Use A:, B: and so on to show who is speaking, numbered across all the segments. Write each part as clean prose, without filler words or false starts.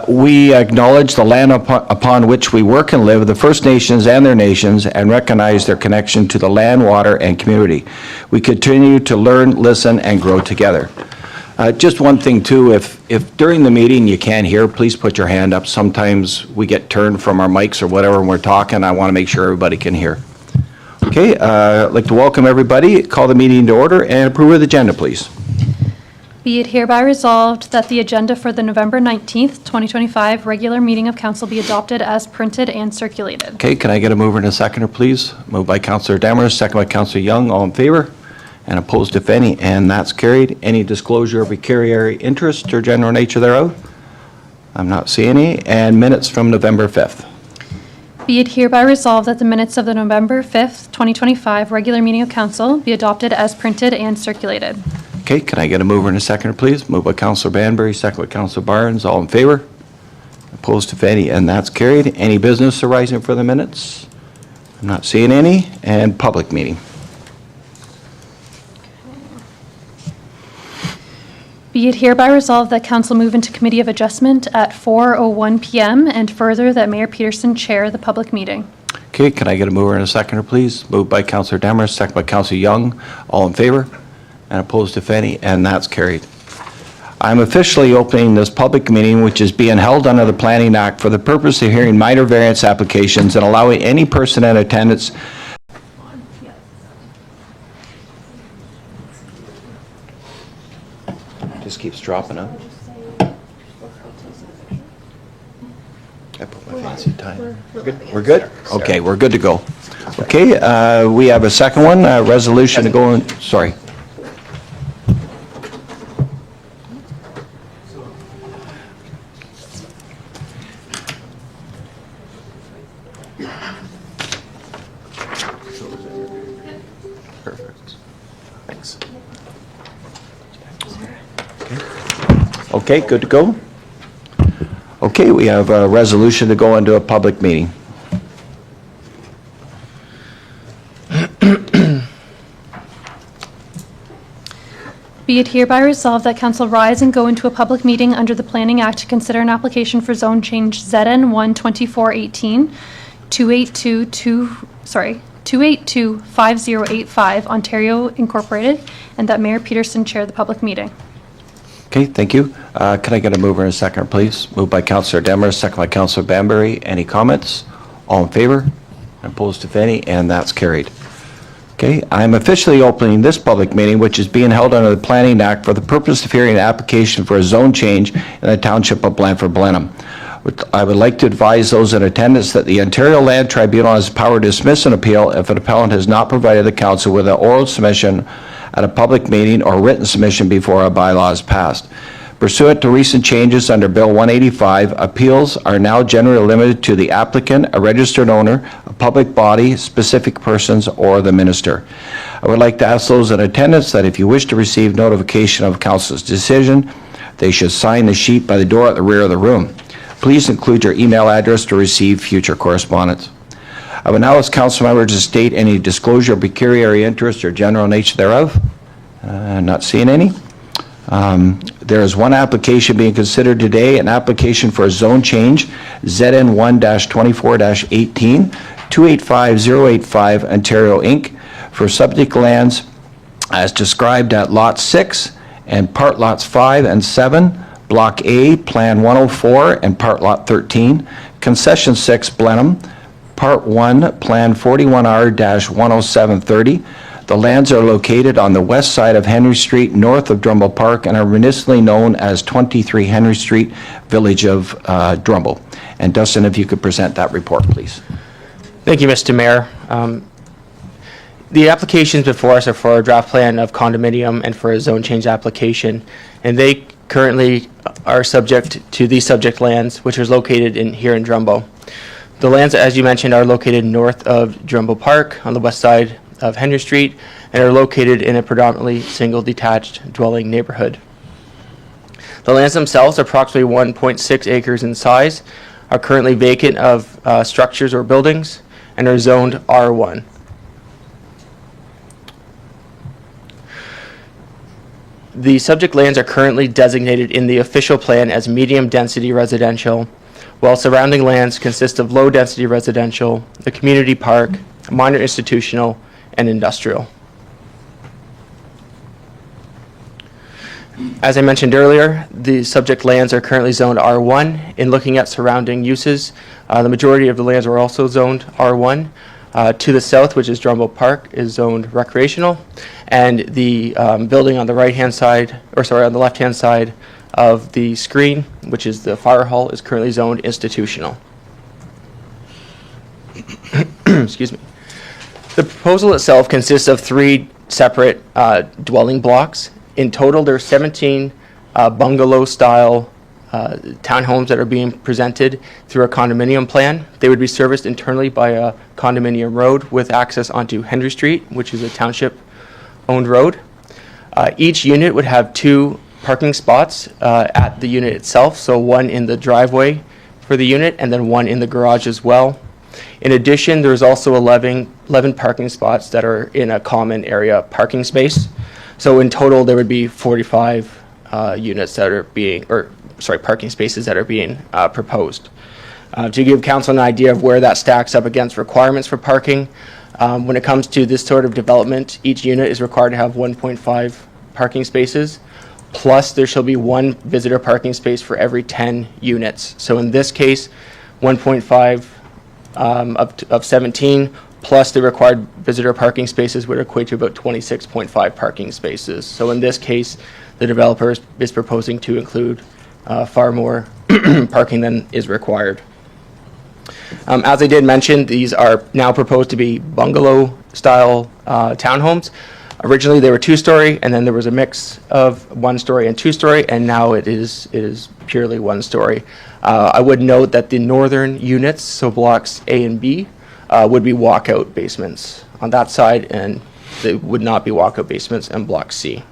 A: We acknowledge the land upon which we work and live, the First Nations and their nations, and recognize their connection to the land, water, and community. We continue to learn, listen, and grow together. Just one thing too, if during the meeting you can't hear, please put your hand up. Sometimes we get turned from our mics or whatever when we're talking. I want to make sure everybody can hear. Okay, I'd like to welcome everybody, call the meeting to order, and approve the agenda, please.
B: Be it hereby resolved that the agenda for the November 19th, 2025 regular meeting of council be adopted as printed and circulated.
A: Okay, can I get a mover and a seconder, please? Moved by Councillor Demers, second by Councillor Young. All in favor? And opposed, if any, and that's carried. Any disclosure of pecuniary interest or general nature thereof? I'm not seeing any. And minutes from November 5th.
B: Be it hereby resolved that the minutes of the November 5th, 2025 regular meeting of council be adopted as printed and circulated.
A: Okay, can I get a mover and a seconder, please? Moved by Councillor Banbury, second by Councillor Barnes. All in favor? Opposed, if any, and that's carried. Any business arising for the minutes? I'm not seeing any. And public meeting.
B: Be it hereby resolved that council move into committee of adjustment at 4:01 p.m. and further that Mayor Peterson chair the public meeting.
A: Okay, can I get a mover and a seconder, please? Moved by Councillor Demers, second by Councillor Young. All in favor? And opposed, if any, and that's carried. I'm officially opening this public meeting, which is being held under the Planning Act for the purpose of hearing minor variance applications and allowing any person in attendance just keeps dropping up. I put my fancy time. We're good? Okay, we're good to go. Okay, we have a second one, a resolution to go in, sorry. Perfect. Thanks. Okay, good to go. Okay, we have a resolution to go into a public meeting.
B: Be it hereby resolved that council rise and go into a public meeting under the Planning Act to consider an application for zone change ZN 12418 2825085 Ontario Incorporated, and that Mayor Peterson chair the public meeting.
A: Okay, thank you. Can I get a mover and a second, please? Moved by Councillor Demers, second by Councillor Banbury. Any comments? All in favor? Opposed, if any, and that's carried. Okay, I'm officially opening this public meeting, which is being held under the Planning Act for the purpose of hearing an application for a zone change in the Township of Blandford-Blenheim. I would like to advise those in attendance that the Ontario Land Tribunal has power to dismiss an appeal if an appellant has not provided the council with an oral submission at a public meeting or written submission before a bylaw is passed. Pursuant to recent changes under Bill 185, appeals are now generally limited to the applicant, a registered owner, a public body, specific persons, or the minister. I would like to ask those in attendance that if you wish to receive notification of council's decision, they should sign the sheet by the door at the rear of the room. Please include your email address to receive future correspondence. I would now ask council members to state any disclosure of pecuniary interest or general nature thereof. Not seeing any. There is one application being considered today, an application for a zone change, ZN 1-24-18, 285085 Ontario Inc., for subject lands as described at Lot 6 and Part Lots 5 and 7, Block A, Plan 104 and Part Lot 13, Concession 6, Blenheim, Part 1, Plan 41R-10730. The lands are located on the west side of Henry Street, north of Drumble Park, and are municipally known as 23 Henry Street, Village of Drumble. And Dustin, if you could present that report, please.
C: Thank you, Mr. Mayor. The applications before us are for a draft plan of condominium and for a zone change application, and they currently are subject to these subject lands, which is located here in Drumbo. The lands, as you mentioned, are located north of Drumbo Park on the west side of Henry Street and are located in a predominantly single detached dwelling neighborhood. The lands themselves are approximately 1.6 acres in size, are currently vacant of structures or buildings, and are zoned R1. The subject lands are currently designated in the official plan as medium-density residential, while surrounding lands consist of low-density residential, the community park, minor institutional, and industrial. As I mentioned earlier, the subject lands are currently zoned R1. In looking at surrounding uses, the majority of the lands are also zoned R1. To the south, which is Drumbo Park, is zoned recreational, and the building on the right-hand side, on the left-hand side of the screen, which is the fire hall, is currently zoned institutional. Excuse me. The proposal itself consists of 3 separate dwelling blocks. In total, there are 17 bungalow-style townhomes that are being presented through a condominium plan. They would be serviced internally by a condominium road with access onto Henry Street, which is a township-owned road. Each unit would have 2 parking spots at the unit itself, so 1 in the driveway for the unit and then 1 in the garage as well. In addition, there's also 11 parking spots that are in a common area parking space. So in total, there would be 45 units that are being, parking spaces that are being proposed. To give council an idea of where that stacks up against requirements for parking, when it comes to this sort of development, each unit is required to have 1.5 parking spaces, plus there shall be 1 visitor parking space for every 10 units. So in this case, 1.5 of 17, plus the required visitor parking spaces would equate to about 26.5 parking spaces. So in this case, the developer is proposing to include far more parking than is required. As I did mention, these are now proposed to be bungalow-style townhomes. Originally, they were 2-story, and then there was a mix of 1-story and 2-story, and now it is purely 1-story. I would note that the northern units, so blocks A and B, would be walkout basements on that side, and they would not be walkout basements in Block C.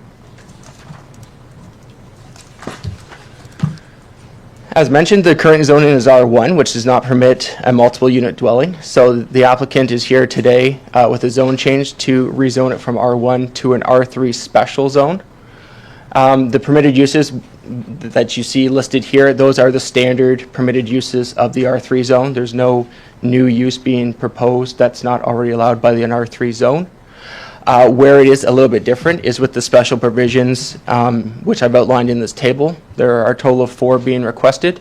C: As mentioned, the current zoning is R1, which does not permit a multiple unit dwelling. So the applicant is here today with a zone change to rezone it from R1 to an R3 special zone. The permitted uses that you see listed here, those are the standard permitted uses of the R3 zone. There's no new use being proposed that's not already allowed by the R3 zone. Where it is a little bit different is with the special provisions, which I've outlined in this table. There are a total of 4 being requested.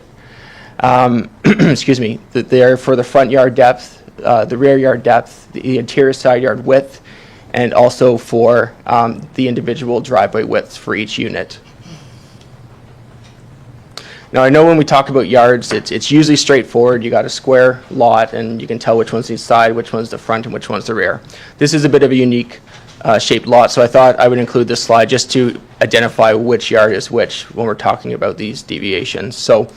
C: Excuse me. They are for the front yard depth, the rear yard depth, the interior side yard width, and also for the individual driveway widths for each unit. Now, I know when we talk about yards, it's usually straightforward. You got a square lot, and you can tell which one's the side, which one's the front, and which one's the rear. This is a bit of a unique shaped lot, so I thought I would include this slide just to identify which yard is which when we're talking about these deviations. So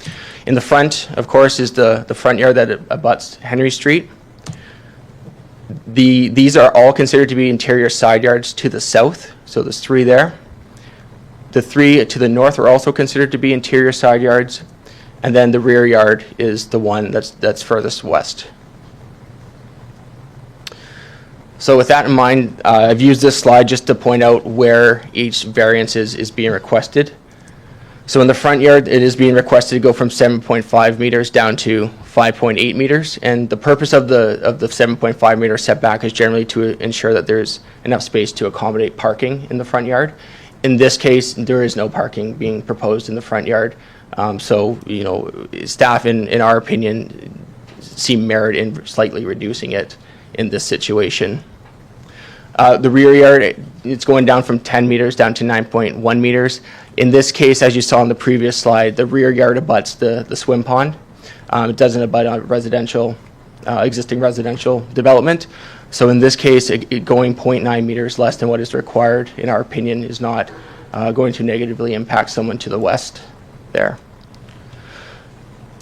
C: in the front, of course, is the front yard that abuts Henry Street. These are all considered to be interior side yards to the south, so there's 3 there. The 3 to the north are also considered to be interior side yards, and then the rear yard is the one that's furthest west. So with that in mind, I've used this slide just to point out where each variance is being requested. So in the front yard, it is being requested to go from 7.5 meters down to 5.8 meters, and the purpose of the 7.5 meter setback is generally to ensure that there's enough space to accommodate parking in the front yard. In this case, there is no parking being proposed in the front yard. So, staff, in our opinion, see merit in slightly reducing it in this situation. The rear yard, it's going down from 10 meters down to 9.1 meters. In this case, as you saw in the previous slide, the rear yard abuts the swim pond. It doesn't abut a existing residential development. So in this case, it going 0.9 meters less than what is required, in our opinion, is not going to negatively impact someone to the west there.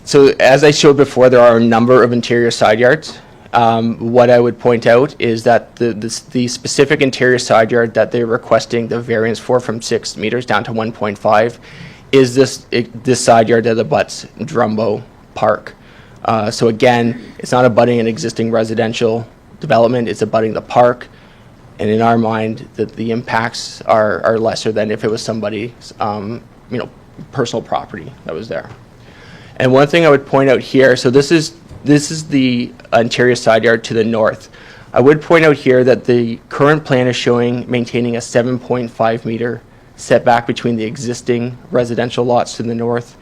C: So as I showed before, there are a number of interior side yards. What I would point out is that the specific interior side yard that they're requesting the variance for from 6 meters down to 1.5 is this side yard that abuts Drumbo Park. So again, it's not abutting an existing residential development, it's abutting the park. And in our mind, that the impacts are lesser than if it was somebody's, personal property that was there. And one thing I would point out here, so this is the interior side yard to the north. I would point out here that the current plan is showing maintaining a 7.5 meter setback between the existing residential lots to the north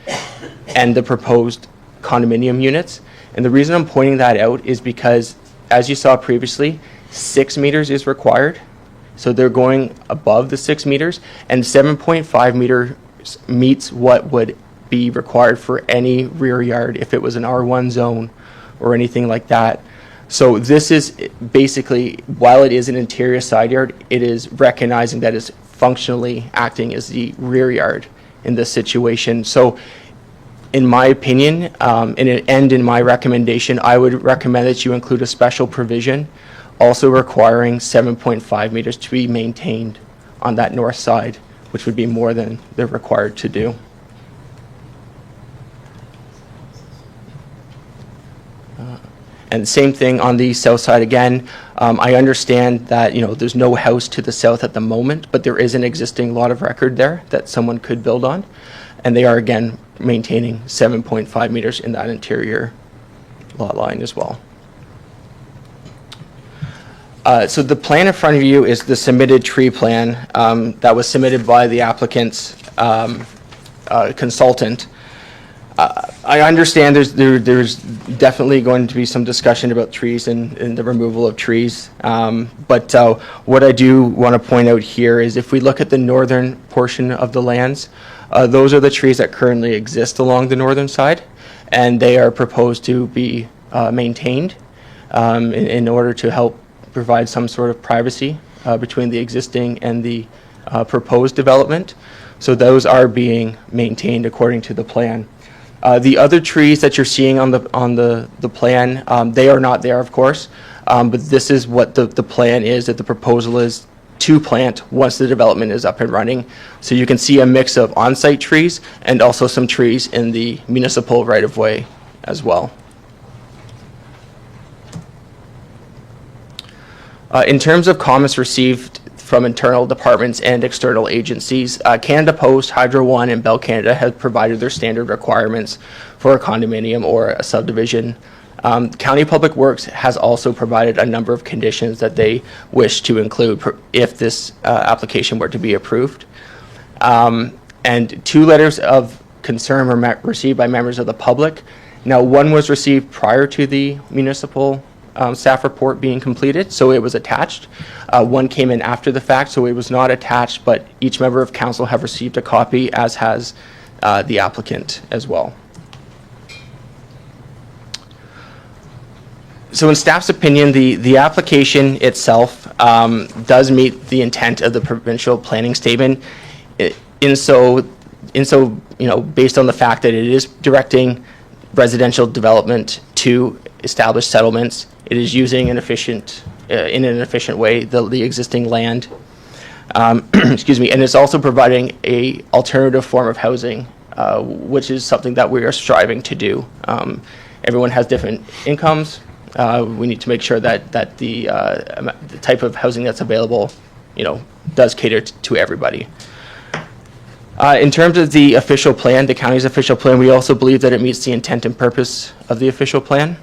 C: and the proposed condominium units. And the reason I'm pointing that out is because, as you saw previously, 6 meters is required. So they're going above the 6 meters, and 7.5 meters meets what would be required for any rear yard if it was an R1 zone or anything like that. So this is basically, while it is an interior side yard, it is recognizing that it's functionally acting as the rear yard in this situation. So in my opinion, and in my recommendation, I would recommend that you include a special provision also requiring 7.5 meters to be maintained on that north side, which would be more than they're required to do. And same thing on the south side again. I understand that there's no house to the south at the moment, but there is an existing lot of record there that someone could build on, and they are again maintaining 7.5 meters in that interior lot line as well. So the plan in front of you is the submitted tree plan that was submitted by the applicant's consultant. I understand there's definitely going to be some discussion about trees and the removal of trees. But what I do want to point out here is if we look at the northern portion of the lands, those are the trees that currently exist along the northern side, and they are proposed to be maintained in order to help provide some sort of privacy between the existing and the proposed development. So those are being maintained according to the plan. The other trees that you're seeing on the plan, they are not there, of course, but this is what the plan is, that the proposal is to plant once the development is up and running. So you can see a mix of on-site trees and also some trees in the municipal right-of-way as well. In terms of comments received from internal departments and external agencies, Canada Post, Hydro One, and Bell Canada have provided their standard requirements for a condominium or a subdivision. County Public Works has also provided a number of conditions that they wish to include if this application were to be approved. And 2 letters of concern were received by members of the public. Now, one was received prior to the municipal staff report being completed, so it was attached. One came in after the fact, so it was not attached, but each member of council have received a copy, as has the applicant as well. So in staff's opinion, the application itself does meet the intent of the provincial planning statement, based on the fact that it is directing residential development to established settlements. It is using in an efficient way the existing land. Excuse me, and it's also providing a alternative form of housing, which is something that we are striving to do. Everyone has different incomes. We need to make sure that the type of housing that's available, does cater to everybody. In terms of the official plan, the county's official plan, we also believe that it meets the intent and purpose of the official plan.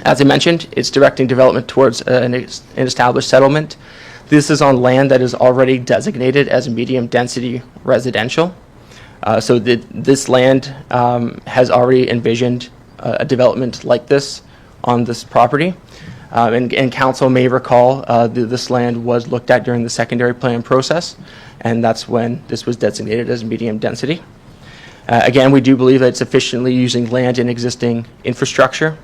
C: As I mentioned, it's directing development towards an established settlement. This is on land that is already designated as medium-density residential. So this land has already envisioned a development like this on this property. And council may recall this land was looked at during the secondary plan process, and that's when this was designated as medium density. Again, we do believe that it's efficiently using land and existing infrastructure.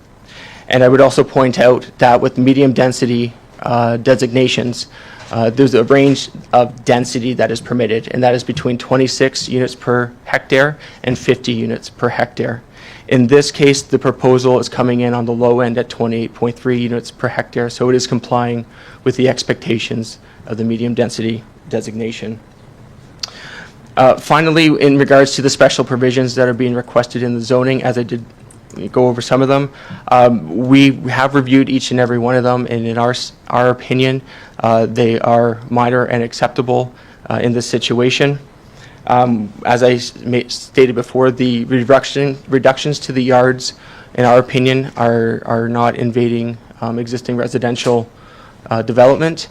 C: And I would also point out that with medium density designations, there's a range of density that is permitted, and that is between 26 units per hectare and 50 units per hectare. In this case, the proposal is coming in on the low end at 28.3 units per hectare, so it is complying with the expectations of the medium density designation. Finally, in regards to the special provisions that are being requested in the zoning, as I did go over some of them. We have reviewed each and every one of them, and in our opinion, they are minor and acceptable in this situation. As I stated before, the reductions to the yards, in our opinion, are not invading existing residential development.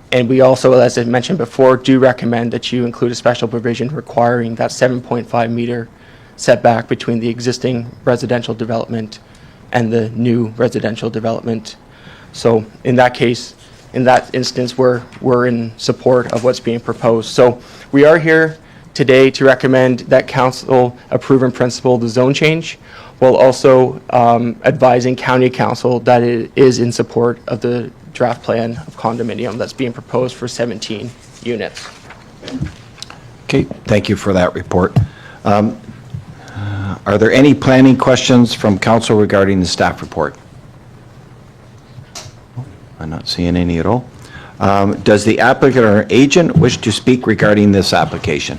C: And we also, as I mentioned before, do recommend that you include a special provision requiring that 7.5 meter setback between the existing residential development and the new residential development. So in that case, in that instance, we're in support of what's being proposed. So we are here today to recommend that council approve in principle the zone change, while also advising county council that it is in support of the draft plan of condominium that's being proposed for 17 units.
A: Okay, thank you for that report. Are there any planning questions from council regarding the staff report? I'm not seeing any at all. Does the applicant or agent wish to speak regarding this application?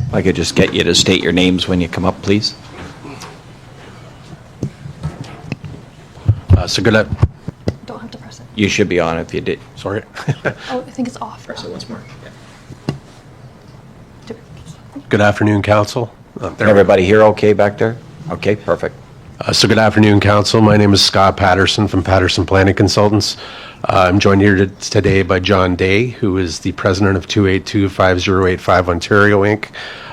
A: If I could just get you to state your names when you come up, please.
D: So good.
B: Don't have to press it.
A: You should be on if you did.
D: Sorry.
B: Oh, I think it's off.
D: Press it once more. Good afternoon, council.
A: Everybody here okay back there? Okay, perfect.
D: So good afternoon, council. My name is Scott Patterson from Patterson Planning Consultants. I'm joined here today by John Day, who is the president of 2825085 Ontario Inc.,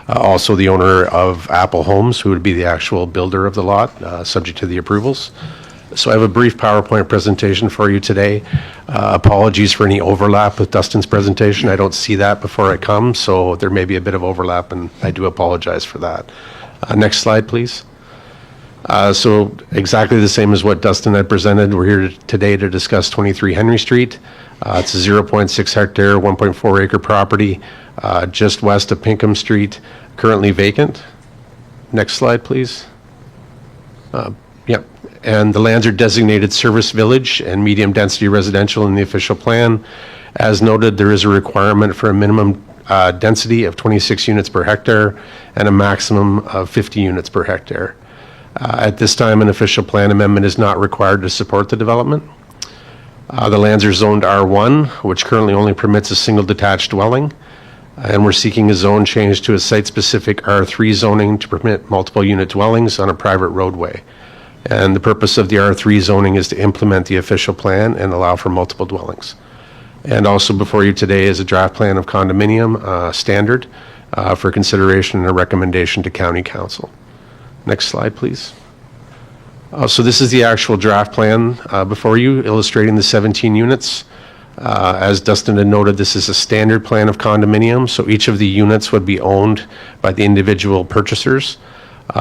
D: also the owner of Apple Homes, who would be the actual builder of the lot, subject to the approvals. So I have a brief PowerPoint presentation for you today. Apologies for any overlap with Dustin's presentation. I don't see that before I come, so there may be a bit of overlap, and I do apologize for that. Next slide, please. So exactly the same as what Dustin had presented. We're here today to discuss 23 Henry Street. It's a 0.6 hectare, 1.4 acre property just west of Pinkham Street, currently vacant. Next slide, please. Yep. And the lands are designated service village and medium density residential in the official plan. As noted, there is a requirement for a minimum density of 26 units per hectare and a maximum of 50 units per hectare. At this time, an official plan amendment is not required to support the development. The lands are zoned R1, which currently only permits a single detached dwelling. And we're seeking a zone change to a site-specific R3 zoning to permit multiple unit dwellings on a private roadway. And the purpose of the R3 zoning is to implement the official plan and allow for multiple dwellings. And also before you today is a draft plan of condominium standard for consideration and a recommendation to county council. Next slide, please. So this is the actual draft plan before you, illustrating the 17 units. As Dustin had noted, this is a standard plan of condominium, so each of the units would be owned by the individual purchasers.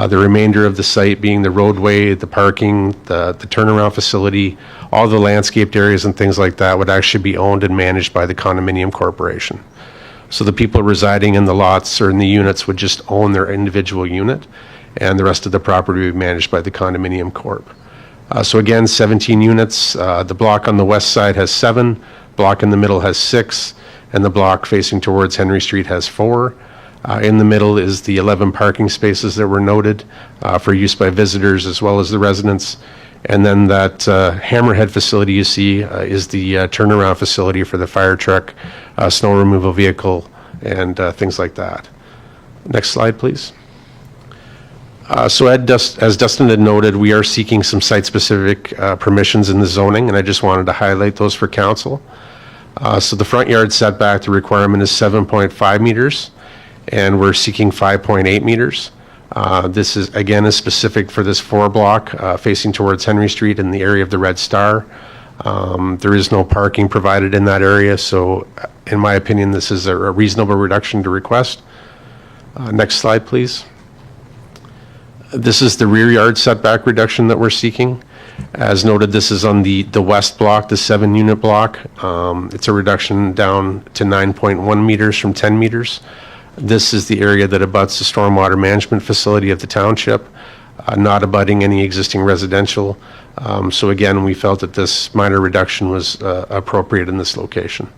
D: The remainder of the site being the roadway, the parking, the turnaround facility, all the landscaped areas and things like that would actually be owned and managed by the condominium corporation. So the people residing in the lots or in the units would just own their individual unit, and the rest of the property would be managed by the condominium corp. So again, 17 units. The block on the west side has 7, block in the middle has 6, and the block facing towards Henry Street has 4. In the middle is the 11 parking spaces that were noted for use by visitors as well as the residents. And then that hammerhead facility you see is the turnaround facility for the fire truck, snow removal vehicle, and things like that. Next slide, please. So as Dustin had noted, we are seeking some site-specific permissions in the zoning, and I just wanted to highlight those for council. So the front yard setback, the requirement is 7.5 meters. And we're seeking 5.8 meters. This is, again, is specific for this 4 block facing towards Henry Street in the area of the Red Star. There is no parking provided in that area, so in my opinion, this is a reasonable reduction to request. Next slide, please. This is the rear yard setback reduction that we're seeking. As noted, this is on the west block, the 7-unit block. It's a reduction down to 9.1 meters from 10 meters. This is the area that abuts the stormwater management facility of the township. not abutting any existing residential. So again, we felt that this minor reduction was appropriate in this location.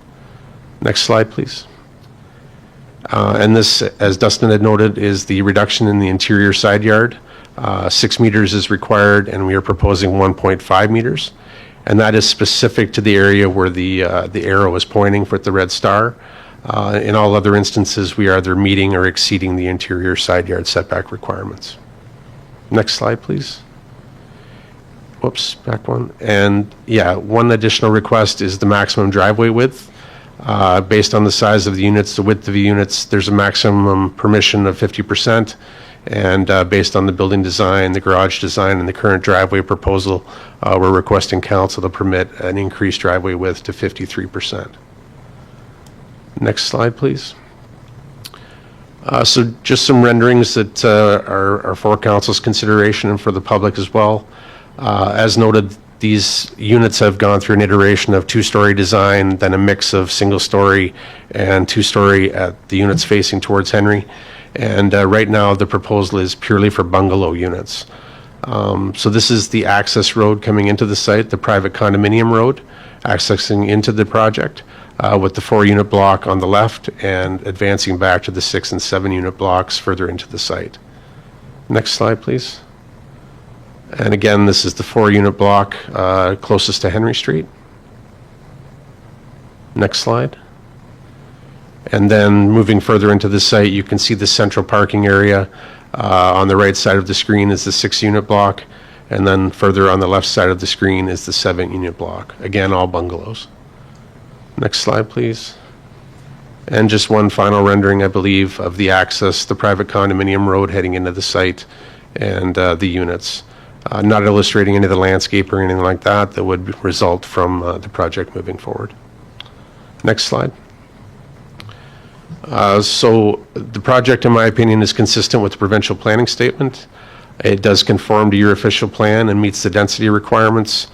D: Next slide, please. And this, as Dustin had noted, is the reduction in the interior side yard. 6 meters is required, and we are proposing 1.5 meters. And that is specific to the area where the arrow is pointing with the red star. In all other instances, we are either meeting or exceeding the interior side yard setback requirements. Next slide, please. Whoops, back one. And yeah, one additional request is the maximum driveway width. Based on the size of the units, the width of the units, there's a maximum permission of 50%. And based on the building design, the garage design, and the current driveway proposal, we're requesting council to permit an increased driveway width to 53%. Next slide, please. So just some renderings that are for council's consideration and for the public as well. As noted, these units have gone through an iteration of two-story design, then a mix of single-story and two-story at the units facing towards Henry. And right now, the proposal is purely for bungalow units. So this is the access road coming into the site, the private condominium road, accessing into the project, with the 4-unit block on the left and advancing back to the 6 and 7-unit blocks further into the site. Next slide, please. And again, this is the 4-unit block closest to Henry Street. Next slide. And then moving further into the site, you can see the central parking area. On the right side of the screen is the 6-unit block, and then further on the left side of the screen is the 7-unit block. Again, all bungalows. Next slide, please. And just one final rendering, I believe, of the access, the private condominium road heading into the site, and the units. Not illustrating any of the landscape or anything like that that would result from the project moving forward. Next slide. So the project, in my opinion, is consistent with the provincial planning statement. It does conform to your official plan and meets the density requirements.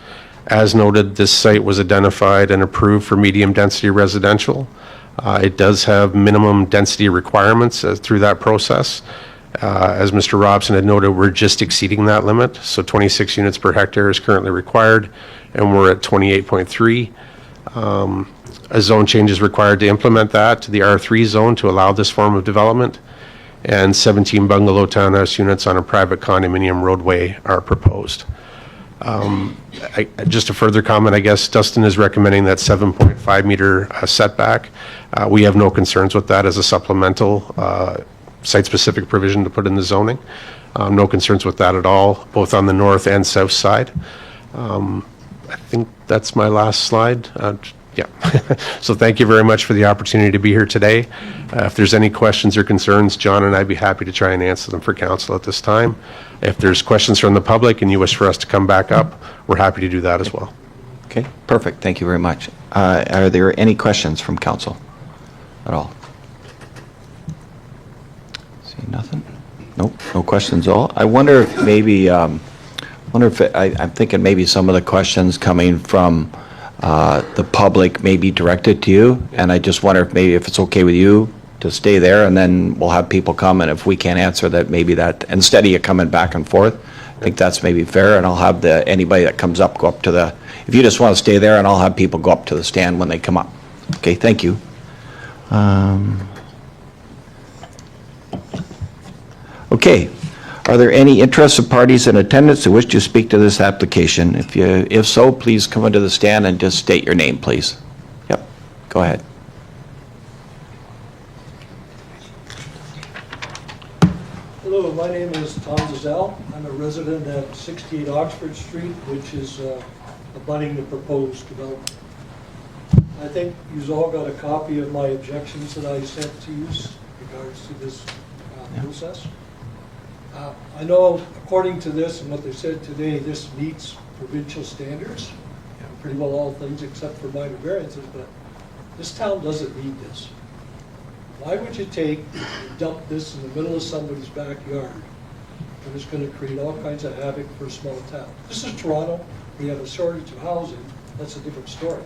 D: As noted, this site was identified and approved for medium density residential. It does have minimum density requirements through that process. As Mr. Robson had noted, we're just exceeding that limit. So 26 units per hectare is currently required, and we're at 28.3. A zone change is required to implement that to the R3 zone to allow this form of development, and 17 bungalow townhouse units on a private condominium roadway are proposed. Just a further comment, I guess, Dustin is recommending that 7.5 meter setback. We have no concerns with that as a supplemental site-specific provision to put in the zoning. No concerns with that at all, both on the north and south side. I think that's my last slide. Yeah. So thank you very much for the opportunity to be here today. If there's any questions or concerns, John and I'd be happy to try and answer them for council at this time. If there's questions from the public and you wish for us to come back up, we're happy to do that as well.
A: Okay, perfect. Thank you very much. Are there any questions from council at all? See nothing? Nope, no questions at all. I wonder if maybe, I'm thinking maybe some of the questions coming from the public may be directed to you, and I just wonder if maybe if it's okay with you to stay there, and then we'll have people come, and if we can't answer that, maybe that, instead of you coming back and forth, I think that's maybe fair, and I'll have anybody that comes up go up to the, if you just want to stay there, and I'll have people go up to the stand when they come up. Okay, thank you. Okay. Are there any interested parties in attendance who wish to speak to this application? If so, please come into the stand and just state your name, please. Yep, go ahead.
E: Hello, my name is Tom Zell. I'm a resident at 68 Oxford Street, which is abutting the proposed development. I think you've all got a copy of my objections that I sent to you in regards to this process. I know, according to this and what they said today, this meets provincial standards, pretty well all things except for minor variances, but this town doesn't need this. Why would you take and dump this in the middle of somebody's backyard when it's going to create all kinds of havoc for a small town? This is Toronto. We have a shortage of housing. That's a different story.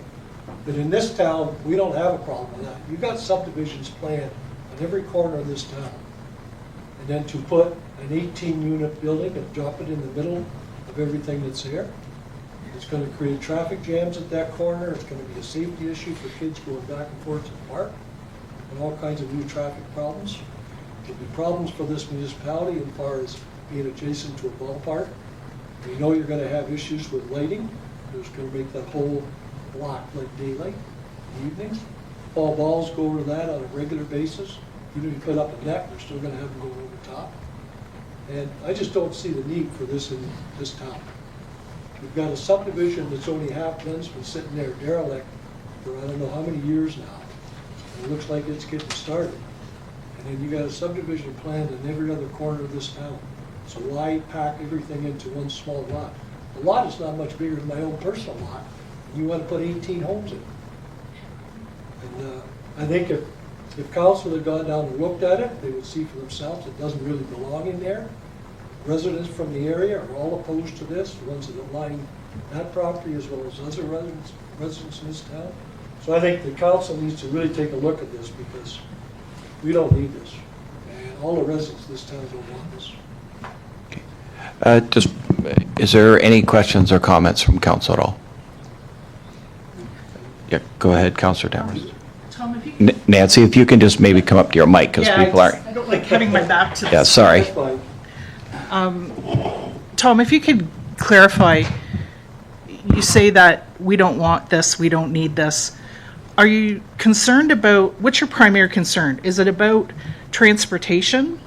E: But in this town, we don't have a problem with that. You've got subdivisions planned on every corner of this town. And then to put an 18-unit building and drop it in the middle of everything that's there, it's going to create traffic jams at that corner. It's going to be a safety issue for kids going back and forth to the park, and all kinds of new traffic problems. There'll be problems for this municipality as far as being adjacent to a ballpark. We know you're going to have issues with lighting. It's going to make that whole block like daylight in the evenings. Fall balls go over that on a regular basis. Even if you put up a net, you're still going to have them go over top. And I just don't see the need for this in this town. We've got a subdivision that's only half done, it's been sitting there derelict for I don't know how many years now. And it looks like it's getting started. And then you got a subdivision planned in every other corner of this town. So why pack everything into one small lot? The lot is not much bigger than my own personal lot, and you want to put 18 homes in. And I think if council had gone down and looked at it, they would see for themselves it doesn't really belong in there. Residents from the area are all opposed to this, the ones that are line that property as well as other residents in this town. So I think the council needs to really take a look at this because we don't need this. And all the residents of this town don't want this.
A: Just, is there any questions or comments from council at all? Yeah, go ahead, Councillor Dammers.
F: Tom, if you could,
A: Nancy, if you can just maybe come up to your mic because
F: yeah,
A: people aren't.
F: I don't like having my back to this.
A: Yeah, sorry.
E: That's fine.
F: Tom, if you could clarify, you say that we don't want this, we don't need this. Are you concerned about, what's your primary concern? Is it about transportation?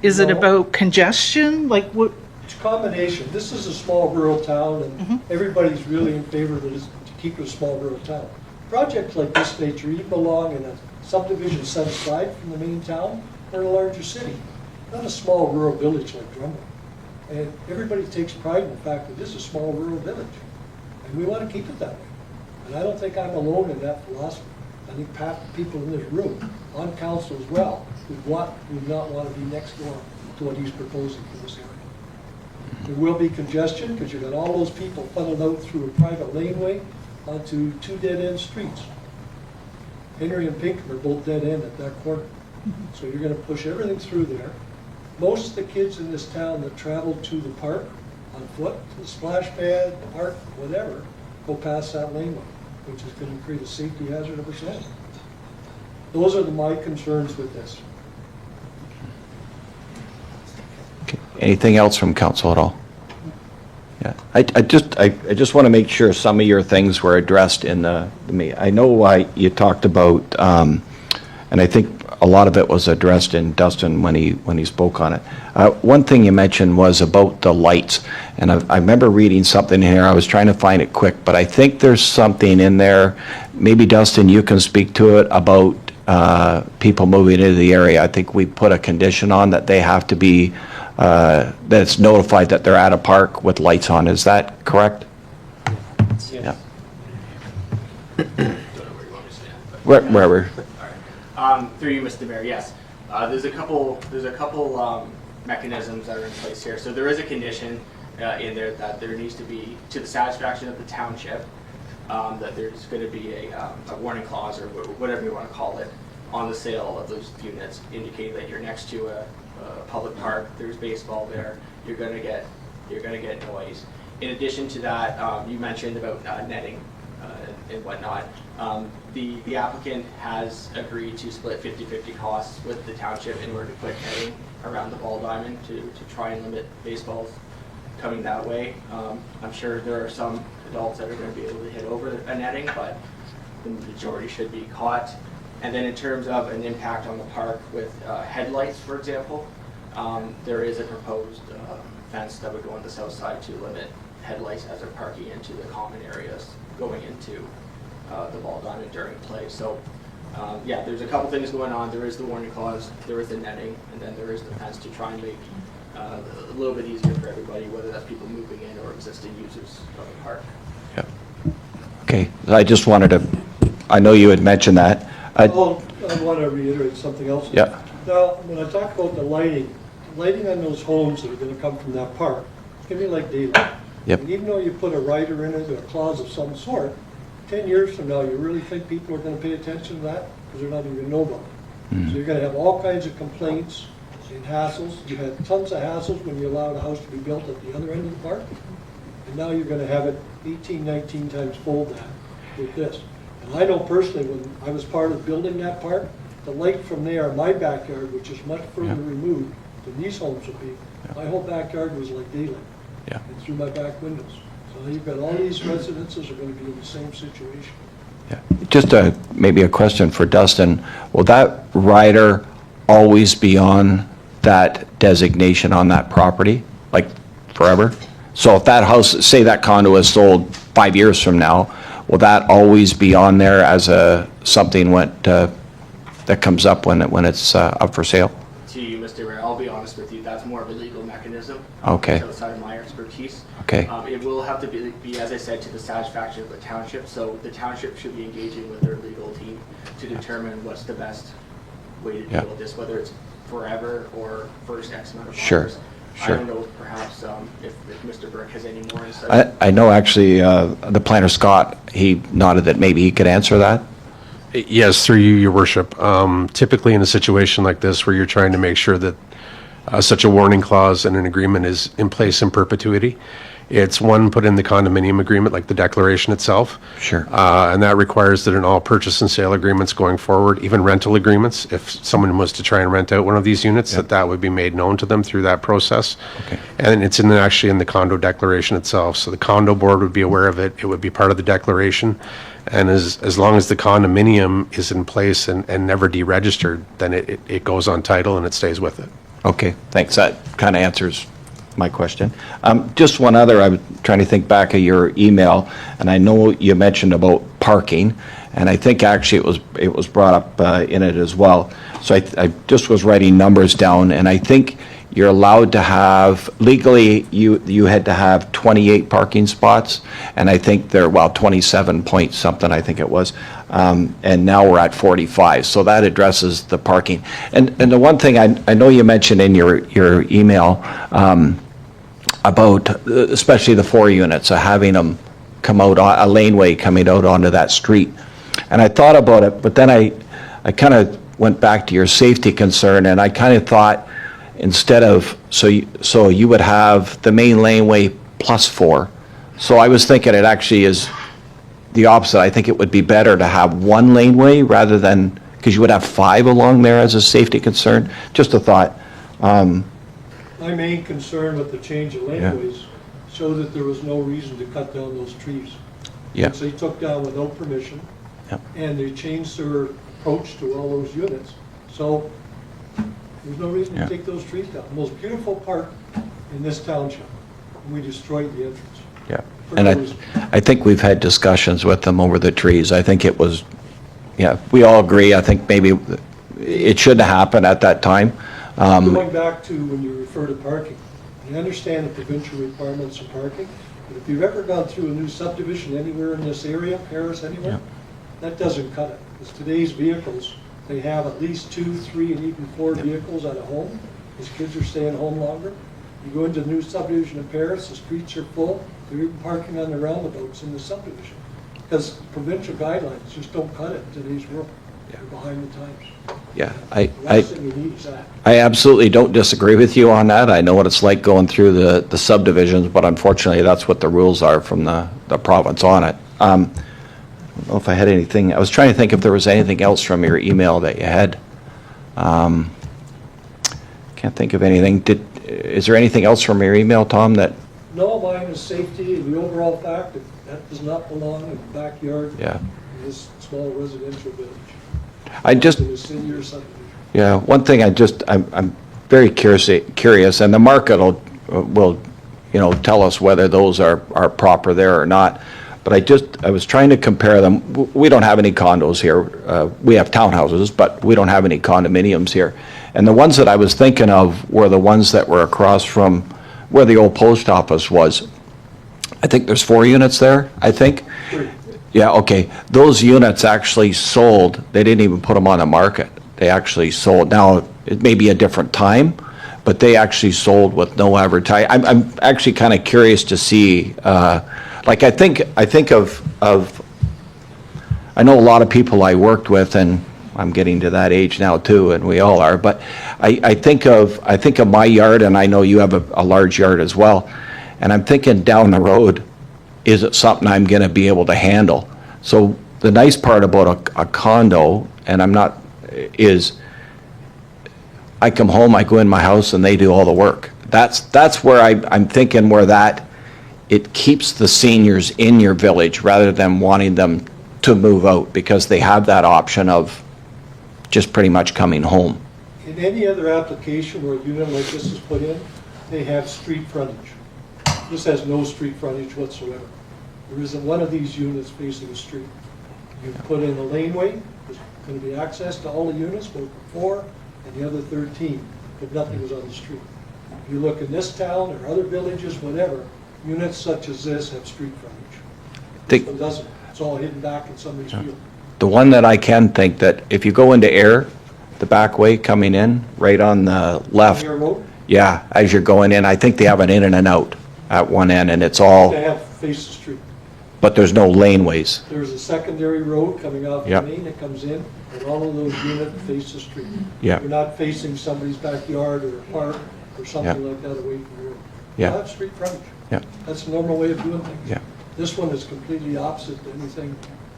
F: Is it
E: No.
F: about congestion? Like what?
E: It's a combination. This is a small rural town, and everybody's really in favor of this, to keep it a small rural town. Projects like this nature even belong in a subdivision set aside from the main town or a larger city, not a small rural village like Drummond. And everybody takes pride in the fact that this is a small rural village, and we want to keep it that way. And I don't think I'm alone in that philosophy. I think people in this room, on council as well, would not want to be next door to what he's proposing for this area. There will be congestion because you've got all those people funneled out through a private laneway onto two dead-end streets. Henry and Pinkham are both dead-end at that corner. So you're going to push everything through there. Most of the kids in this town that travel to the park on foot, to the splash pad, the park, whatever, go past that laneway, which is going to create a safety hazard of its own. Those are my concerns with this.
A: Okay. Anything else from council at all? Yeah, I just want to make sure some of your things were addressed in the meeting. I know why you talked about, and I think a lot of it was addressed in Dustin when he spoke on it. One thing you mentioned was about the lights, and I remember reading something here. I was trying to find it quick, but I think there's something in there. Maybe Dustin, you can speak to it about people moving into the area. I think we put a condition on that they have to be that it's notified that they're at a park with lights on. Is that correct? Yeah. Wherever.
C: Through you, Mr. Mayor, yes. There's a couple mechanisms that are in place here. So there is a condition in there that there needs to be, to the satisfaction of the township, that there's going to be a warning clause or whatever you want to call it on the sale of those units, indicating that you're next to a public park. There's baseball there. You're going to get noise. In addition to that, you mentioned about netting and whatnot. The applicant has agreed to split 50-50 costs with the township in order to put netting around the ball diamond to try and limit baseballs coming that way. I'm sure there are some adults that are going to be able to hit over a netting, but the majority should be caught. And then in terms of an impact on the park with headlights, for example, there is a proposed fence that would go on the south side to limit headlights as they're parking into the common areas going into the ball diamond during play. So yeah, there's a couple things going on. There is the warning clause, there is the netting, and then there is the fence to try and make a little bit easier for everybody, whether that's people moving in or existing users of the park.
A: Yeah. Okay, I just wanted to, I know you had mentioned that.
E: I want to reiterate something else.
A: Yeah.
E: Now, when I talk about the lighting on those homes that are going to come from that park, it's going to be like daylight.
A: Yep.
E: And even though you put a rider in it or a clause of some sort, 10 years from now, you really think people are going to pay attention to that? Because they're not even going to know about it. So you're going to have all kinds of complaints and hassles. You had tons of hassles when you allowed a house to be built at the other end of the park. And now you're gonna have it 18, 19 times fold that with this. And I know personally, when I was part of building that park, the lake from there, my backyard, which is much further removed than these homes will be, my whole backyard was like daylight.
A: Yeah.
E: And through my back windows. So you've got all these residences are gonna be in the same situation.
A: Yeah. Just maybe a question for Dustin. Will that rider always be on that designation on that property, like forever? So if that house, say that condo is sold 5 years from now, will that always be on there as something that comes up when it's up for sale?
C: To you, Mr. Mayor, I'll be honest with you, that's more of a legal mechanism.
A: Okay.
C: It's outside of my expertise.
A: Okay.
C: It will have to be, as I said, to the satisfaction of the township, so the township should be engaging with their legal team to determine what's the best way to
A: Yeah.
C: deal with this, whether it's forever or first X amount of
A: Sure,
C: years.
A: sure.
C: I don't know, perhaps, if Mr. Burke has any more insight.
A: I know actually the planner Scott, he nodded that maybe he could answer that.
D: Yes, through you, your worship. Typically in a situation like this where you're trying to make sure that such a warning clause and an agreement is in place in perpetuity, it's one put in the condominium agreement, like the declaration itself.
A: Sure.
D: And that requires that in all purchase and sale agreements going forward, even rental agreements, if someone was to try and rent out one of these units, that would be made known to them through that process.
A: Okay.
D: And it's actually in the condo declaration itself. So the condo board would be aware of it. It would be part of the declaration. And as long as the condominium is in place and never deregistered, then it goes on title and it stays with it.
A: Okay, thanks. That kind of answers my question. Just one other, I was trying to think back of your email, and I know you mentioned about parking, and I think actually it was brought up in it as well. So I just was writing numbers down, and I think you're allowed to have, legally, you had to have 28 parking spots, and I think they're, 27 point something, I think it was, and now we're at 45, so that addresses the parking. And the one thing I know you mentioned in your email about, especially the 4 units, having them come out, a laneway coming out onto that street. And I thought about it, but then I kind of went back to your safety concern, and I kind of thought, instead of, so you would have the main laneway plus 4. So I was thinking it actually is the opposite. I think it would be better to have one laneway rather than, because you would have 5 along there as a safety concern. Just a thought.
E: My main concern with the change of laneways showed that there was no reason to cut down those trees.
A: Yeah.
E: Which they took down without permission.
A: Yep.
E: And they changed their approach to all those units. So there's no reason
A: Yeah.
E: to take those trees down. The most beautiful park in this township, and we destroyed the entrance.
A: Yeah.
E: For
A: And
E: no reason.
A: I think we've had discussions with them over the trees. I think it was, we all agree. I think maybe it shouldn't have happened at that time.
E: Going back to when you refer to parking, I understand the provincial requirements of parking, but if you've ever gone through a new subdivision anywhere in this area, Paris, anywhere, that doesn't cut it. Because today's vehicles, they have at least 2, 3, and even 4 vehicles at a home, because kids are staying home longer. You go into a new subdivision in Paris, the streets are full, they're even parking on the roundabouts in the subdivision. Because provincial guidelines just don't cut it in today's world. They're behind the times.
A: Yeah,
E: The last thing we need is that.
A: I absolutely don't disagree with you on that. I know what it's like going through the subdivisions, but unfortunately, that's what the rules are from the province on it. I don't know if I had anything, I was trying to think if there was anything else from your email that you had. Can't think of anything. Is there anything else from your email, Tom, that,
E: No, mine is safety, and the overall fact that that does not belong in the backyard
A: yeah.
E: in this small residential village.
A: I just,
E: In the city or subdivision.
A: yeah, one thing I'm very curious, and the market will, tell us whether those are proper there or not. But I was trying to compare them. We don't have any condos here. We have townhouses, but we don't have any condominiums here. And the ones that I was thinking of were the ones that were across from where the old post office was. I think there's 4 units there, I think.
E: 3.
A: Yeah, okay. Those units actually sold. They didn't even put them on the market. They actually sold. Now, it may be a different time, but they actually sold with no advertising. I'm actually kind of curious to see, like I think of, I know a lot of people I worked with, and I'm getting to that age now too, and we all are, but I think of my yard, and I know you have a large yard as well, and I'm thinking down the road, is it something I'm gonna be able to handle? So the nice part about a condo, and is I come home, I go in my house, and they do all the work. That's where I'm thinking where it keeps the seniors in your village rather than wanting them to move out, because they have that option of just pretty much coming home.
E: In any other application where a unit like this is put in, they have street frontage. This has no street frontage whatsoever. There isn't one of these units facing a street. You put in a laneway, there's going to be access to all the units, both the 4 and the other 13, but nothing is on the street. If you look in this town or other villages, whatever, units such as this have street frontage. This one doesn't. It's all hidden back in somebody's field.
A: The one that I can think that if you go into Air, the back way coming in, right on the left,
E: Air Road,
A: yeah, as you're going in, I think they have an in and an out at one end, and it's all,
E: they have face the street.
A: but there's no laneways.
E: There's a secondary road coming off the
A: Yep.
E: main that comes in, and all of those units face the street.
A: Yep.
E: You're not facing somebody's backyard or a park or something like that away from the road.
A: Yep.
E: You have street frontage.
A: Yep.
E: That's the normal way of doing things.
A: Yep.
E: This one is completely opposite to anything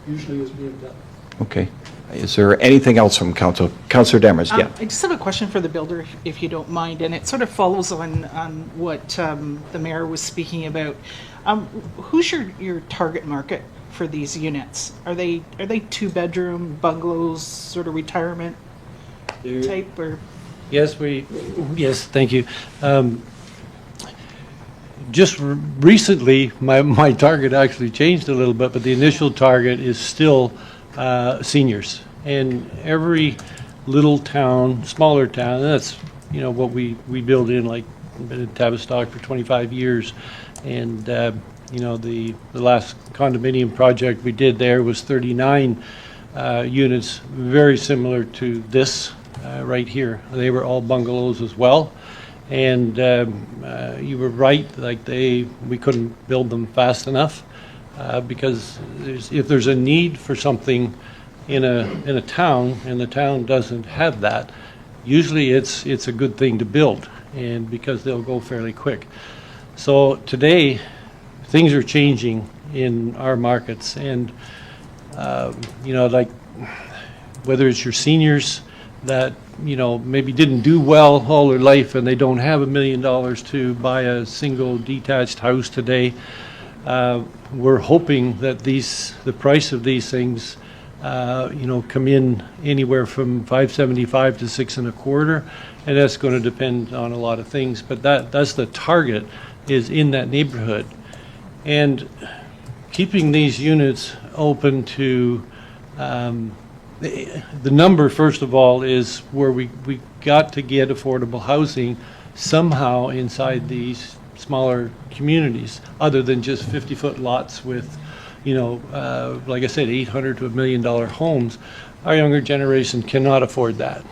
E: usually is being done.
A: Okay. Is there anything else from Councilor Demers? Yeah.
F: I just have a question for the builder, if you don't mind, and it sort of follows on what the mayor was speaking about. Who's your target market for these units? Are they 2-bedroom bungalows, sort of retirement type, or?
G: Yes, thank you. Just recently, my target actually changed a little bit, but the initial target is still seniors. And every little town, smaller town, and that's, what we build in, like, been in Tavistock for 25 years. And, the last condominium project we did there was 39 units, very similar to this right here. They were all bungalows as well. And you were right, like we couldn't build them fast enough because if there's a need for something in a town and the town doesn't have that, usually it's a good thing to build, and because they'll go fairly quick. So today, things are changing in our markets, and like whether it's your seniors that maybe didn't do well all their life and they don't have $1 million to buy a single detached house today. We're hoping that the price of these things come in anywhere from $575 to $625, and that's going to depend on a lot of things, but that's the target, is in that neighborhood. And keeping these units open to the number, first of all, is where we got to get affordable housing somehow inside these smaller communities, other than just 50-foot lots with, like I said, $800,000 to $1 million homes. Our younger generation cannot afford that.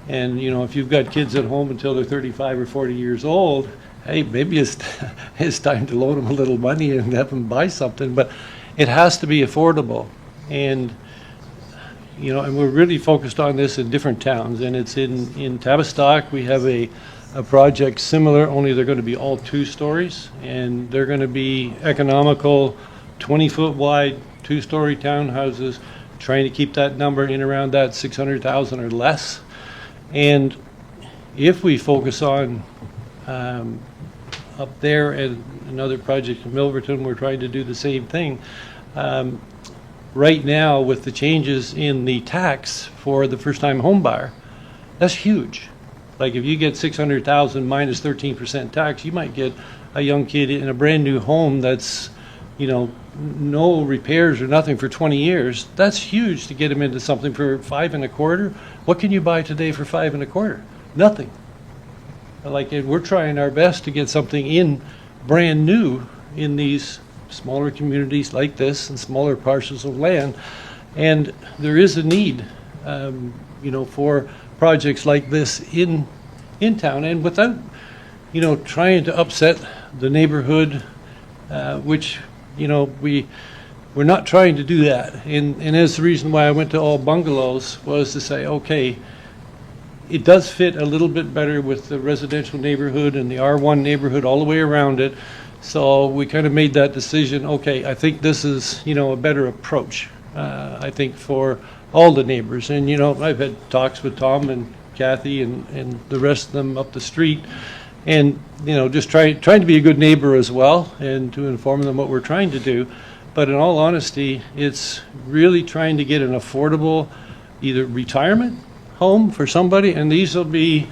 G: And, if you've got kids at home until they're 35 or 40 years old, hey, maybe it's time to loan them a little money and have them buy something, but it has to be affordable. And and we're really focused on this in different towns, and it's in Tavistock. We have a project similar, only they're going to be all 2 stories, and they're going to be economical, 20-foot wide, 2-story townhouses, trying to keep that number in around that $600,000 or less. And if we focus on up there, and another project in Milverton, we're trying to do the same thing. Right now, with the changes in the tax for the first-time home buyer, that's huge. Like if you get $600,000 minus 13% tax, you might get a young kid in a brand-new home that's, no repairs or nothing for 20 years. That's huge to get him into something for $525. What can you buy today for $525? Nothing. Like, we're trying our best to get something in brand new in these smaller communities like this and smaller parcels of land, and there is a need, for projects like this in town, and without, trying to upset the neighborhood, which, we're not trying to do that. And that's the reason why I went to all bungalows, was to say, okay, it does fit a little bit better with the residential neighborhood and the R1 neighborhood all the way around it. So we kind of made that decision, okay, I think this is, a better approach, I think, for all the neighbors. And, I've had talks with Tom and Kathy and the rest of them up the street, and, just trying to be a good neighbor as well, and to inform them what we're trying to do. But in all honesty, it's really trying to get an affordable either retirement home for somebody, and these will be,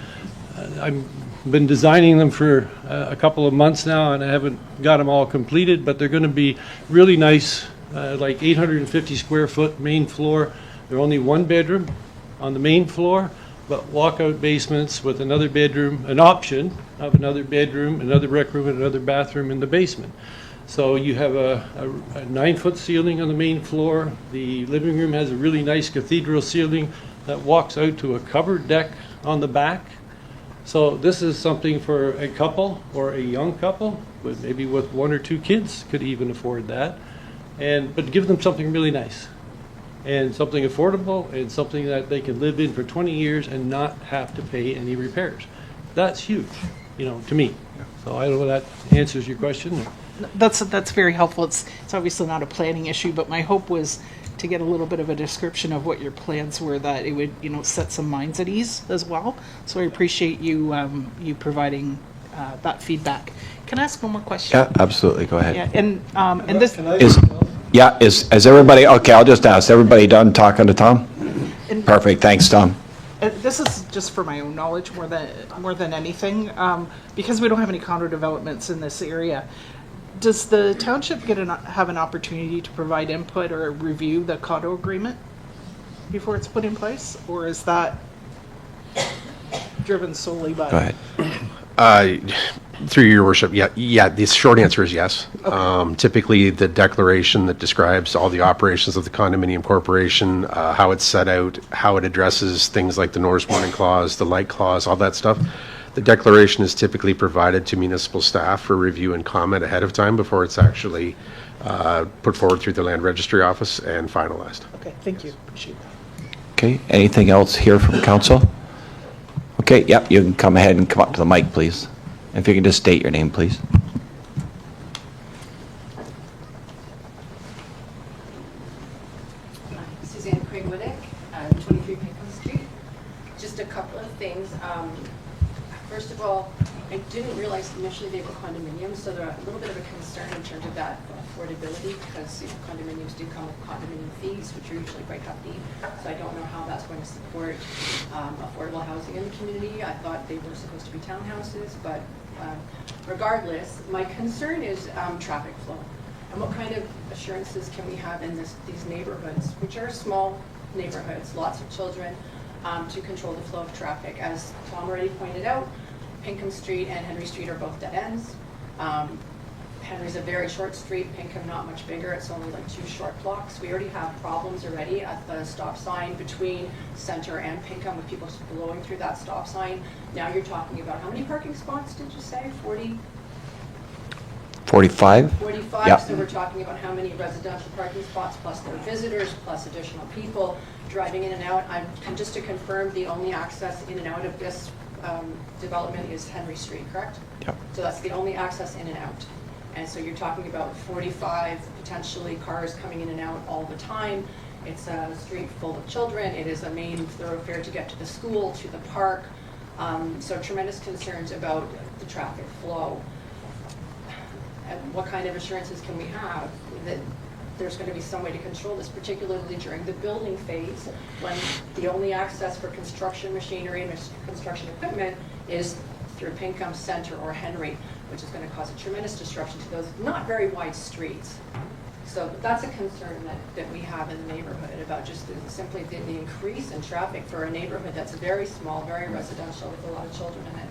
G: I've been designing them for a couple of months now, and I haven't got them all completed, but they're going to be really nice, like 850 square foot main floor. They're only one bedroom on the main floor, but walkout basements with another bedroom, an option of another bedroom, another rec room, and another bathroom in the basement. So you have a 9-foot ceiling on the main floor. The living room has a really nice cathedral ceiling that walks out to a covered deck on the back. So this is something for a couple or a young couple, with maybe with 1 or 2 kids, could even afford that. But give them something really nice, and something affordable, and something that they can live in for 20 years and not have to pay any repairs. That's huge, to me. So I don't know if that answers your question.
F: That's very helpful. It's obviously not a planning issue, but my hope was to get a little bit of a description of what your plans were, that it would, set some minds at ease as well. So I appreciate you providing that feedback. Can I ask one more question?
A: Yeah, absolutely. Go ahead.
F: Yeah, and this.
E: Can I
A: Is everybody, okay, I'll just ask, everybody done talking to Tom?
F: And-
A: Perfect, thanks, Tom.
F: This is just for my own knowledge more than anything, because we don't have any condo developments in this area. Does the township have an opportunity to provide input or review the condo agreement before it's put in place, or is that driven solely by?
A: Go ahead.
D: Through your worship, yeah. The short answer is yes. Typically, the declaration that describes all the operations of the condominium corporation, how it's set out, how it addresses things like the Norris Warning Clause, the Light Clause, all that stuff. The declaration is typically provided to municipal staff for review and comment ahead of time before it's actually put forward through the Land Registry Office and finalized.
F: Okay, thank you. Appreciate that.
A: Okay, anything else here from council? Okay, yep, you can come ahead and come up to the mic, please. If you can just state your name, please.
H: Suzanne Craig-Wittick, 23 Pinkham Street. Just a couple of things. First of all, I didn't realize initially they were condominiums, so they're a little bit of a concern in terms of that affordability, because condominiums do come with condominium fees, which are usually quite hefty. So I don't know how that's going to support affordable housing in the community. I thought they were supposed to be townhouses, but regardless, my concern is traffic flow. And what kind of assurances can we have in these neighborhoods, which are small neighborhoods, lots of children, to control the flow of traffic? As Tom already pointed out, Pinkham Street and Henry Street are both dead ends. Henry's a very short street, Pinkham not much bigger, it's only like 2 short blocks. We already have problems already at the stop sign between Center and Pinkham with people blowing through that stop sign. Now you're talking about, how many parking spots did you say? 40?
A: 45?
H: 45,
A: Yeah.
H: So we're talking about how many residential parking spots, plus their visitors, plus additional people driving in and out. And just to confirm, the only access in and out of this development is Henry Street, correct?
A: Yep.
H: So that's the only access in and out. And so you're talking about 45 potentially cars coming in and out all the time. It's a street full of children. It is a main thoroughfare to get to the school, to the park. So tremendous concerns about the traffic flow. And what kind of assurances can we have that there's going to be some way to control this, particularly during the building phase, when the only access for construction machinery and construction equipment is through Pinkham, Center, or Henry, which is going to cause a tremendous disruption to those not very wide streets. So that's a concern that we have in the neighborhood about just simply the increase in traffic for a neighborhood that's very small, very residential, with a lot of children in it.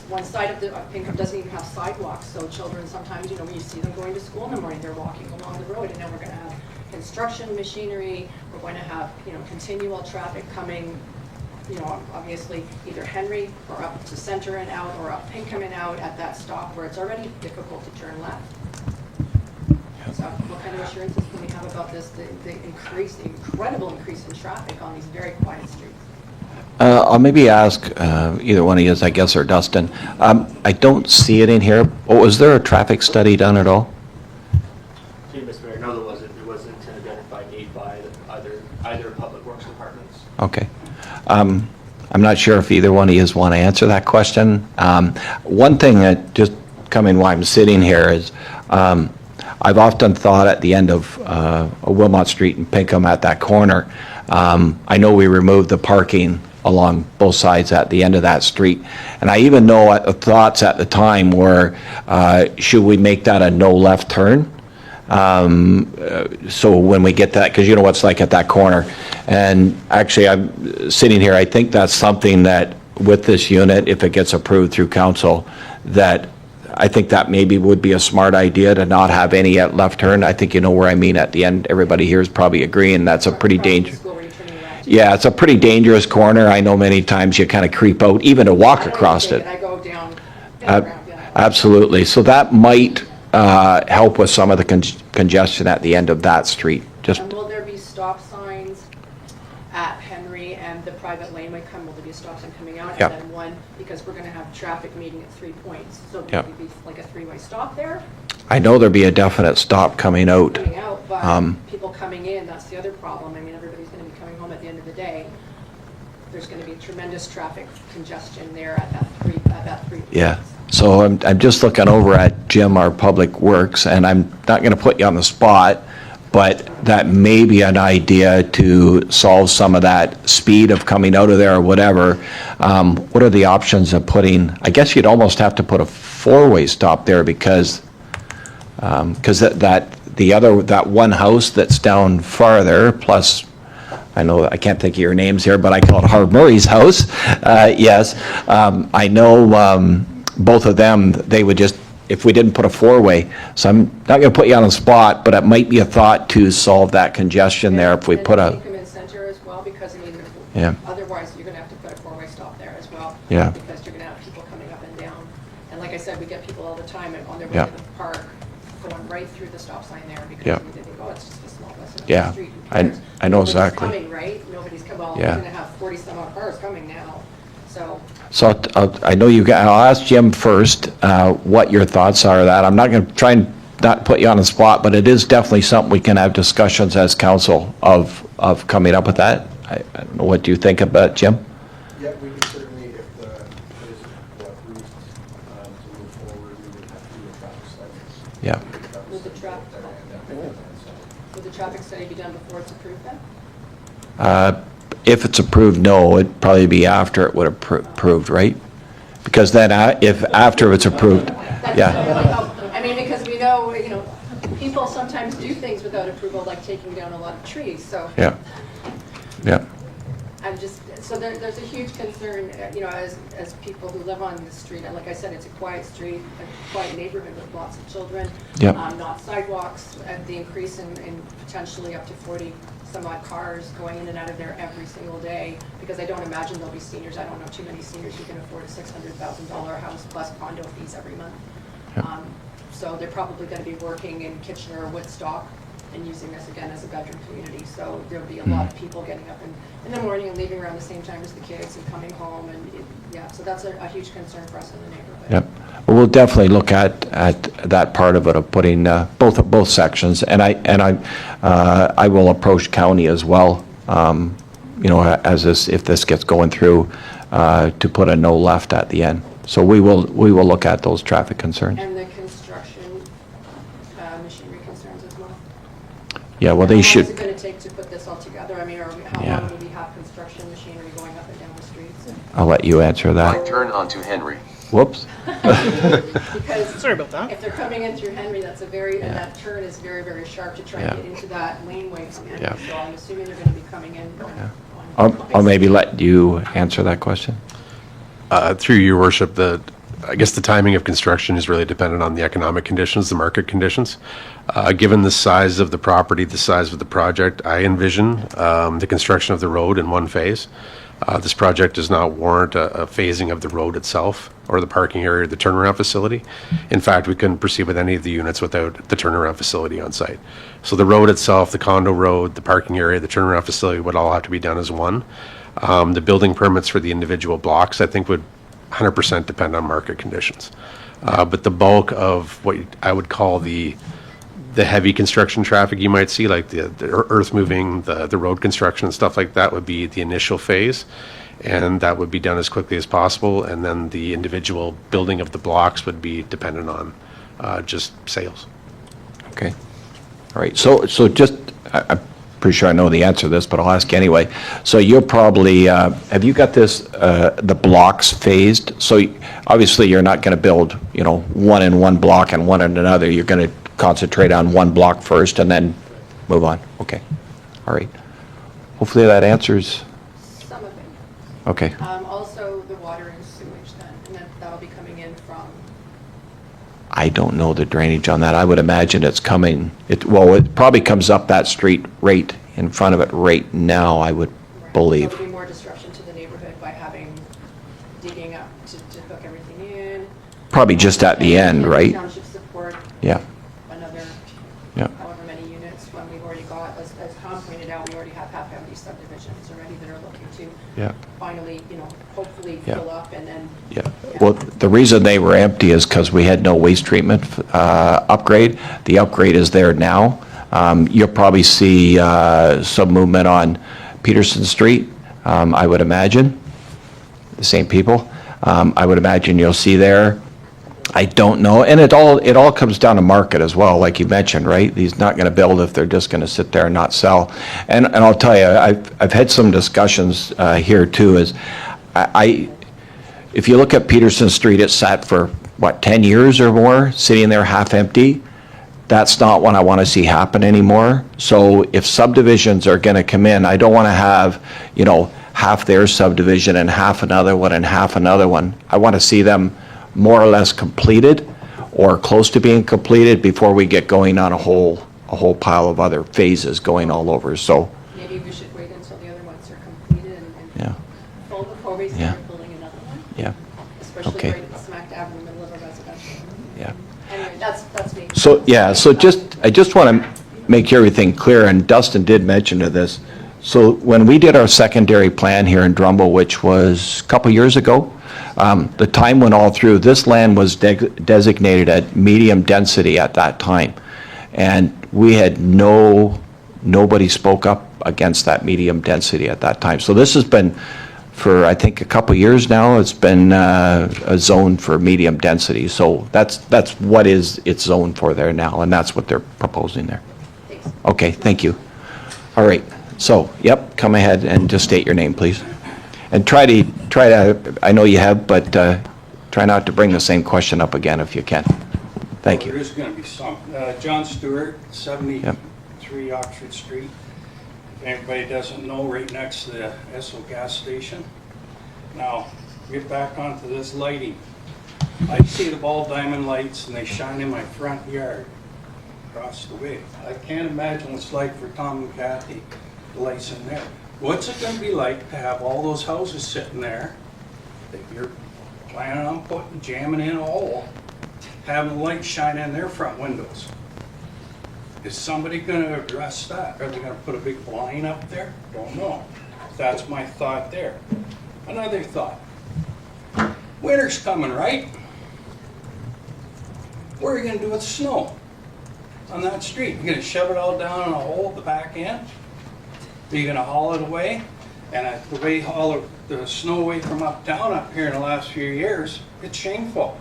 H: One side of the Pinkham doesn't even have sidewalks, so children sometimes, when you see them going to school in the morning, they're walking along the road, and now we're going to have construction machinery, we're going to have, continual traffic coming, obviously either Henry or up to Center and out, or up Pinkham and out at that stop where it's already difficult to turn left. So what kind of assurances can we have about this, the incredible increase in traffic on these very quiet streets?
A: I'll maybe ask either one of you, I guess, or Dustin. I don't see it in here. Oh, was there a traffic study done at all?
C: Mr. Mayor, no, there wasn't. There wasn't an identified need by either public works departments.
A: Okay. I'm not sure if either one of you want to answer that question. One thing that just coming while I'm sitting here is I've often thought at the end of Wilmot Street and Pinkham at that corner, I know we removed the parking along both sides at the end of that street. And I even know thoughts at the time were, should we make that a no left turn? So when we get that, because you know what's like at that corner. And actually, I'm sitting here, I think that's something that with this unit, if it gets approved through council, that I think that maybe would be a smart idea to not have any at left turn. I think you know where I mean at the end. Everybody here is probably agreeing that's a pretty dangerous. Yeah, it's a pretty dangerous corner. I know many times you kind of creep out, even to walk across it.
H: I go down.
A: Absolutely. So that might help with some of the congestion at the end of that street. Just.
H: And will there be stop signs at Henry and the private laneway will there be a stop sign coming out?
A: Yep.
H: And then one, because we're going to have traffic meeting at 3 points. So
A: Yep.
H: will it be like a three-way stop there?
A: I know there'll be a definite stop coming out.
H: But people coming in, that's the other problem. I mean, everybody's going to be coming home at the end of the day. There's going to be tremendous traffic congestion there at that three points.
A: Yeah. So I'm just looking over at Jim, our Public Works, and I'm not going to put you on the spot, but that may be an idea to solve some of that speed of coming out of there or whatever. What are the options of putting, I guess you'd almost have to put a four-way stop there because that one house that's down farther, plus I know I can't think of your names here, but I call it Harv Murray's house. Yes, I know both of them. They would just, if we didn't put a four-way. So I'm not going to put you on the spot, but it might be a thought to solve that congestion there if we put a.
H: Pinkham Center as well, because I mean,
A: Yeah.
H: otherwise you're going to have to put a four-way stop there as well.
A: Yeah.
H: Because you're going to have people coming up and down. And like I said, we get people all the time on their way
A: Yeah.
H: to the park, going right through the stop sign there because
A: Yeah.
H: they think, oh, it's just a small lesson on
A: Yeah.
H: the street. Who cares?
A: I know
H: Nobody's
A: exactly.
H: coming, right? Nobody's coming. Well,
A: Yeah.
H: we're going to have 40 some odd cars coming now.
A: So I know I'll ask Jim first what your thoughts are of that. I'm not going to try and not put you on the spot, but it is definitely something we can have discussions as council of coming up with that. I don't know, what do you think about, Jim?
I: Yeah, we can certainly, if the, is approved to move forward, we would have to do a traffic study.
A: Yeah.
H: Would the traffic study be done before it's approved then?
A: If it's approved, no, it'd probably be after it would have approved, right? Because then if after it's approved, yeah.
H: I mean, because we know, people sometimes do things without approval, like taking down a lot of trees, so.
A: Yeah. Yeah.
H: So there's a huge concern, as people who live on this street, and like I said, it's a quiet street, a quiet neighborhood with lots of children.
A: Yep.
H: Not sidewalks, the increase in potentially up to 40 some odd cars going in and out of there every single day, because I don't imagine there'll be seniors, I don't know too many seniors who can afford a $600,000 house plus condo fees every month.
A: Yep.
H: So they're probably going to be working in Kitchener or Woodstock and using this again as a bedroom community. So there'll be a lot of people getting up in the morning and leaving around the same time as the kids and coming home. And so that's a huge concern for us in the neighborhood.
A: Yep. Well, we'll definitely look at that part of it, of putting both sections. And I will approach county as well, if this gets going through, to put a no left at the end. So we will look at those traffic concerns.
H: And the construction machinery concerns as well.
A: Yeah, well, they should.
H: How long is it going to take to put this all together? I mean, how
A: Yeah.
H: long will we have construction machinery going up and down the streets?
A: I'll let you answer that.
J: Turn onto Henry.
A: Whoops.
H: Because
F: Sorry about that.
H: if they're coming in through Henry, and that turn is very, very sharp to try and get into that laneway from Henry.
A: Yeah.
H: So I'm assuming they're going to be coming in.
A: I'll maybe let you answer that question.
D: Through your worship, I guess the timing of construction is really dependent on the economic conditions, the market conditions. Given the size of the property, the size of the project, I envision the construction of the road in one phase. This project does not warrant a phasing of the road itself or the parking area or the turnaround facility. In fact, we couldn't proceed with any of the units without the turnaround facility on site. So the road itself, the condo road, the parking area, the turnaround facility would all have to be done as one. The building permits for the individual blocks, I think, would 100% depend on market conditions. But the bulk of what I would call the heavy construction traffic you might see, like the earth moving, the road construction and stuff like that, would be the initial phase, and that would be done as quickly as possible. And then the individual building of the blocks would be dependent on just sales.
A: Okay. All right. So just, I'm pretty sure I know the answer to this, but I'll ask anyway. So you're probably, have you got this, the blocks phased? So obviously you're not going to build, one in one block and one in another. You're going to concentrate on one block first and then move on. Okay. All right. Hopefully that answers.
H: Some of it.
A: Okay.
H: Also, the water and sewage then, and that'll be coming in from,
A: I don't know the drainage on that. I would imagine it's coming, it probably comes up that street right in front of it right now, I would believe.
H: There'll be more disruption to the neighborhood by having, digging up to hook everything in.
A: Probably just at the end, right?
H: Township support
A: Yeah.
H: another
A: Yeah.
H: however many units when we've already got, as Tom pointed out, we already have half-empty subdivisions already that are looking to
A: Yeah.
H: finally, hopefully
A: Yeah.
H: fill up and then.
A: Yeah. Well, the reason they were empty is because we had no waste treatment upgrade. The upgrade is there now. You'll probably see some movement on Peterson Street, I would imagine. The same people. I would imagine you'll see there. I don't know, and it all comes down to market as well, like you mentioned, right? He's not going to build if they're just going to sit there and not sell. And I'll tell you, I've had some discussions here too. If you look at Peterson Street, it sat for 10 years or more, sitting there half empty. That's not what I want to see happen anymore. So if subdivisions are going to come in, I don't want to have half their subdivision and half another one and half another one. I want to see them more or less completed or close to being completed before we get going on a whole pile of other phases going all over. So
H: Maybe we should wait until the other ones are completed and
A: yeah,
H: full before we
A: Yeah.
H: start building another one,
A: yeah,
H: especially
A: Okay.
H: right smack dab in the middle of a residential.
A: yeah.
H: Anyway, that's me.
A: So I just want to make everything clear, and Dustin did mention to this. So when we did our secondary plan here in Drumble, which was a couple years ago, the time went all through. This land was designated at medium density at that time. And we had nobody spoke up against that medium density at that time. So this has been, for I think a couple years now, it's been a zone for medium density. So that's what it's zoned for there now, and that's what they're proposing there.
H: Thanks.
A: Okay, thank you. All right, so, yep, come ahead and just state your name, please. And try to, I know you have, but try not to bring the same question up again if you can. Thank
J: There
A: you.
J: is going to be some. John Stewart, 73 Oxford Street. If anybody doesn't know, right next to the Esso gas station. Now, get back onto this lighting. I see the ball diamond lights and they shine in my front yard across the way. I can't imagine what it's like for Tom and Kathy, the lights in there. What's it going to be like to have all those houses sitting there that you're planning on jamming in a hole, having the lights shine in their front windows? Is somebody going to address that? Are they going to put a big blind up there? Don't know. That's my thought there. Another thought. Winter's coming, right? What are you going to do with snow on that street? You're going to shove it all down in a hole at the back end? Are you going to haul it away? And the way you haul the snow away from uptown up here in the last few years, it's shameful.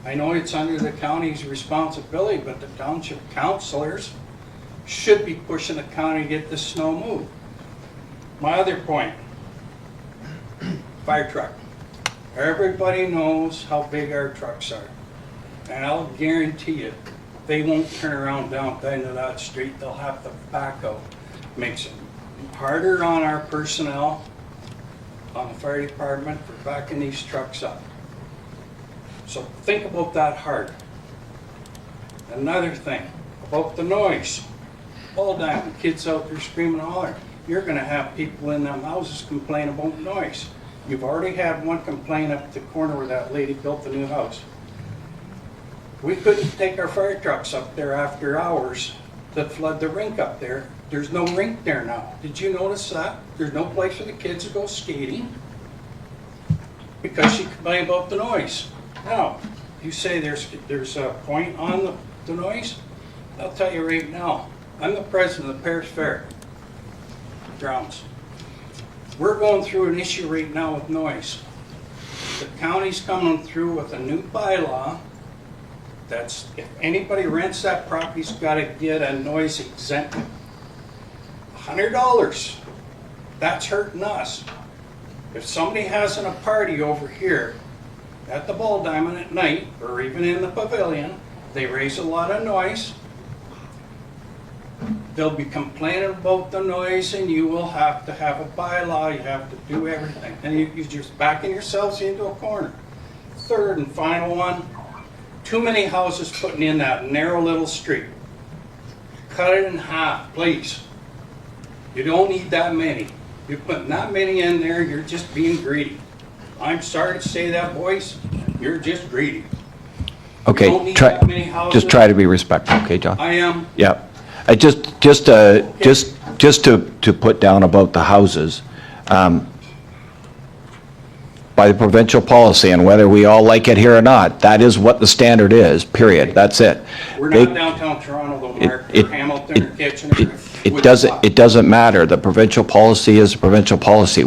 J: I know it's under the county's responsibility, but the township councilors should be pushing the county to get the snow moved. My other point, fire truck. Everybody knows how big our trucks are. And I'll guarantee you, they won't turn around down the end of that street. They'll have to back out. Makes it harder on our personnel, on the fire department, for backing these trucks up. So think about that hard. Another thing, about the noise. All down, kids out there screaming and hollering. you're gonna have people in them houses complain about noise. You've already had one complain up the corner where that lady built the new house. We couldn't take our fire trucks up there after hours to flood the rink up there. There's no rink there now. Did you notice that? There's no place for the kids to go skating because she complained about the noise. Now, you say there's a point on the noise? I'll tell you right now, I'm the president of the Paris Fair Grounds. We're going through an issue right now with noise. The county's coming through with a new bylaw that's, if anybody rents that property's gotta get a noise exempt. $100, that's hurting us. If somebody has a party over here at the Ball Diamond at night, or even in the pavilion, they raise a lot of noise, they'll be complaining about the noise, and you will have to have a bylaw, you have to do everything. And you're just backing yourselves into a corner. Third and final one, too many houses putting in that narrow little street. Cut it in half, please. You don't need that many. You're putting that many in there, you're just being greedy. I'm sorry to say that, boys, you're just greedy. You don't
A: Okay,
J: need that many houses.
A: just try to be respectful, okay, John?
J: I am.
A: Yeah. Just to put down about the houses, by the provincial policy, and whether we all like it here or not, that is what the standard is, period. That's it.
J: We're
A: They-
J: not downtown Toronto, though, Mark,
A: it-
J: or Hamilton, or Kitchener.
A: It doesn't matter. The provincial policy is a provincial policy.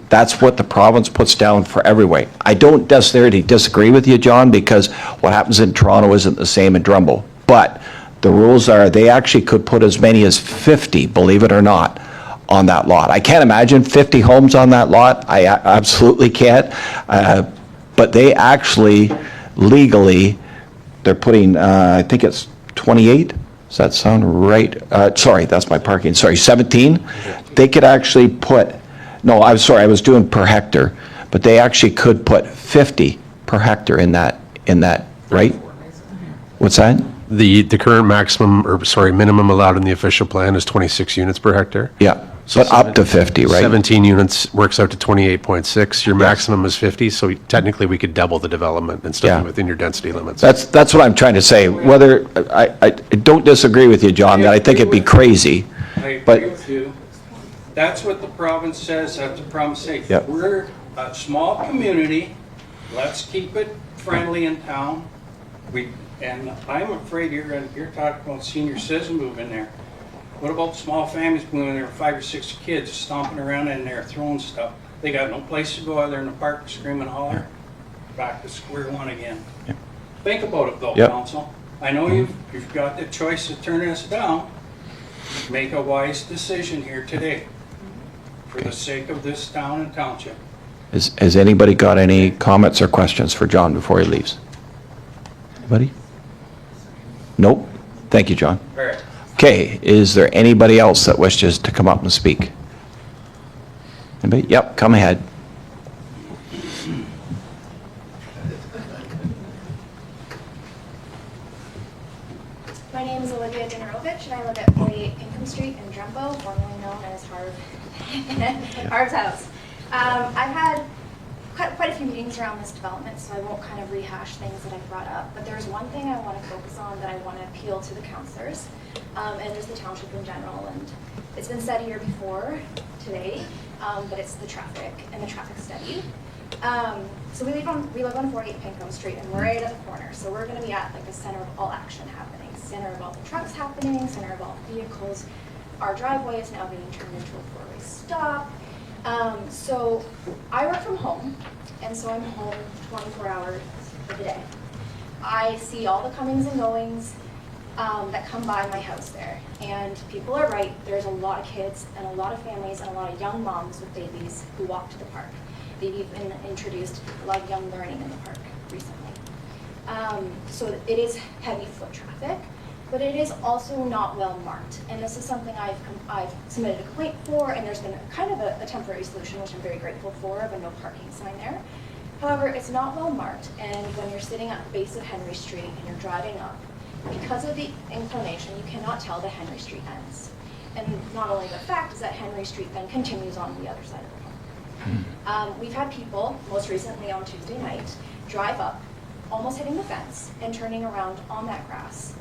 A: That's what the province puts down for everywhere. I don't necessarily disagree with you, John, because what happens in Toronto isn't the same in Drumbo. But the rules are, they actually could put as many as 50, believe it or not, on that lot. I can't imagine 50 homes on that lot. I absolutely can't. But they actually, legally, they're putting, I think it's 28? Does that sound right? Sorry, that's my parking. Sorry, 17? They could actually put, no, I'm sorry, I was doing per hectare, but they actually could put 50 per hectare in that, right? What's that?
D: The current maximum, or sorry, minimum allowed in the official plan is 26 units per hectare.
A: Yeah,
D: So
A: but up to 50, right?
D: 17 units works out to 28.6. Your maximum is 50, so technically we could double the development and still
A: Yeah.
D: be within your density limits.
A: That's what I'm trying to say. Whether, I don't disagree with you, John, that I think it'd be crazy.
J: I
A: But-
J: agree with you. That's what the province says, that's the province says.
A: Yep.
J: We're a small community, let's keep it friendly in town. And I'm afraid you're talking about senior citizen moving there. What about small families moving there, 5 or 6 kids stomping around in there, throwing stuff? They got no place to go out there in the park, scream and holler. Back to square one again. Think about it though,
A: Yep.
J: council. I know you've got the choice of turning us down. Make a wise decision here today for the sake of this town and township.
A: Has anybody got any comments or questions for John before he leaves? Anybody? Nope. Thank you, John.
J: All right.
A: Okay, is there anybody else that wishes to come up and speak? Anybody? Yep, come ahead.
K: My name is Olivia Generovich, and I live at 48 Pinkham Street in Drumbo, formerly known as Harv's House. I've had quite a few meetings around this development, so I won't kind of rehash things that I've brought up, but there's one thing I want to focus on that I want to appeal to the councillors, and just the township in general, and it's been said here before today, but it's the traffic and the traffic study. So we live on 48 Pinkham Street, and we're right at the corner, so we're going to be at like the center of all action happening, center of all the trucks happening, center of all the vehicles. Our driveway is now being turned into a four-way stop. So I work from home, and so I'm home 24 hours of the day. I see all the comings and goings that come by my house there, and people are right. There's a lot of kids and a lot of families and a lot of young moms with babies who walk to the park. They've even introduced a lot of young learning in the park recently. So it is heavy foot traffic, but it is also not well marked. And this is something I've submitted a complaint for, and there's been kind of a temporary solution, which I'm very grateful for, of a no parking sign there. However, it's not well marked, and when you're sitting at the base of Henry Street and you're driving up, because of the inclination, you cannot tell that Henry Street ends. And not only the fact is that Henry Street then continues on the other side of the park. We've had people, most recently on Tuesday night, drive up, almost hitting the fence, and turning around on that grass.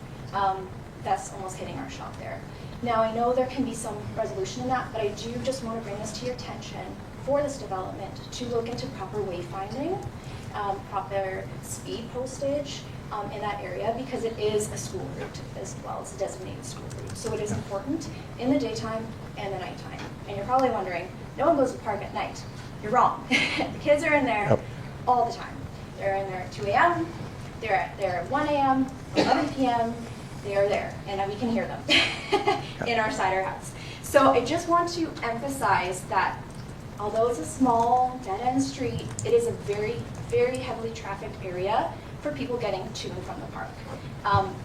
K: That's almost hitting our shop there. Now, I know there can be some resolution in that, but I do just want to bring this to your attention for this development to look into proper wayfinding, proper speed postage in that area, because it is a school route as well. It's a designated school route. So it is important in the daytime and the nighttime. And you're probably wondering, no one goes to the park at night. You're wrong. The kids are in there all the time. They're in there at 2 a.m., they're there at 1 a.m., 11 p.m., they are there, and we can hear them in our cider house. So I just want to emphasize that although it's a small dead-end street, it is a very, very heavily trafficked area for people getting to and from the park.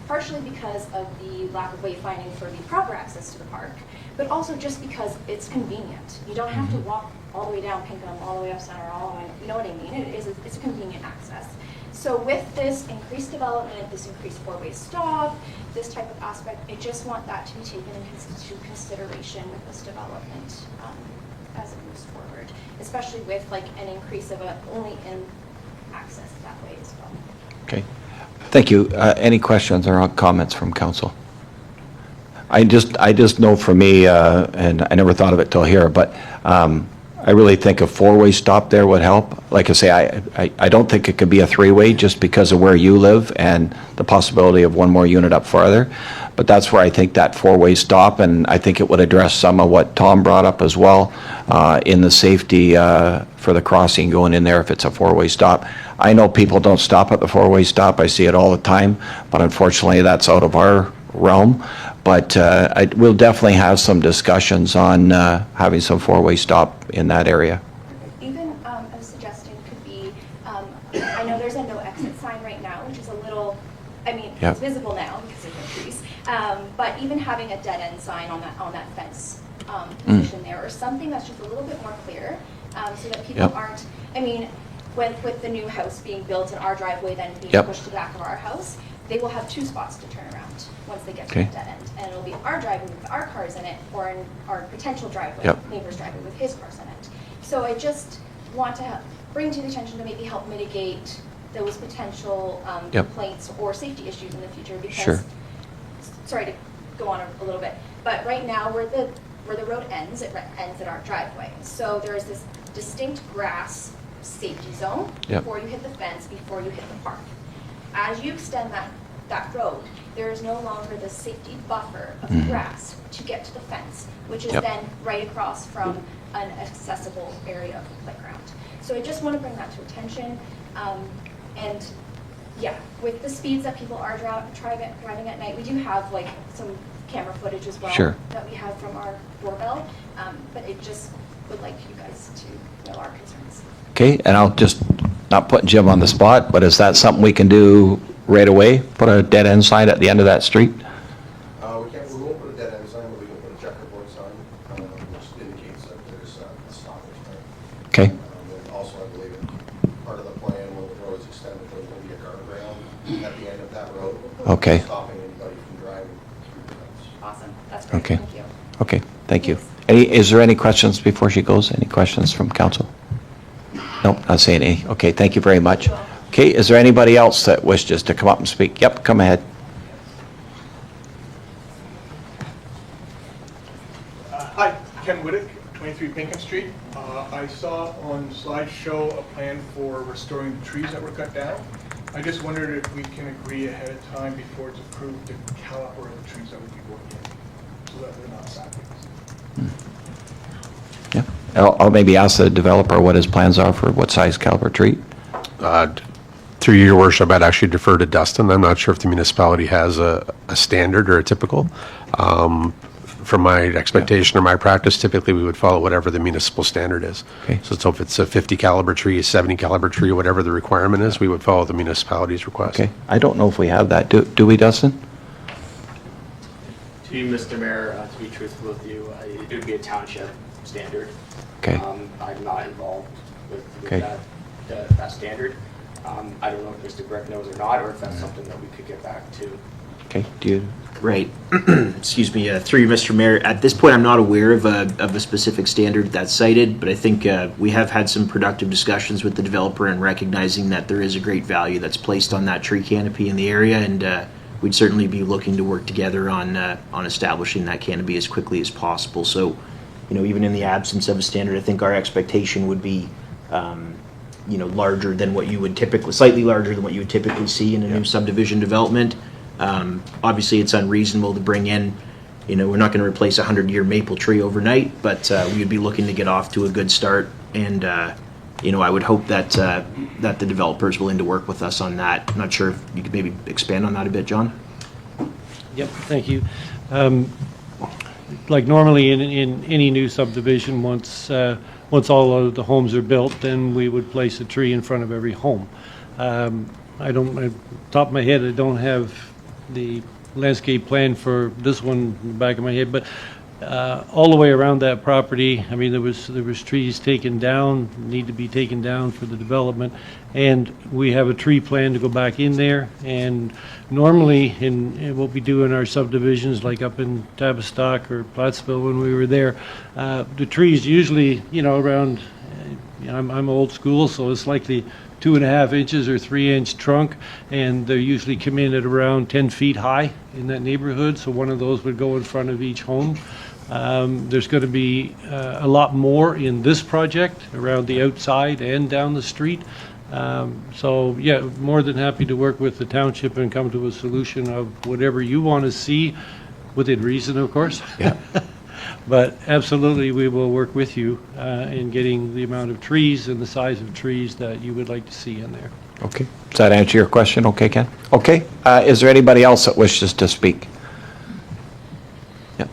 K: Partially because of the lack of wayfinding for the proper access to the park, but also just because it's convenient. You don't have to walk all the way down Pinkham, all the way up Center, all the way, you know what I mean? It's a convenient access. So with this increased development, this increased four-way stop, this type of aspect, I just want that to be taken into consideration with this development as it moves forward, especially with like an increase of only in access that way as well.
A: Okay. Thank you. Any questions or comments from council? I just know for me, and I never thought of it till here, but I really think a four-way stop there would help. Like I say, I don't think it could be a three-way just because of where you live and the possibility of one more unit up farther. But that's where I think that four-way stop, and I think it would address some of what Tom brought up as well in the safety for the crossing going in there if it's a four-way stop. I know people don't stop at the four-way stop. I see it all the time, but unfortunately that's out of our realm. But we'll definitely have some discussions on having some four-way stop in that area.
K: Even I was suggesting could be, I know there's a no exit sign right now, which is a little, I mean,
A: Yep.
K: it's visible now because of the trees. But even having a dead end sign on that fence position there, or something that's just a little bit more clear, so that people
A: Yep.
K: aren't, I mean, with the new house being built and our driveway then being
A: Yep.
K: pushed to the back of our house, they will have two spots to turn around once they get to
A: Okay.
K: the dead end. And it'll be our driveway with our cars in it, or in our potential driveway,
A: Yep.
K: neighbor's driveway with his cars in it. So I just want to bring to the attention to maybe help mitigate those potential
A: Yep.
K: complaints or safety issues in the future, because,
A: Sure.
K: sorry to go on a little bit, but right now where the road ends, it ends at our driveway. So there's this distinct grass safety zone
A: Yep.
K: before you hit the fence, before you hit the park. As you extend that road, there is no longer the safety buffer of grass to get to the fence, which is
A: Yep.
K: then right across from an accessible area of the playground. So I just want to bring that to attention. And yeah, with the speeds that people are driving at night, we do have like some camera footage as well
A: Sure.
K: that we have from our doorbell. But it just would like you guys to know our concerns.
A: Okay, and I'll just, not putting Jim on the spot, but is that something we can do right away? Put a dead end sign at the end of that street?
I: We won't put a dead end sign, but we can put a checkerboard sign, which indicates that there's a stoppage there.
A: Okay,
I: And also, I believe part of the plan when the road is extended, there's going to be a guardrail at the end of that road.
A: Okay.
I: Stopping anybody from driving through the fence.
K: Awesome, that's great,
A: Okay.
K: thank you.
A: okay, thank you. Is there any questions before she goes? Any questions from council? Nope, not saying any. Okay, thank you very much. Okay, is there anybody else that wishes to come up and speak? Yep, come ahead.
L: Hi, Ken Whittick, 23 Pinkham Street. I saw on slideshow a plan for restoring the trees that were cut down. I just wondered if we can agree ahead of time before it's approved the caliber of the trees that would be going in, so that they're not saplings.
A: Yeah, I'll maybe ask the developer what his plans are for what size caliber tree.
D: Through your worship, I'd actually defer to Dustin. I'm not sure if the municipality has a standard or a typical. From my expectation or my practice, typically we would follow whatever the municipal standard is.
A: Okay.
D: So if it's a 50 caliber tree, a 70 caliber tree, whatever the requirement is, we would follow the municipality's request.
A: Okay, I don't know if we have that. Do we, Dustin?
C: To you, Mr. Mayor, to be truthful with you, it would be a township standard.
A: Okay.
C: I'm not involved with
A: Okay.
C: that standard. I don't know if Mr. Breck knows or not, or if that's something that we could get back to.
A: Okay, do you?
M: Right. Excuse me, through you, Mr. Mayor. At this point, I'm not aware of a specific standard that's cited, but I think we have had some productive discussions with the developer and recognizing that there is a great value that's placed on that tree canopy in the area, and we'd certainly be looking to work together on establishing that canopy as quickly as possible. So, you know, even in the absence of a standard, I think our expectation would be, you know, larger than what you would typically, slightly larger than what you would typically see in a new subdivision development. Obviously, it's unreasonable to bring in, you know, we're not going to replace a 100-year maple tree overnight, but we would be looking to get off to a good start. And, you know, I would hope that that the developer is willing to work with us on that. I'm not sure if you could maybe expand on that a bit, John?
G: Yep, thank you. Like normally in any new subdivision, once all of the homes are built, then we would place a tree in front of every home. I don't, at the top of my head, I don't have the landscape plan for this one in the back of my head, but all the way around that property, I mean, there was trees taken down, need to be taken down for the development, and we have a tree plan to go back in there. And normally, in what we do in our subdivisions, like up in Tavistock or Plattsville when we were there, the trees usually, you know, around, I'm old school, so it's likely 2.5 inches or 3-inch trunk, and they usually come in at around 10 feet high in that neighborhood, so one of those would go in front of each home. There's going to be a lot more in this project around the outside and down the street. So yeah, more than happy to work with the township and come to a solution of whatever you want to see, within reason, of course.
A: Yeah.
G: But absolutely, we will work with you in getting the amount of trees and the size of trees that you would like to see in there.
A: Okay. Does that answer your question? Okay, Ken? Okay. Is there anybody else that wishes to speak? Yeah.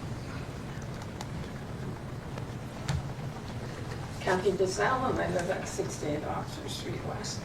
N: Kathy DeSalvo, and I live at 68 Oxford Street West.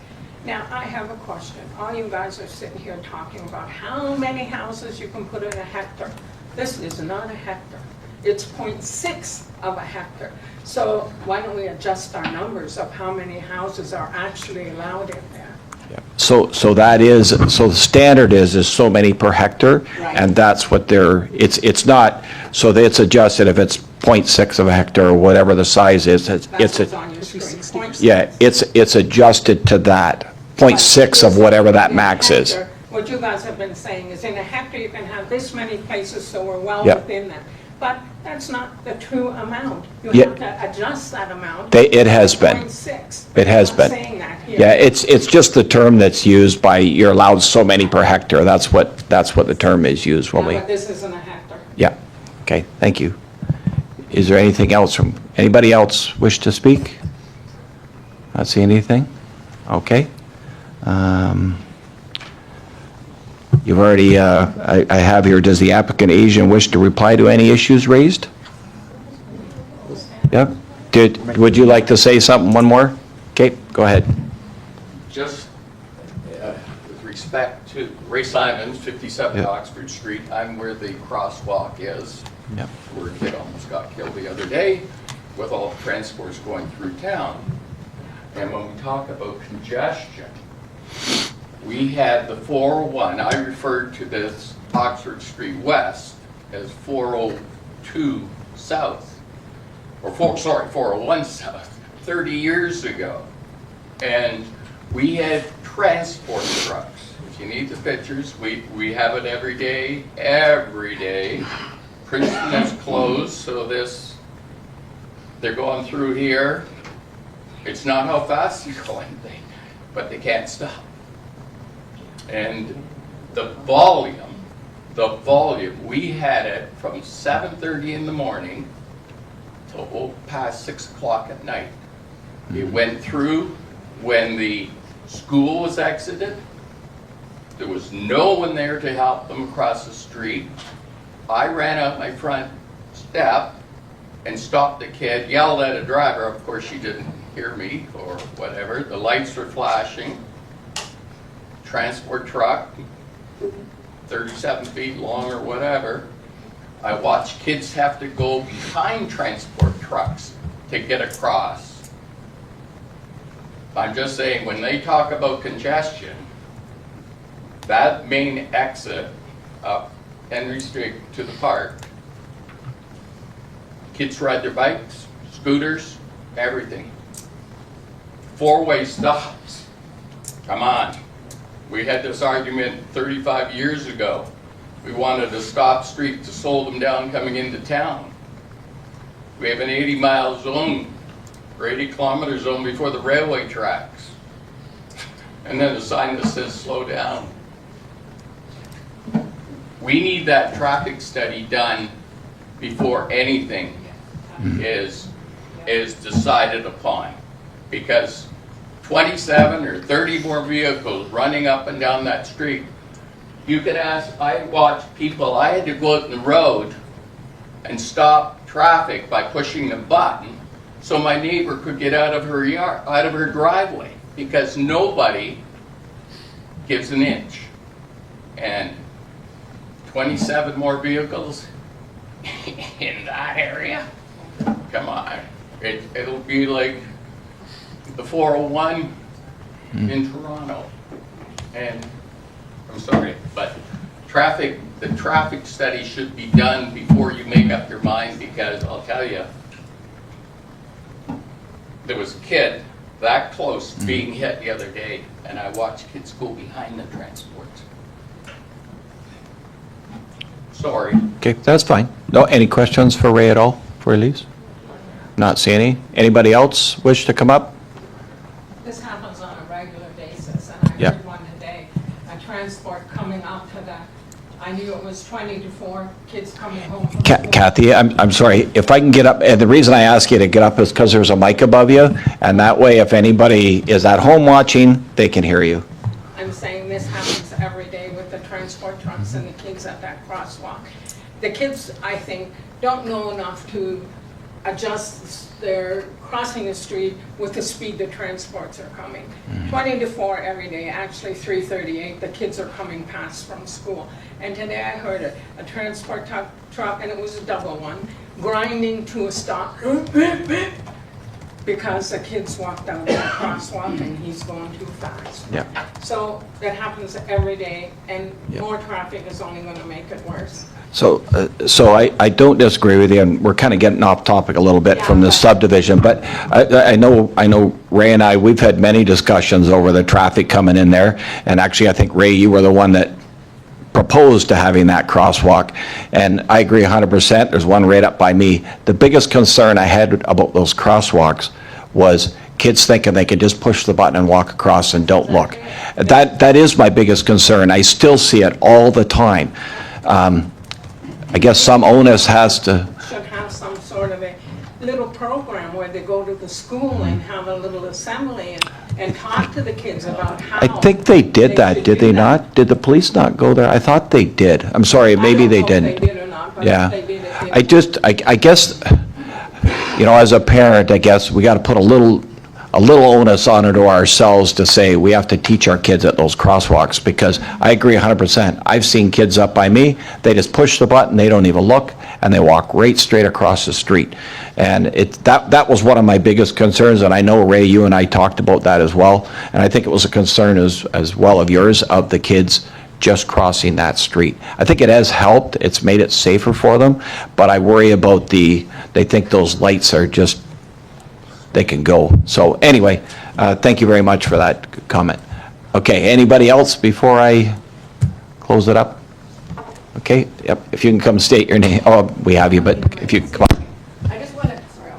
N: Now, I have a question. All you guys are sitting here talking about how many houses you can put in a hectare. This is not a hectare. It's 0.6 of a hectare. So why don't we adjust our numbers of how many houses are actually allowed in there?
A: Yeah. So that is, so the standard is so many per hectare,
N: Right.
A: and that's what it's not, so that it's adjusted if it's 0.6 of a hectare or whatever the size is.
N: That's what's on your screen. 0.6.
A: Yeah, it's adjusted to that, 0.6 of whatever that max is.
N: What you guys have been saying is in a hectare you can have this many places, so we're well
A: Yep.
N: within that. But that's not the true amount. You
A: Yeah.
N: have to adjust that amount.
A: It has been.
N: 0.6.
A: It has
N: I'm
A: been.
N: saying that here.
A: Yeah, it's just the term that's used by, you're allowed so many per hectare. That's what the term is used when
N: Yeah,
A: we,
N: but this isn't a hectare.
A: yeah. Okay, thank you. Is there anything else from, anybody else wish to speak? Not see anything? Okay. You've already, I have here, does the applicant Asian wish to reply to any issues raised? Yep. Would you like to say something, one more? Okay, go ahead.
O: Just with respect to Ray Simons, 57
A: Yep.
O: Oxford Street, I'm where the crosswalk is.
A: Yep.
O: Where a kid almost got killed the other day with all the transports going through town. And when we talk about congestion, we had the 401, I referred to this Oxford Street West as 402 South, or 401 South, 30 years ago. And we had transport trucks. If you need the pictures, we have it every day, every day. Princeton is closed, so they're going through here. It's not how fast they're going, but they can't stop. And the volume, we had it from 7:30 in the morning till past 6 o'clock at night. It went through when the school was exited. There was no one there to help them across the street. I ran out my front step and stopped the kid, yelled at a driver. Of course, she didn't hear me or whatever. The lights were flashing. Transport truck, 37 feet long or whatever. I watched kids have to go behind transport trucks to get across. I'm just saying, when they talk about congestion, that main exit up Henry Street to the park. Kids ride their bikes, scooters, everything. Four-way stops. Come on. We had this argument 35 years ago. We wanted a stop street to slow them down coming into town. We have an 80-mile zone, or 80-kilometer zone before the railway tracks. And then a sign that says slow down. We need that traffic study done before anything is decided upon. Because 27 or 30 more vehicles running up and down that street. You could ask, I watched people, I had to go out in the road and stop traffic by pushing the button so my neighbor could get out of her yard, out of her driveway, because nobody gives an inch. And 27 more vehicles in that area? Come on. It'll be like the 401 in Toronto. And I'm sorry, but the traffic study should be done before you make up your mind, because I'll tell you, there was a kid that close to being hit the other day, and I watched kids go behind the transports. Sorry.
A: Okay, that's fine. No, any questions for Ray at all before he leaves? Not seeing any. Anybody else wish to come up?
N: This happens on a regular basis, and I heard one today, a transport coming out to the, I knew it was 20 to 4 kids coming home from school.
A: Kathy, I'm sorry, if I can get up, and the reason I ask you to get up is because there's a mic above you, and that way if anybody is at home watching, they can hear you.
N: I'm saying this happens every day with the transport trucks and the kids at that crosswalk. The kids, I think, don't know enough to adjust their crossing the street with the speed the transports are coming. 20 to 4 every day, actually 3:38, the kids are coming past from school. And today I heard a transport truck, and it was a double one, grinding to a stop because the kids walked down that crosswalk and he's going too fast.
A: Yeah.
N: So that happens every day, and more traffic is only going to make it worse.
A: So I don't disagree with you, and we're kind of getting off topic a little bit from the subdivision, but I know Ray and I, we've had many discussions over the traffic coming in there, and actually I think, Ray, you were the one that proposed to having that crosswalk, and I agree 100%. There's one right up by me. The biggest concern I had about those crosswalks was kids thinking they could just push the button and walk across and don't look. That is my biggest concern. I still see it all the time. I guess some onus has to...
N: Should have some sort of a little program where they go to the school and have a little assembly and talk to the kids about how...
A: I think they did that, did they not? Did the police not go there? I thought they did. I'm sorry, maybe they didn't.
N: I don't know if they did or not, but
A: Yeah.
N: if they did, it did.
A: I guess, you know, as a parent, I guess we got to put a little onus on it to ourselves to say we have to teach our kids at those crosswalks, because I agree 100%. I've seen kids up by me, they just push the button, they don't even look, and they walk right straight across the street. And that was one of my biggest concerns, and I know, Ray, you and I talked about that as well, and I think it was a concern as well of yours, of the kids just crossing that street. I think it has helped, it's made it safer for them, but I worry about they think those lights are just, they can go. So anyway, thank you very much for that comment. Okay, anybody else before I close it up? Okay, yep, if you can come state your name. Oh, we have you, but if you come on.
H: I just want to, sorry,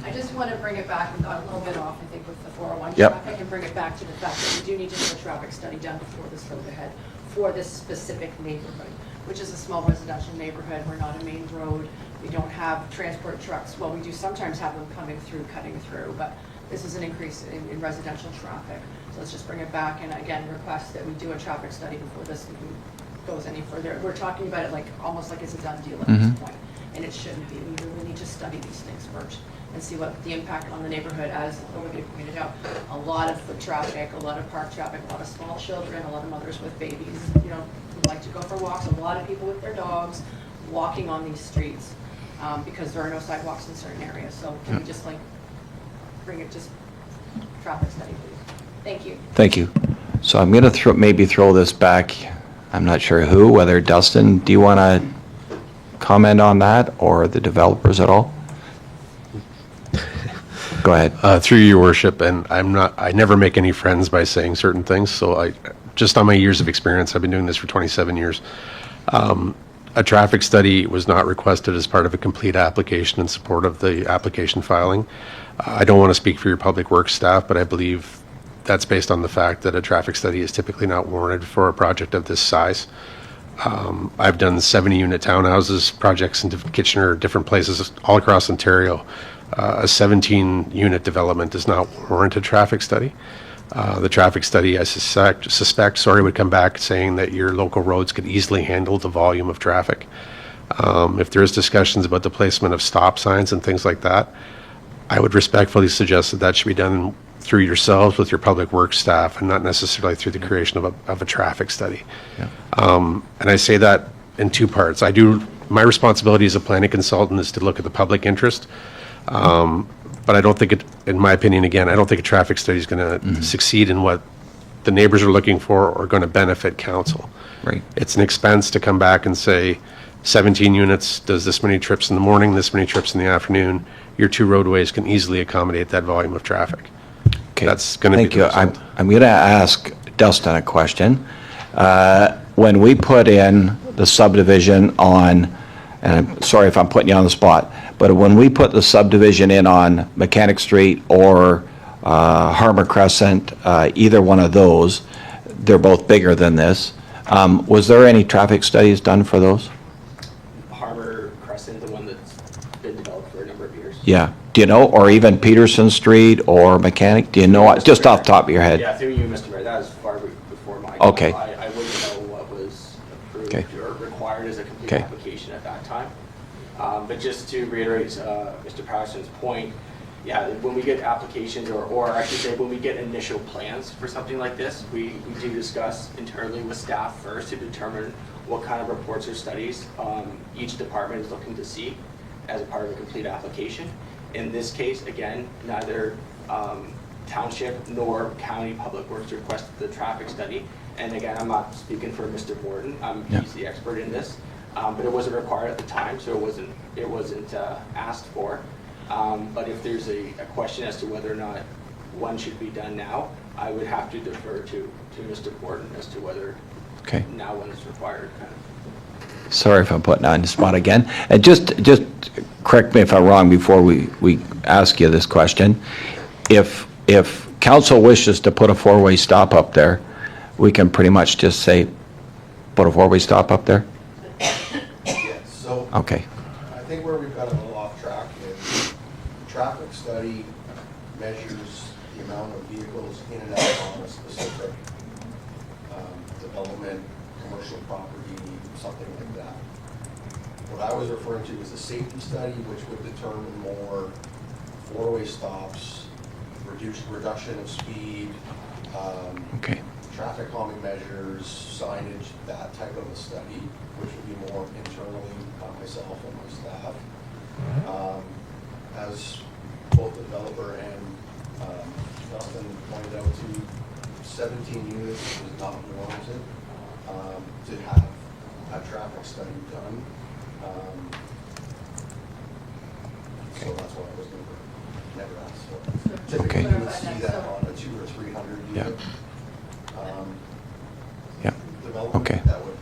H: I just want to bring it back, we got a little bit off, I think, with the 401
A: Yep.
H: traffic, and bring it back to the fact that we do need to have a traffic study done before this goes ahead for this specific neighborhood, which is a small residential neighborhood. We're not a main road. We don't have transport trucks. Well, we do sometimes have them coming through, cutting through, but this is an increase in residential traffic. So let's just bring it back, and again, request that we do a traffic study before this goes any further. We're talking about it like, almost like it's a done deal at this point, and it shouldn't be. We really need to study these things first and see what the impact on the neighborhood, as Olivia pointed out. A lot of foot traffic, a lot of park traffic, a lot of small children, a lot of mothers with babies, you know, who like to go for walks, a lot of people with their dogs walking on these streets. Because there are no sidewalks in certain areas. So can we just bring it, just traffic study, please? Thank you.
A: Thank you. So I'm going to maybe throw this back I'm not sure who, whether Dustin, do you want to comment on that, or the developers at all? Go ahead.
D: Through your worship, and I never make any friends by saying certain things, so just on my years of experience, I've been doing this for 27 years. A traffic study was not requested as part of a complete application in support of the application filing. I don't want to speak for your public works staff, but I believe that's based on the fact that a traffic study is typically not warranted for a project of this size. I've done 70-unit townhouses projects in Kitchener, different places all across Ontario. A 17-unit development does not warrant a traffic study. The traffic study, I suspect, would come back saying that your local roads could easily handle the volume of traffic. If there is discussions about the placement of stop signs and things like that, I would respectfully suggest that that should be done through yourselves with your public works staff and not necessarily through the creation of a traffic study.
A: Yeah.
D: And I say that in two parts. My responsibility as a planning consultant is to look at the public interest. But I don't think in my opinion, again, I don't think a traffic study is going to succeed in what the neighbors are looking for or going to benefit council.
A: Right.
D: It's an expense to come back and say 17 units does this many trips in the morning, this many trips in the afternoon. Your two roadways can easily accommodate that volume of traffic.
A: Okay.
D: That's going to be the result.
A: I'm going to ask Dustin a question. When we put in the subdivision on, and I'm sorry if I'm putting you on the spot, but when we put the subdivision in on Mechanic Street or Harbour Crescent, either one of those, they're both bigger than this. Was there any traffic studies done for those?
C: Harbour Crescent, the one that's been developed for a number of years.
A: Yeah. Do you know, or even Peterson Street or Mechanic? Do you know, just off the top of your head?
C: Yeah, through you, Mr. Mayor, that was far before my time.
A: Okay.
C: I wouldn't know what was approved
A: Okay.
C: or required as a complete
A: Okay.
C: application at that time. But just to reiterate Mr. Patterson's point, yeah, when we get applications, or I should say, when we get initial plans for something like this, we do discuss internally with staff first to determine what kind of reports or studies each department is looking to see as a part of a complete application. In this case, again, neither township nor county public works requested the traffic study. And again, I'm not speaking for Mr. Borden. He's the expert in this. But it wasn't required at the time, so it wasn't asked for. But if there's a question as to whether or not one should be done now, I would have to defer to Mr. Borden as to whether now one is required.
A: Sorry if I'm putting on the spot again. And just correct me if I'm wrong before we ask you this question. If council wishes to put a four-way stop up there, we can pretty much just say, put a four-way stop up there?
I: Yes, so
A: Okay.
I: I think where we've got a little off track is the traffic study measures the amount of vehicles in and out on a specific development, commercial property, something like that. What I was referring to was a safety study, which would determine more four-way stops, reduction of speed, traffic calming measures, signage, that type of a study, which would be more internally by myself and my staff. As both the developer and Dustin pointed out, 17 units is not warranted to have a traffic study done. So that's why I was never asked for. Typically, you would see that on a 200 or 300 unit development that would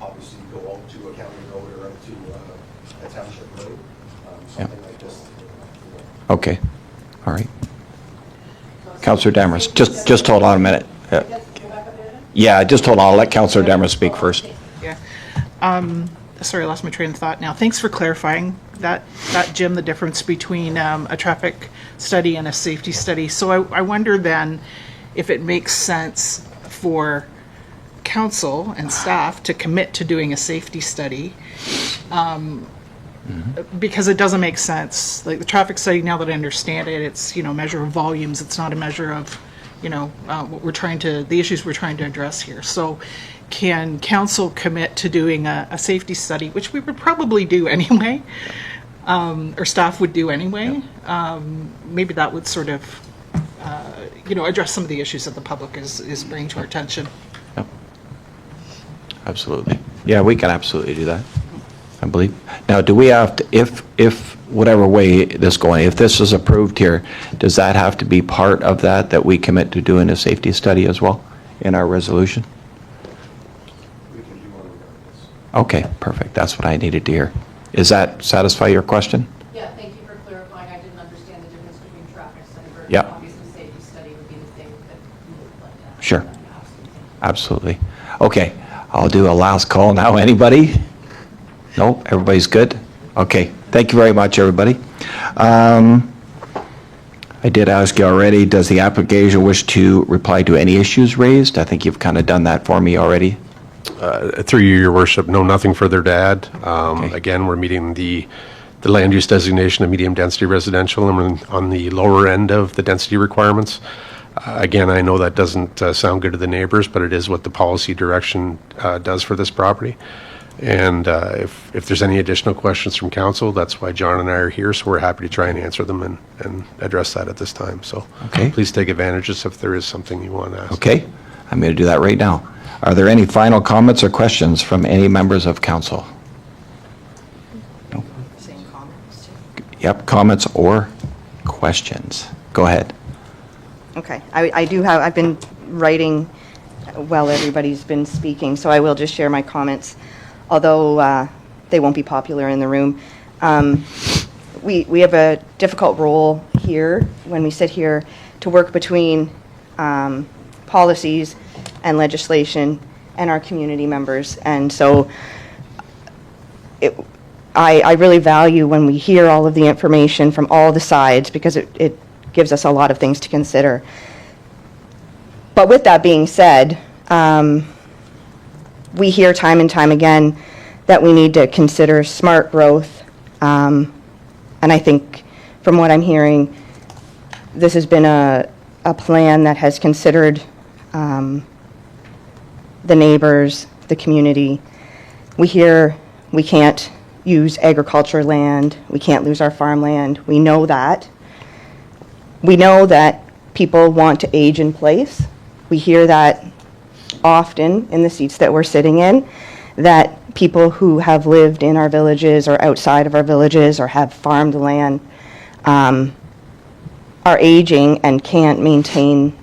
I: obviously go out to a county road or out to a township road, something like this.
A: Okay. All right. Councillor Demers, just hold on a minute. Yeah, just hold on. I'll let Councillor Demers speak first.
F: Yeah. Sorry, I lost my train of thought now. Thanks for clarifying that, Jim, the difference between a traffic study and a safety study. So I wonder then if it makes sense for council and staff to commit to doing a safety study, because it doesn't make sense. Like the traffic study, now that I understand it, it's, a measure of volumes. It's not a measure of, what the issues we're trying to address here. So can council commit to doing a safety study, which we would probably do anyway, or staff would do anyway? Maybe that would sort of, address some of the issues that the public is bringing to our attention.
A: Absolutely. Yeah, we can absolutely do that, I believe. Now, do we have to, if whatever way this going, if this is approved here, does that have to be part of that we commit to doing a safety study as well in our resolution?
I: We can do one regardless.
A: Okay, perfect. That's what I needed to hear. Does that satisfy your question?
H: Yeah, thank you for clarifying. I didn't understand the difference between traffic center.
A: Yeah.
H: Obviously, safety study would be the thing that you would like to have.
A: Sure.
H: Absolutely.
A: Absolutely. Okay, I'll do a last call now. Anybody? No? Everybody's good? Okay, thank you very much, everybody. I did ask you already, does the application wish to reply to any issues raised? I think you've kind of done that for me already.
D: Through you, your worship, no, nothing further to add.
A: Okay.
D: Again, we're meeting the land use designation of medium density residential, and we're on the lower end of the density requirements. Again, I know that doesn't sound good to the neighbors, but it is what the policy direction does for this property. And if there's any additional questions from council, that's why John and I are here, so we're happy to try and answer them and address that at this time. So
A: Okay.
D: please take advantage if there is something you want to ask.
A: Okay, I'm going to do that right now. Are there any final comments or questions from any members of council? No?
P: Same comments.
A: Yep, comments or questions. Go ahead.
P: Okay, I've been writing while everybody's been speaking, so I will just share my comments, although they won't be popular in the room. We have a difficult role here when we sit here to work between policies and legislation and our community members. And so I really value when we hear all of the information from all the sides, because it gives us a lot of things to consider. But with that being said, we hear time and time again that we need to consider smart growth. And I think from what I'm hearing, this has been a plan that has considered the neighbors, the community. We hear we can't use agriculture land, we can't lose our farmland. We know that. We know that people want to age in place. We hear that often in the seats that we're sitting in, that people who have lived in our villages or outside of our villages or have farmed land are aging and can't maintain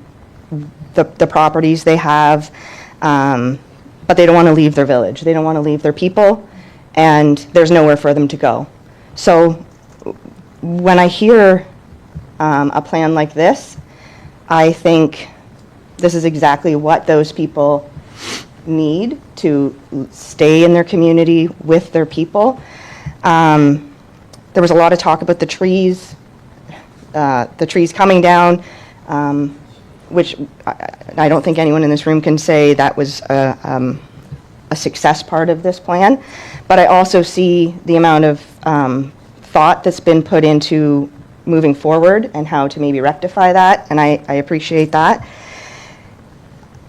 P: the properties they have, but they don't want to leave their village. They don't want to leave their people, and there's nowhere for them to go. So when I hear a plan like this, I think this is exactly what those people need to stay in their community with their people. There was a lot of talk about the trees coming down, which I don't think anyone in this room can say that was a success part of this plan. But I also see the amount of thought that's been put into moving forward and how to maybe rectify that, and I appreciate that.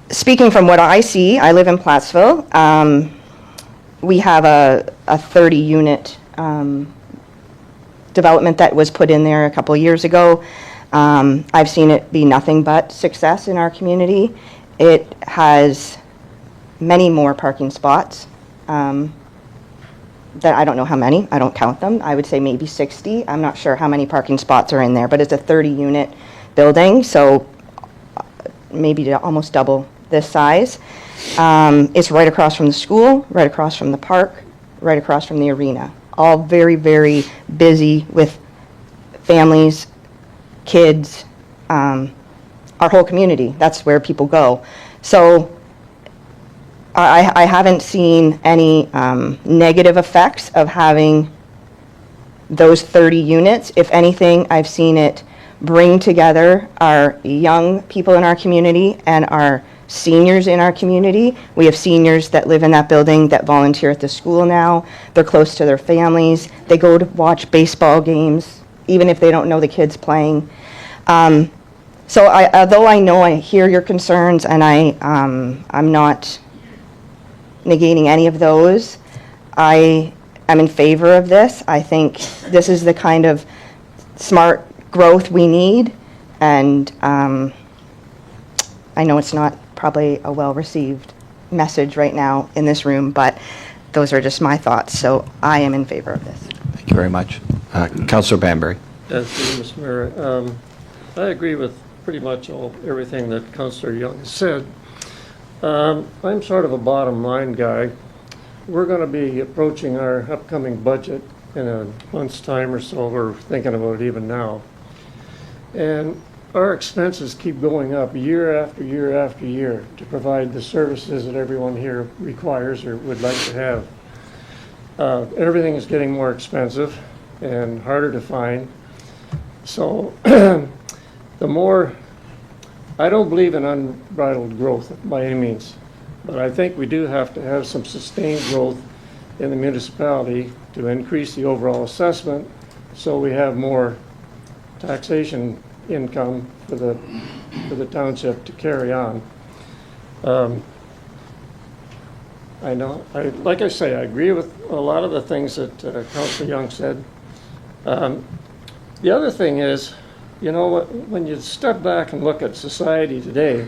P: Speaking from what I see, I live in Plattsville. We have a 30-unit development that was put in there a couple of years ago. I've seen it be nothing but success in our community. It has many more parking spots. That I don't know how many, I don't count them. I would say maybe 60. I'm not sure how many parking spots are in there, but it's a 30-unit building, so maybe almost double this size. It's right across from the school, right across from the park, right across from the arena. All very, very busy with families, kids, our whole community. That's where people go. So I haven't seen any negative effects of having those 30 units. If anything, I've seen it bring together our young people in our community and our seniors in our community. We have seniors that live in that building that volunteer at the school now. They're close to their families. They go to watch baseball games, even if they don't know the kids playing. So although I know I hear your concerns, and I'm not negating any of those, I am in favor of this. I think this is the kind of smart growth we need, and I know it's not probably a well-received message right now in this room, but those are just my thoughts, so I am in favor of this.
A: Thank you very much. Councillor Banbury.
Q: Yes, Mr. Mayor. I agree with pretty much everything that Councillor Young has said. I'm sort of a bottom line guy. We're going to be approaching our upcoming budget in a month's time or so. We're thinking about it even now. And our expenses keep going up year after year after year to provide the services that everyone here requires or would like to have. Everything is getting more expensive and harder to find. So the more, I don't believe in unbridled growth by any means, but I think we do have to have some sustained growth in the municipality to increase the overall assessment so we have more taxation income for the township to carry on. I know, like I say, I agree with a lot of the things that Councillor Young said. The other thing is, you know, when you step back and look at society today,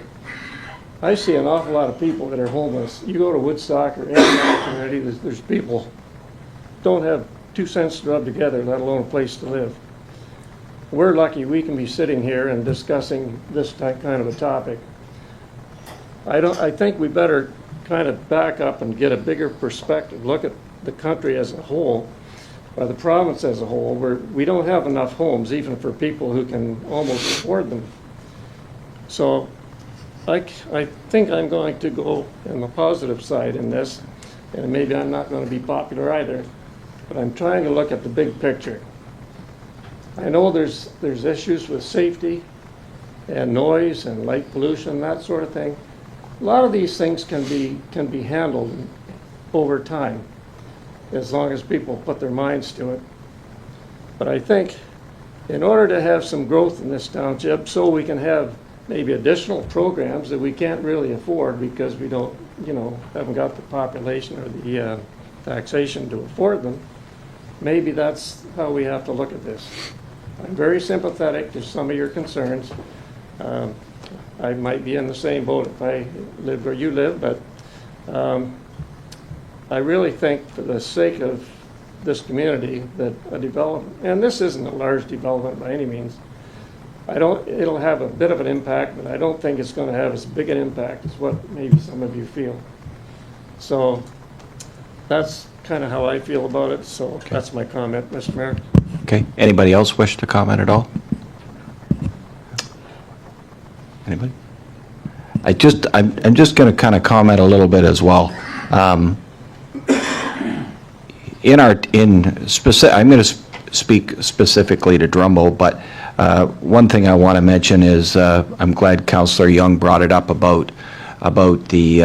Q: I see an awful lot of people that are homeless. You go to Woodstock or any other community, there's people don't have 2 cents to rub together, let alone a place to live. We're lucky we can be sitting here and discussing this kind of a topic. I think we better kind of back up and get a bigger perspective, look at the country as a whole, or the province as a whole, where we don't have enough homes, even for people who can almost afford them. So I think I'm going to go on the positive side in this, and maybe I'm not going to be popular either, but I'm trying to look at the big picture. I know there's issues with safety and noise and light pollution, that sort of thing. A lot of these things can be handled over time, as long as people put their minds to it. But I think in order to have some growth in this township, so we can have maybe additional programs that we can't really afford because we don't, haven't got the population or the taxation to afford them, maybe that's how we have to look at this. I'm very sympathetic to some of your concerns. I might be in the same boat if I lived where you live, but I really think for the sake of this community that a development, and this isn't a large development by any means, it'll have a bit of an impact, but I don't think it's going to have as big an impact as what maybe some of you feel. So that's kind of how I feel about it, so okay. That's my comment, Mr. Mayor.
A: Okay. Anybody else wish to comment at all? Anybody? I'm just going to kind of comment a little bit as well. I'm going to speak specifically to Drumbo, but one thing I want to mention is I'm glad Councillor Young brought it up about the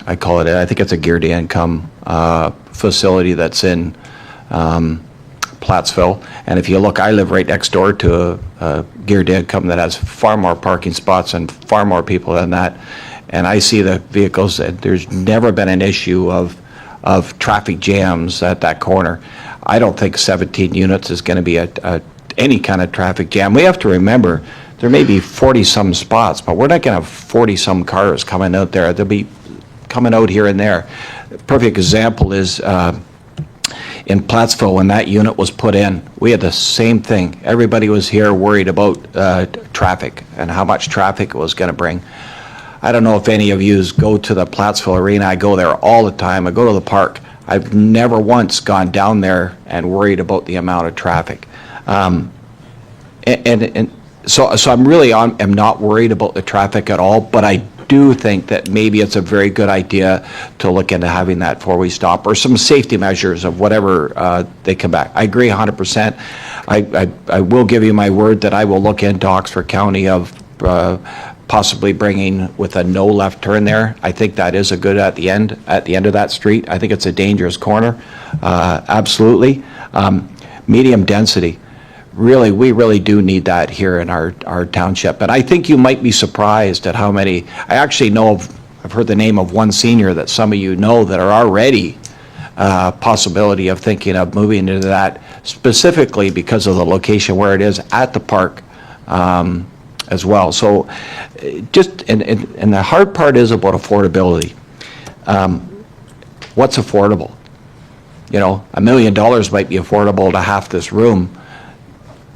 A: I think it's a geared income facility that's in Plattsville. And if you look, I live right next door to a geared income that has far more parking spots and far more people than that. And I see the vehicles, there's never been an issue of traffic jams at that corner. I don't think 17 units is going to be any kind of traffic jam. We have to remember there may be 40-some spots, but we're not going to have 40-some cars coming out there. They'll be coming out here and there. A perfect example is in Plattsville, when that unit was put in, we had the same thing. Everybody was here worried about traffic and how much traffic it was going to bring. I don't know if any of you go to the Plattsville Arena. I go there all the time. I go to the park. I've never once gone down there and worried about the amount of traffic. So I'm really am not worried about the traffic at all, but I do think that maybe it's a very good idea to look into having that four-way stop or some safety measures of whatever they come back. I agree 100%. I will give you my word that I will look into Oxford County of possibly bringing with a no left turn there. I think that is a good at the end of that street. I think it's a dangerous corner, absolutely. Medium density. Really, we really do need that here in our township. And I think you might be surprised at how many, I actually know I've heard the name of one senior that some of you know that are already possibility of thinking of moving into that specifically because of the location where it is at the park as well. So just, and the hard part is about affordability. what's affordable? You know, $1 million might be affordable to half this room,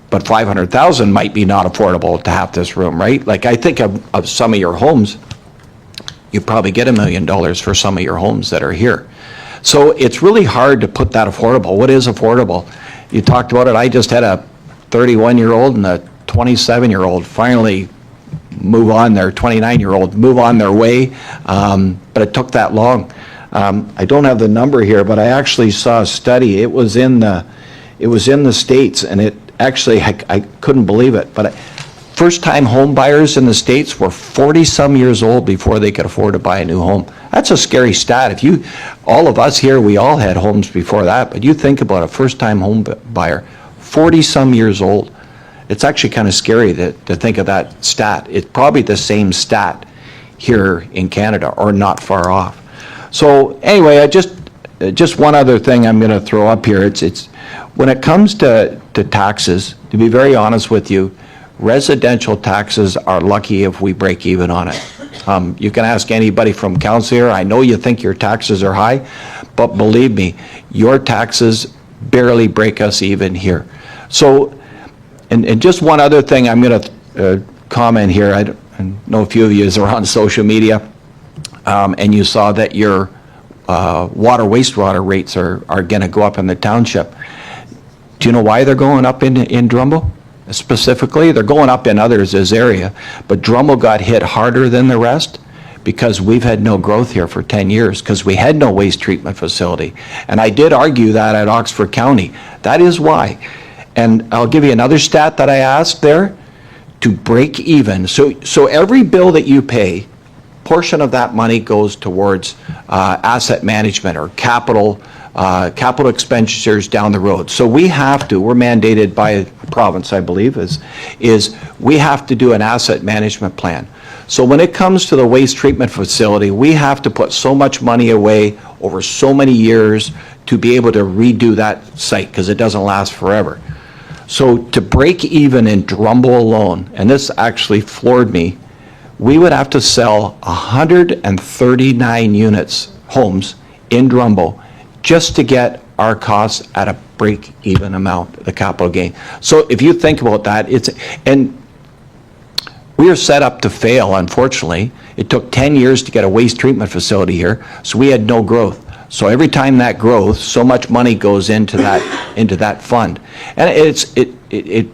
A: but 500,000 might be not affordable to half this room, right? Like, I think of some of your homes, you probably get $1 million for some of your homes that are here. So it's really hard to put that affordable. What is affordable? You talked about it. I just had a 31-year-old and a 27-year-old finally move on, their 29-year-old move on their way, but it took that long. I don't have the number here, but I actually saw a study. It was in the States, and it actually, I couldn't believe it, but first-time home buyers in the States were 40-some years old before they could afford to buy a new home. That's a scary stat. All of us here, we all had homes before that, but you think about a first-time home buyer, 40-some years old. It's actually kind of scary to think of that stat. It's probably the same stat here in Canada, or not far off. So anyway, I just one other thing I'm going to throw up here. It's when it comes to taxes, to be very honest with you, residential taxes are lucky if we break even on it. You can ask anybody from council here. I know you think your taxes are high, but believe me, your taxes barely break us even here. So, and just one other thing I'm going to comment here. I know a few of you are on social media, and you saw that your wastewater rates are going to go up in the township. Do you know why they're going up in Drumbo? Specifically, they're going up in others as area, but Drumbo got hit harder than the rest because we've had no growth here for 10 years because we had no waste treatment facility. And I did argue that at Oxford County. That is why. And I'll give you another stat that I asked there. To break even, so every bill that you pay, portion of that money goes towards asset management or capital expenditures down the road. So we're mandated by the province, I believe, is we have to do an asset management plan. So when it comes to the waste treatment facility, we have to put so much money away over so many years to be able to redo that site because it doesn't last forever. So to break even in Drumbo alone, and this actually floored me, we would have to sell 139 homes in Drumbo just to get our costs at a break-even amount, the capital gain. So if you think about that, and we are set up to fail, unfortunately. It took 10 years to get a waste treatment facility here, so we had no growth. So every time that growth, so much money goes into that fund, and it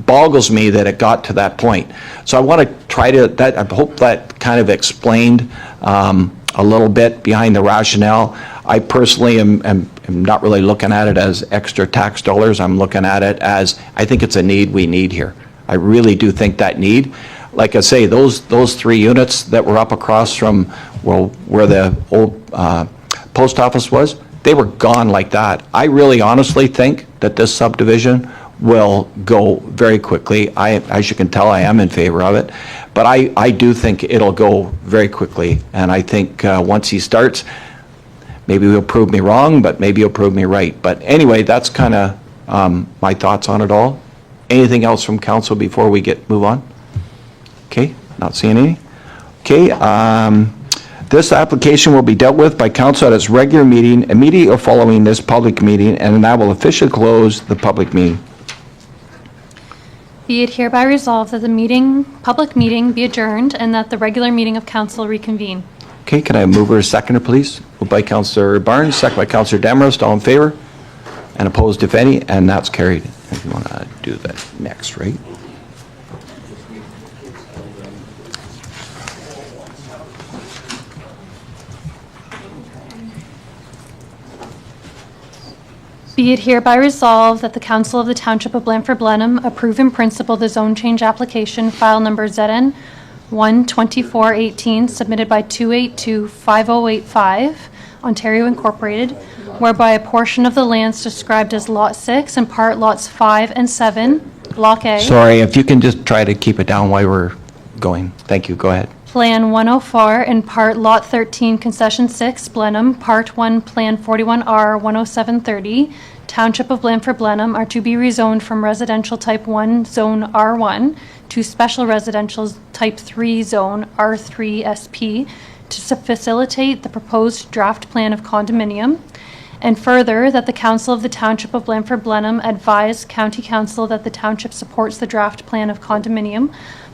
A: boggles me that it got to that point. So I want to try to I hope that kind of explained a little bit behind the rationale. I personally am not really looking at it as extra tax dollars. I'm looking at it as I think it's a need we need here. I really do think that need. Like I say, those 3 units that were up across from where the old post office was, they were gone like that. I really honestly think that this subdivision will go very quickly. As you can tell, I am in favor of it, but I do think it'll go very quickly, and I think once he starts, maybe he'll prove me wrong, but maybe he'll prove me right. But anyway, that's kind of my thoughts on it all. Anything else from council before we move on? Okay, not seeing any. Okay, this application will be dealt with by council at its regular meeting immediately following this public meeting, and that will officially close the public meeting.
B: Be it hereby resolved that the public meeting be adjourned and that the regular meeting of council reconvene.
A: Okay, can I move or seconder, please? Moved by Councillor Barnes, second by Councillor Demers. All in favor? And opposed, if any? And that's carried. If you want to do that next, right?
B: Be it hereby resolved that the Council of the Township of Blandford-Blenheim approve in principle the zone change application file number ZN 12418 submitted by 2825085 Ontario Incorporated, whereby a portion of the lands described as Lot 6 and part Lots 5 and 7, Block A.
A: Sorry, if you can just try to keep it down while we're going. Thank you. Go ahead.
B: Plan 104 and Part Lot 13, Concession 6, Blenheim, Part 1, Plan 41R 10730, Township of Blandford-Blenheim are to be rezoned from Residential Type 1 Zone R1 to Special Residential Type 3 Zone R3 SP to facilitate the proposed draft plan of condominium. And further, that the Council of the Township of Blandford-Blenheim advise County Council that the township supports the draft plan of condominium,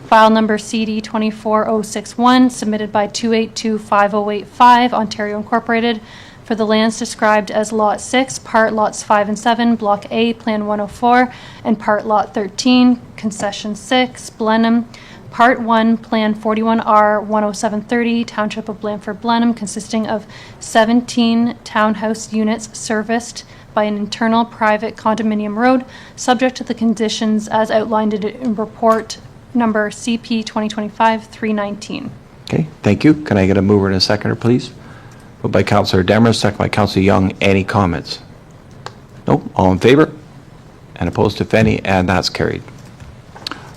B: file number CD 24061, submitted by 2825085 Ontario Incorporated, for the lands described as Lot 6, Part Lots 5 and 7, Block A, Plan 104, and Part Lot 13, Concession 6, Blenheim, Part 1, Plan 41R 10730, Township of Blandford-Blenheim, consisting of 17 townhouse units serviced by an internal private condominium road, subject to the conditions as outlined in report number CP 2025-319.
A: Okay, thank you. Can I get a mover and a seconder, please? Moved by Councillor Demers, second by Councillor Young. Any comments? Nope. All in favor? And opposed, if any, and that's carried.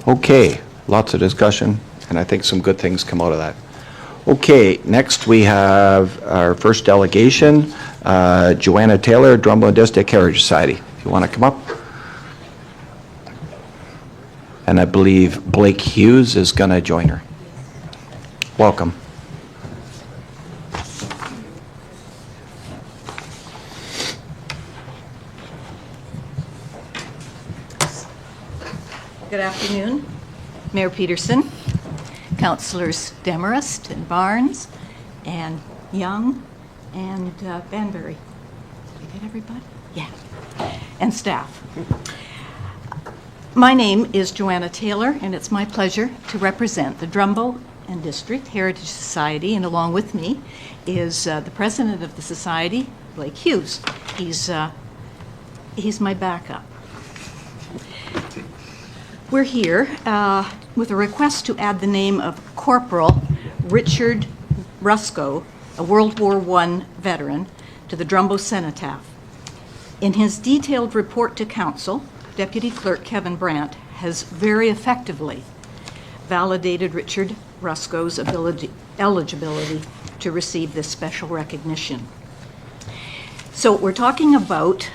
A: Okay, lots of discussion, and I think some good things come out of that. Okay, next we have our first delegation, Joanna Taylor, Drumbo District Heritage Society. If you want to come up. And I believe Blake Hughes is going to join her. Welcome.
R: Good afternoon, Mayor Peterson, Councillors Demarest and Barnes and Young and Banbury. Did I get everybody? Yeah. And staff. My name is Joanna Taylor, and it's my pleasure to represent the Drumbo and District Heritage Society, and along with me is the president of the society, Blake Hughes. He's my backup. We're here with a request to add the name of Corporal Richard Rusko, a World War I veteran, to the Drumbo Cenotaph. In his detailed report to Council, Deputy Clerk Kevin Brandt has very effectively validated Richard Rusko's eligibility to receive this special recognition. So we're talking about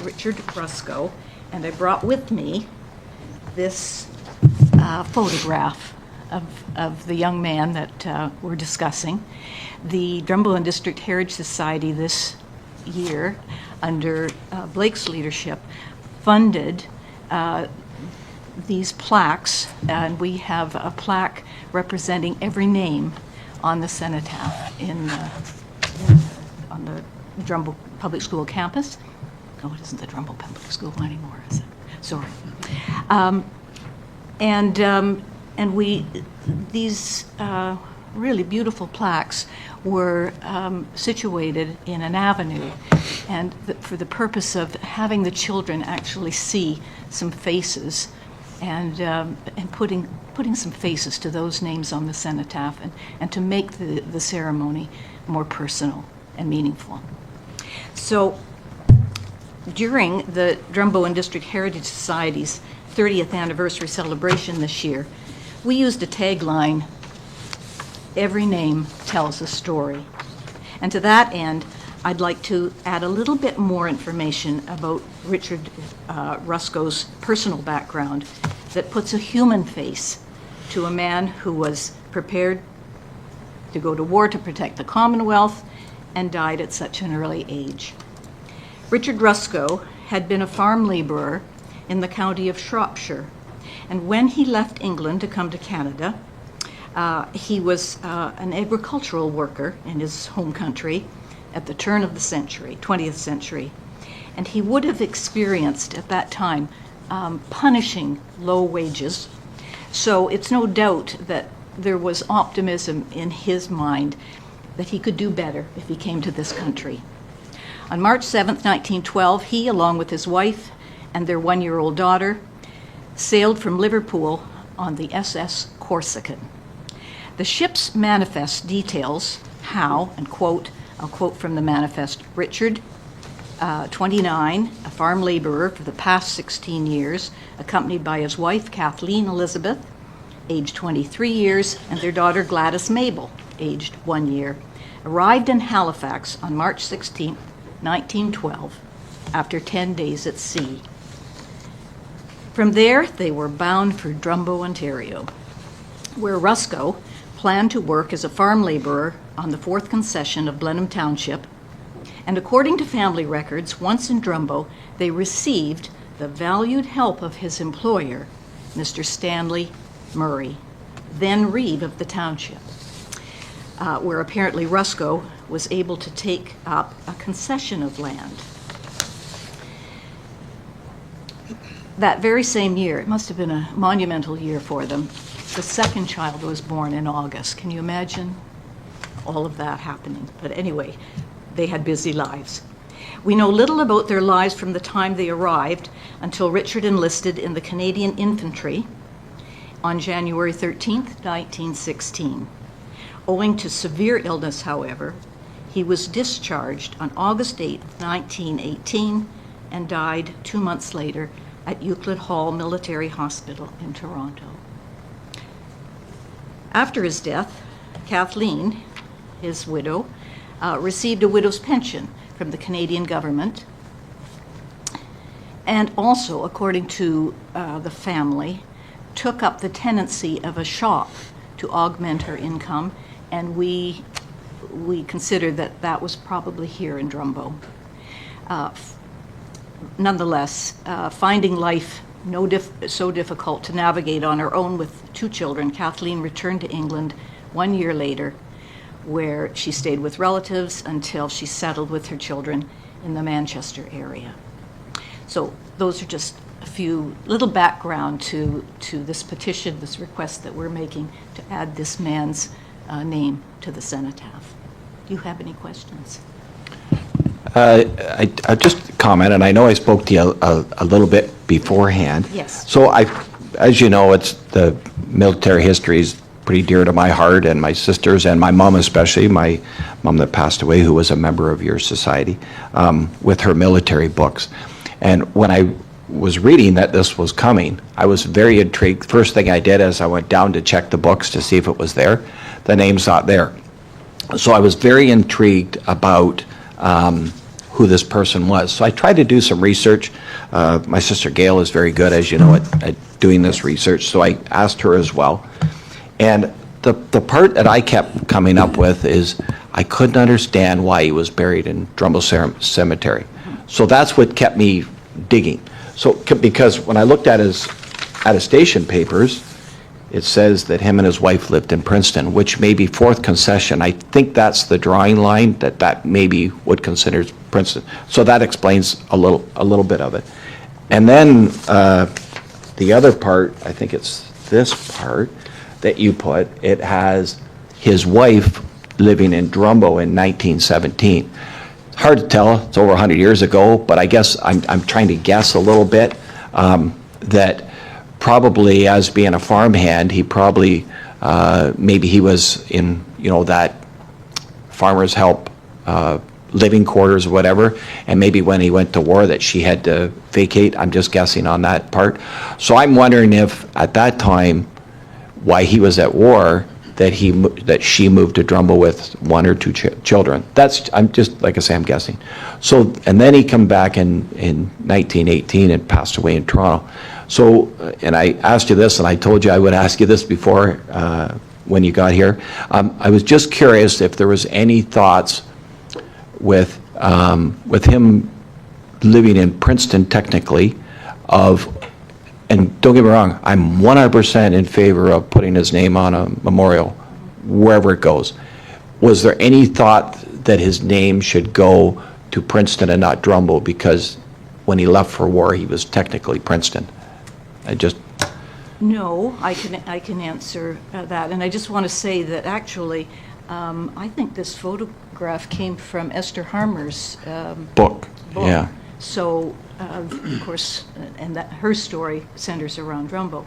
R: Richard Rusko, and I brought with me this photograph of the young man that we're discussing. The Drumbo and District Heritage Society this year, under Blake's leadership, funded these plaques, and we have a plaque representing every name on the cenotaph on the Drumbo Public School campus. No, it isn't the Drumbo Public School anymore, is it? Sorry. These really beautiful plaques were situated in an avenue, and for the purpose of having the children actually see some faces and putting some faces to those names on the cenotaph, and to make the ceremony more personal and meaningful. So during the Drumbo and District Heritage Society's 30th anniversary celebration this year, we used a tagline, "Every name tells a story." And to that end, I'd like to add a little bit more information about Richard Rusko's personal background that puts a human face to a man who was prepared to go to war to protect the Commonwealth and died at such an early age. Richard Rusko had been a farm laborer in the county of Shropshire, and when he left England to come to Canada, he was an agricultural worker in his home country at the turn of the century, 20th century, and he would have experienced at that time punishing low wages. So it's no doubt that there was optimism in his mind that he could do better if he came to this country. On March 7th, 1912, he, along with his wife and their one-year-old daughter, sailed from Liverpool on the SS Corsican. The ship's manifest details how, and quote, I'll quote from the manifest, Richard, 29, a farm laborer for the past 16 years, accompanied by his wife, Kathleen Elizabeth, aged 23 years, and their daughter, Gladys Mabel, aged 1 year, arrived in Halifax on March 16, 1912, after 10 days at sea. From there, they were bound for Drumbo, Ontario, where Rusko planned to work as a farm laborer on the 4th concession of Blenheim Township, and according to family records, once in Drumbo, they received the valued help of his employer, Mr. Stanley Murray, then reeve of the township, where apparently Rusco was able to take up a concession of land. That very same year, it must have been a monumental year for them, the second child was born in August. Can you imagine all of that happening? But anyway, they had busy lives. We know little about their lives from the time they arrived until Richard enlisted in the Canadian Infantry on January 13th, 1916. Owing to severe illness, however, he was discharged on August 8, 1918, and died 2 months later at Euclid Hall Military Hospital in Toronto. After his death, Kathleen, his widow, received a widow's pension from the Canadian government, and also, according to the family, took up the tenancy of a shop to augment her income, and we consider that that was probably here in Drumbo. Nonetheless, finding life so difficult to navigate on her own with 2 children, Kathleen returned to England 1 year later, where she stayed with relatives until she settled with her children in the Manchester area. So those are just a few little background to this petition, this request that we're making to add this man's name to the cenotaph. Do you have any questions?
A: I just comment, and I know I spoke to you a little bit beforehand.
R: Yes.
A: So as you know, it's the military history is pretty dear to my heart and my sisters and my mom especially, my mom that passed away, who was a member of your society, with her military books. And when I was reading that this was coming, I was very intrigued. First thing I did is I went down to check the books to see if it was there. The name's not there. So I was very intrigued about who this person was. So I tried to do some research. My sister Gail is very good, as you know, at doing this research, so I asked her as well. And the part that I kept coming up with is I couldn't understand why he was buried in Drumbo Cemetery. So that's what kept me digging. So because when I looked at his attestation papers, it says that him and his wife lived in Princeton, which may be 4th concession. I think that's the drawing line that maybe would consider Princeton. So that explains a little bit of it. And then the other part, I think it's this part that you put, it has his wife living in Drumbo in 1917. It's hard to tell, it's over 100 years ago, but I guess I'm trying to guess a little bit that probably as being a farmhand, he probably, maybe he was in, that farmer's help living quarters or whatever, and maybe when he went to war that she had to vacate. I'm just guessing on that part. So I'm wondering if at that time, why he was at war, that she moved to Drumbo with 1 or 2 children. I'm just, like I say, I'm guessing. So, and then he come back in 1918 and passed away in Toronto. So, and I asked you this, and I told you I would ask you this before when you got here. I was just curious if there was any thoughts with him living in Princeton technically and don't get me wrong, I'm 100% in favor of putting his name on a memorial wherever it goes. Was there any thought that his name should go to Princeton and not Drumbo because when he left for war he was technically Princeton?
R: No, I can answer that, and I just want to say that actually I think this photograph came from Esther Harmer's
A: book. Yeah.
R: So, of course, and that her story centers around Drumbo.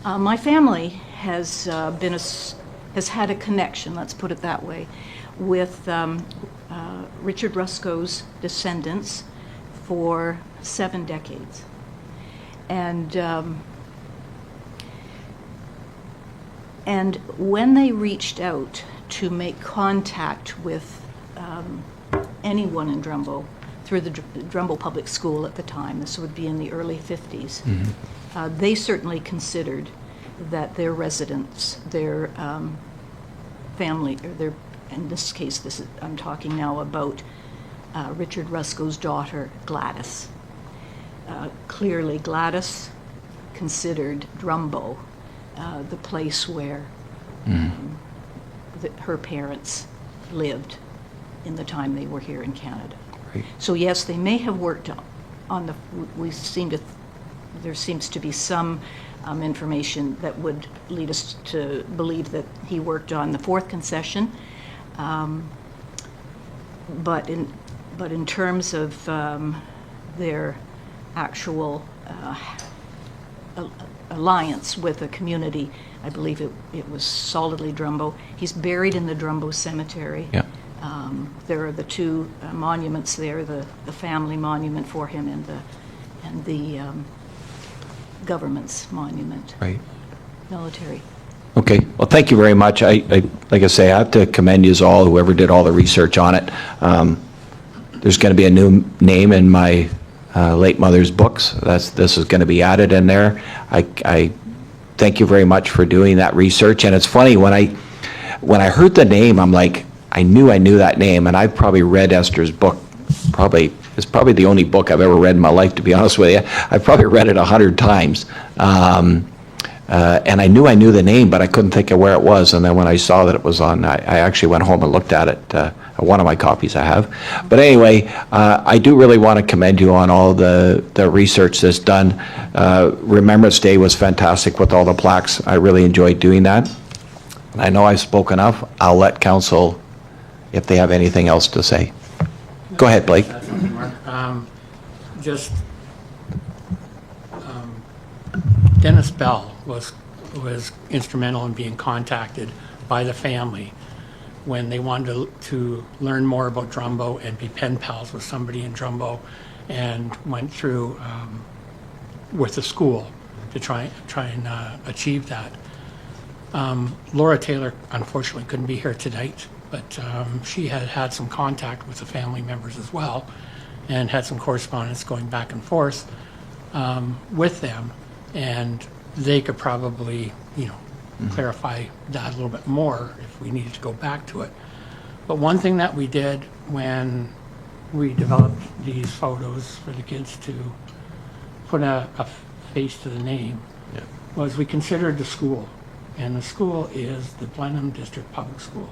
R: My family has had a connection, let's put it that way, with Richard Rusco's descendants for 7 decades. And when they reached out to make contact with anyone in Drumbo through the Drumbo Public School at the time, this would be in the early 50s, they certainly considered that their residents, their family, or their, in this case, I'm talking now about Richard Rusko's daughter, Gladys. Clearly, Gladys considered Drumbo the place where her parents lived in the time they were here in Canada.
A: Right.
R: So yes, they may have worked on the, there seems to be some information that would lead us to believe that he worked on the fourth concession. But in terms of their actual alliance with a community, I believe it was solidly Drumbo. He's buried in the Drumbo Cemetery.
A: Yeah.
R: There are the two monuments there, the family monument for him and the government's monument.
A: Right.
R: Military.
A: Okay, well, thank you very much. I like I say, I have to commend you all, whoever did all the research on it. There's going to be a new name in my late mother's books. This is going to be added in there. I thank you very much for doing that research. And it's funny, when I heard the name, I'm like, I knew that name, and I've probably read Esther's book. It's probably the only book I've ever read in my life, to be honest with you. I've probably read it 100 times. And I knew the name, but I couldn't think of where it was. And then when I saw that it was on, I actually went home and looked at it, one of my copies I have. But anyway, I do really want to commend you on all the research that's done. Remembrance Day was fantastic with all the plaques. I really enjoyed doing that. And I know I've spoken enough. I'll let council, if they have anything else to say. Go ahead, Blake.
S: Dennis Bell was instrumental in being contacted by the family when they wanted to learn more about Drumbo and be pen pals with somebody in Drumbo, and went through with the school to try and achieve that. Laura Taylor unfortunately couldn't be here tonight, but she had some contact with the family members as well, and had some correspondence going back and forth with them, and they could probably, clarify that a little bit more if we needed to go back to it. But one thing that we did when we developed these photos for the kids to put a face to the name was we considered the school. And the school is the Blenheim District Public School,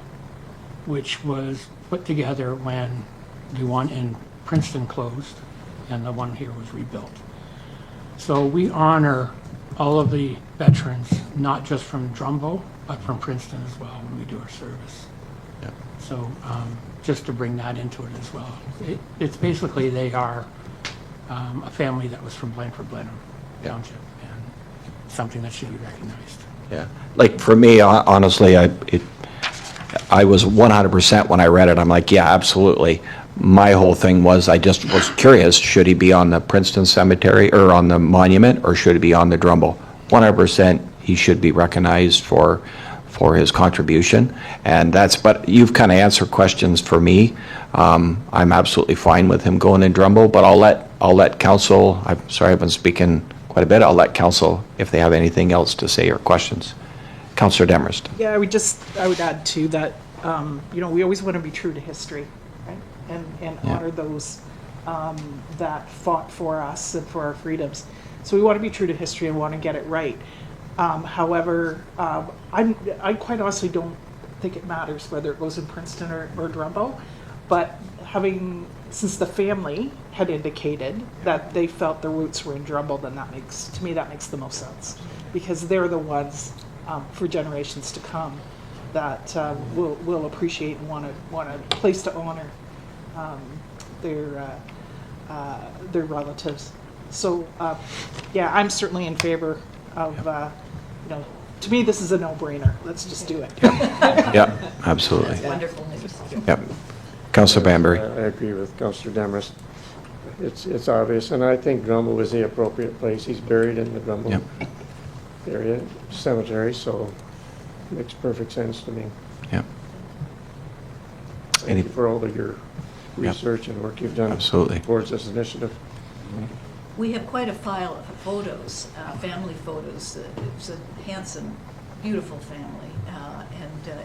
S: which was put together when the one in Princeton closed and the one here was rebuilt. So we honor all of the veterans, not just from Drumbo, but from Princeton as well when we do our service.
A: Yeah.
S: So just to bring that into it as well. It's basically, they are a family that was from Blandford-Blenheim Township, and something that should be recognized.
A: Yeah, like for me, honestly, I was 100% when I read it. I'm like, yeah, absolutely. My whole thing was, I just was curious, should he be on the Princeton Cemetery or on the monument, or should he be on the Drumbo? 100% he should be recognized for his contribution. And but you've kind of answered questions for me. I'm absolutely fine with him going in Drumbo, but I'll let council, I'm sorry I've been speaking quite a bit. I'll let council, if they have anything else to say or questions. Councillor Demarest.
F: Yeah, I would add too that, we always want to be true to history, right? And honor those that fought for us and for our freedoms. So we want to be true to history and want to get it right. However, I quite honestly don't think it matters whether it goes in Princeton or Drumbo, but since the family had indicated that they felt their roots were in Drumbo, then that makes the most sense, because they're the ones for generations to come that will appreciate and want a place to honor their relatives. So I'm certainly in favor of to me this is a no-brainer. Let's just do it.
A: Yeah, absolutely.
R: That's wonderful news.
A: Yep. Councillor Banbury.
Q: I agree with Councillor Demarest. It's obvious, and I think Drumbo is the appropriate place. He's buried in the Drumbo area cemetery, so it makes perfect sense to me.
A: Yeah.
Q: Thank you for all of your research and work you've done towards this initiative.
R: We have quite a file of photos, family photos. It's a handsome, beautiful family, and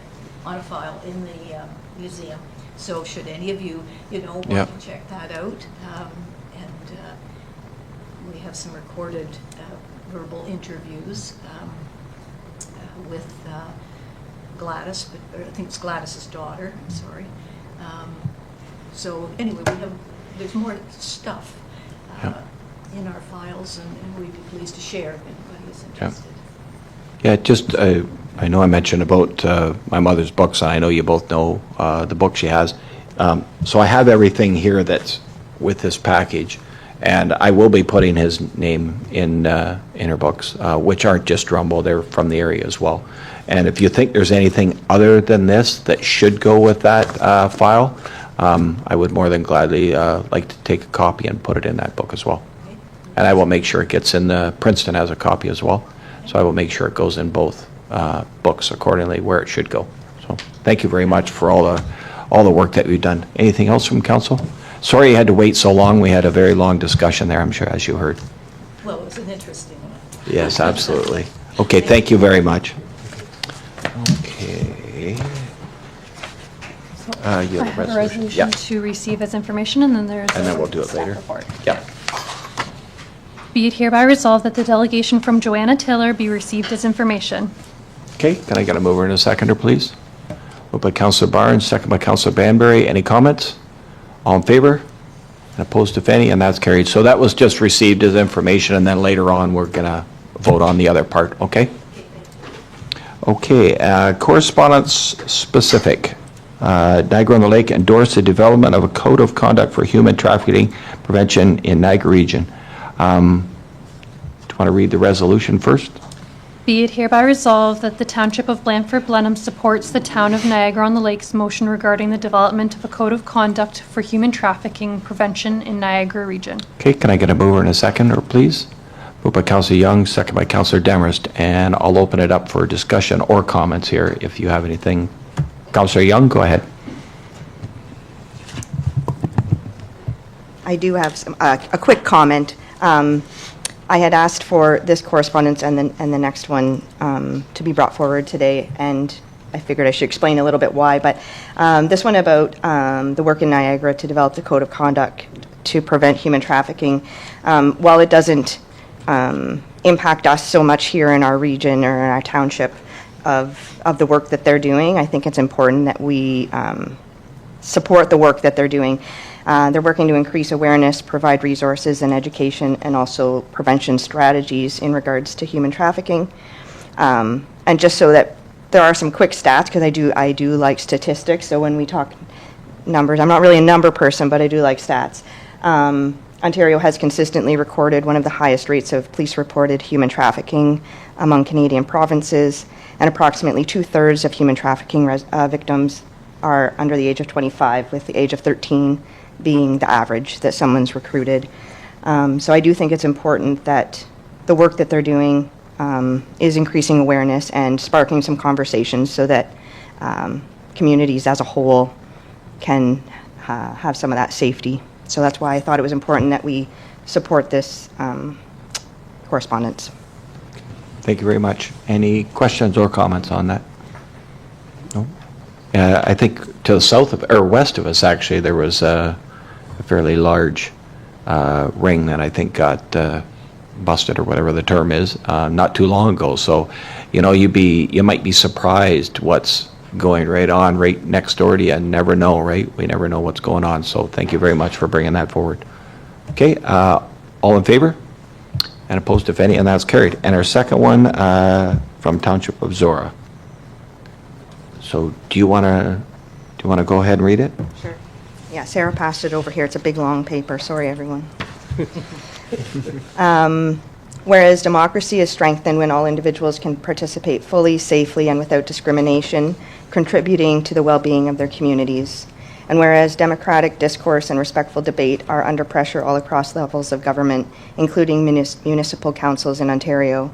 R: on a file in the museum. So should any of you, want
A: Yeah.
R: to check that out, and we have some recorded verbal interviews with Gladys, but I think it's Gladys's daughter, I'm sorry. So anyway, there's more stuff in our files, and we'd be pleased to share if anybody is interested.
A: Yeah, just, I know I mentioned about my mother's books, and I know you both know the book she has. So I have everything here that's with this package, and I will be putting his name in her books, which aren't just Drumbo, they're from the area as well. And if you think there's anything other than this that should go with that file, I would more than gladly like to take a copy and put it in that book as well. And I will make sure it gets in Princeton has a copy as well, so I will make sure it goes in both books accordingly where it should go. So thank you very much for all the work that we've done. Anything else from council? Sorry you had to wait so long. We had a very long discussion there, I'm sure, as you heard.
R: Well, it was an interesting one.
A: Yes, absolutely. Okay, thank you very much. Okay. You
B: I
A: have the
B: have a
A: resolution.
B: resolution
A: Yeah.
B: to receive as information, and then there's
A: And then
B: a
A: we'll do it
B: staff
A: later.
B: report.
A: Yeah.
B: Be it hereby resolved that the delegation from Joanna Taylor be received as information.
A: Okay, can I get a mover and a seconder, please? Moved by Councillor Barnes, second by Councillor Banbury. Any comments? All in favor? And opposed, if any, and that's carried. So that was just received as information, and then later on, we're going to vote on the other part, okay? Okay, correspondence specific. Niagara-on-the-Lake endorsed the development of a code of conduct for human trafficking prevention in Niagara region. Do you want to read the resolution first?
B: Be it hereby resolved that the Township of Blandford-Blenheim supports the Town of Niagara-on-the-Lake's motion regarding the development of a code of conduct for human trafficking prevention in Niagara region.
A: Okay, can I get a mover and a seconder, please? Moved by Councillor Young, second by Councillor Demarest, and I'll open it up for discussion or comments here if you have anything. Councillor Young, go ahead.
P: I do have a quick comment. I had asked for this correspondence and the next one to be brought forward today, and I figured I should explain a little bit why. But this one about the work in Niagara to develop the code of conduct to prevent human trafficking, while it doesn't impact us so much here in our region or in our township of the work that they're doing, I think it's important that we support the work that they're doing. They're working to increase awareness, provide resources and education, and also prevention strategies in regards to human trafficking. And just so that there are some quick stats, because I do like statistics, so when we talk numbers, I'm not really a number person, but I do like stats. Ontario has consistently recorded one of the highest rates of police-reported human trafficking among Canadian provinces, and approximately 2/3 of human trafficking victims are under the age of 25, with the age of 13 being the average that someone's recruited. So I do think it's important that the work that they're doing is increasing awareness and sparking some conversations so that communities as a whole can have some of that safety. So that's why I thought it was important that we support this correspondence.
A: Thank you very much. Any questions or comments on that? No? I think to the south of, or west of us, actually, there was a fairly large ring that I think got busted, or whatever the term is, not too long ago. So, you know, you might be surprised what's going right next door to you, and never know, right? We never know what's going on. So thank you very much for bringing that forward. Okay, all in favor? And opposed, if any, and that's carried. And our second one from Township of Zora. So do you want to go ahead and read it?
P: Sure. Yeah, Sarah passed it over here. It's a big, long paper. Sorry, everyone. Whereas democracy is strengthened when all individuals can participate fully, safely, and without discrimination, contributing to the well-being of their communities. And whereas democratic discourse and respectful debate are under pressure all across levels of government, including municipal councils in Ontario.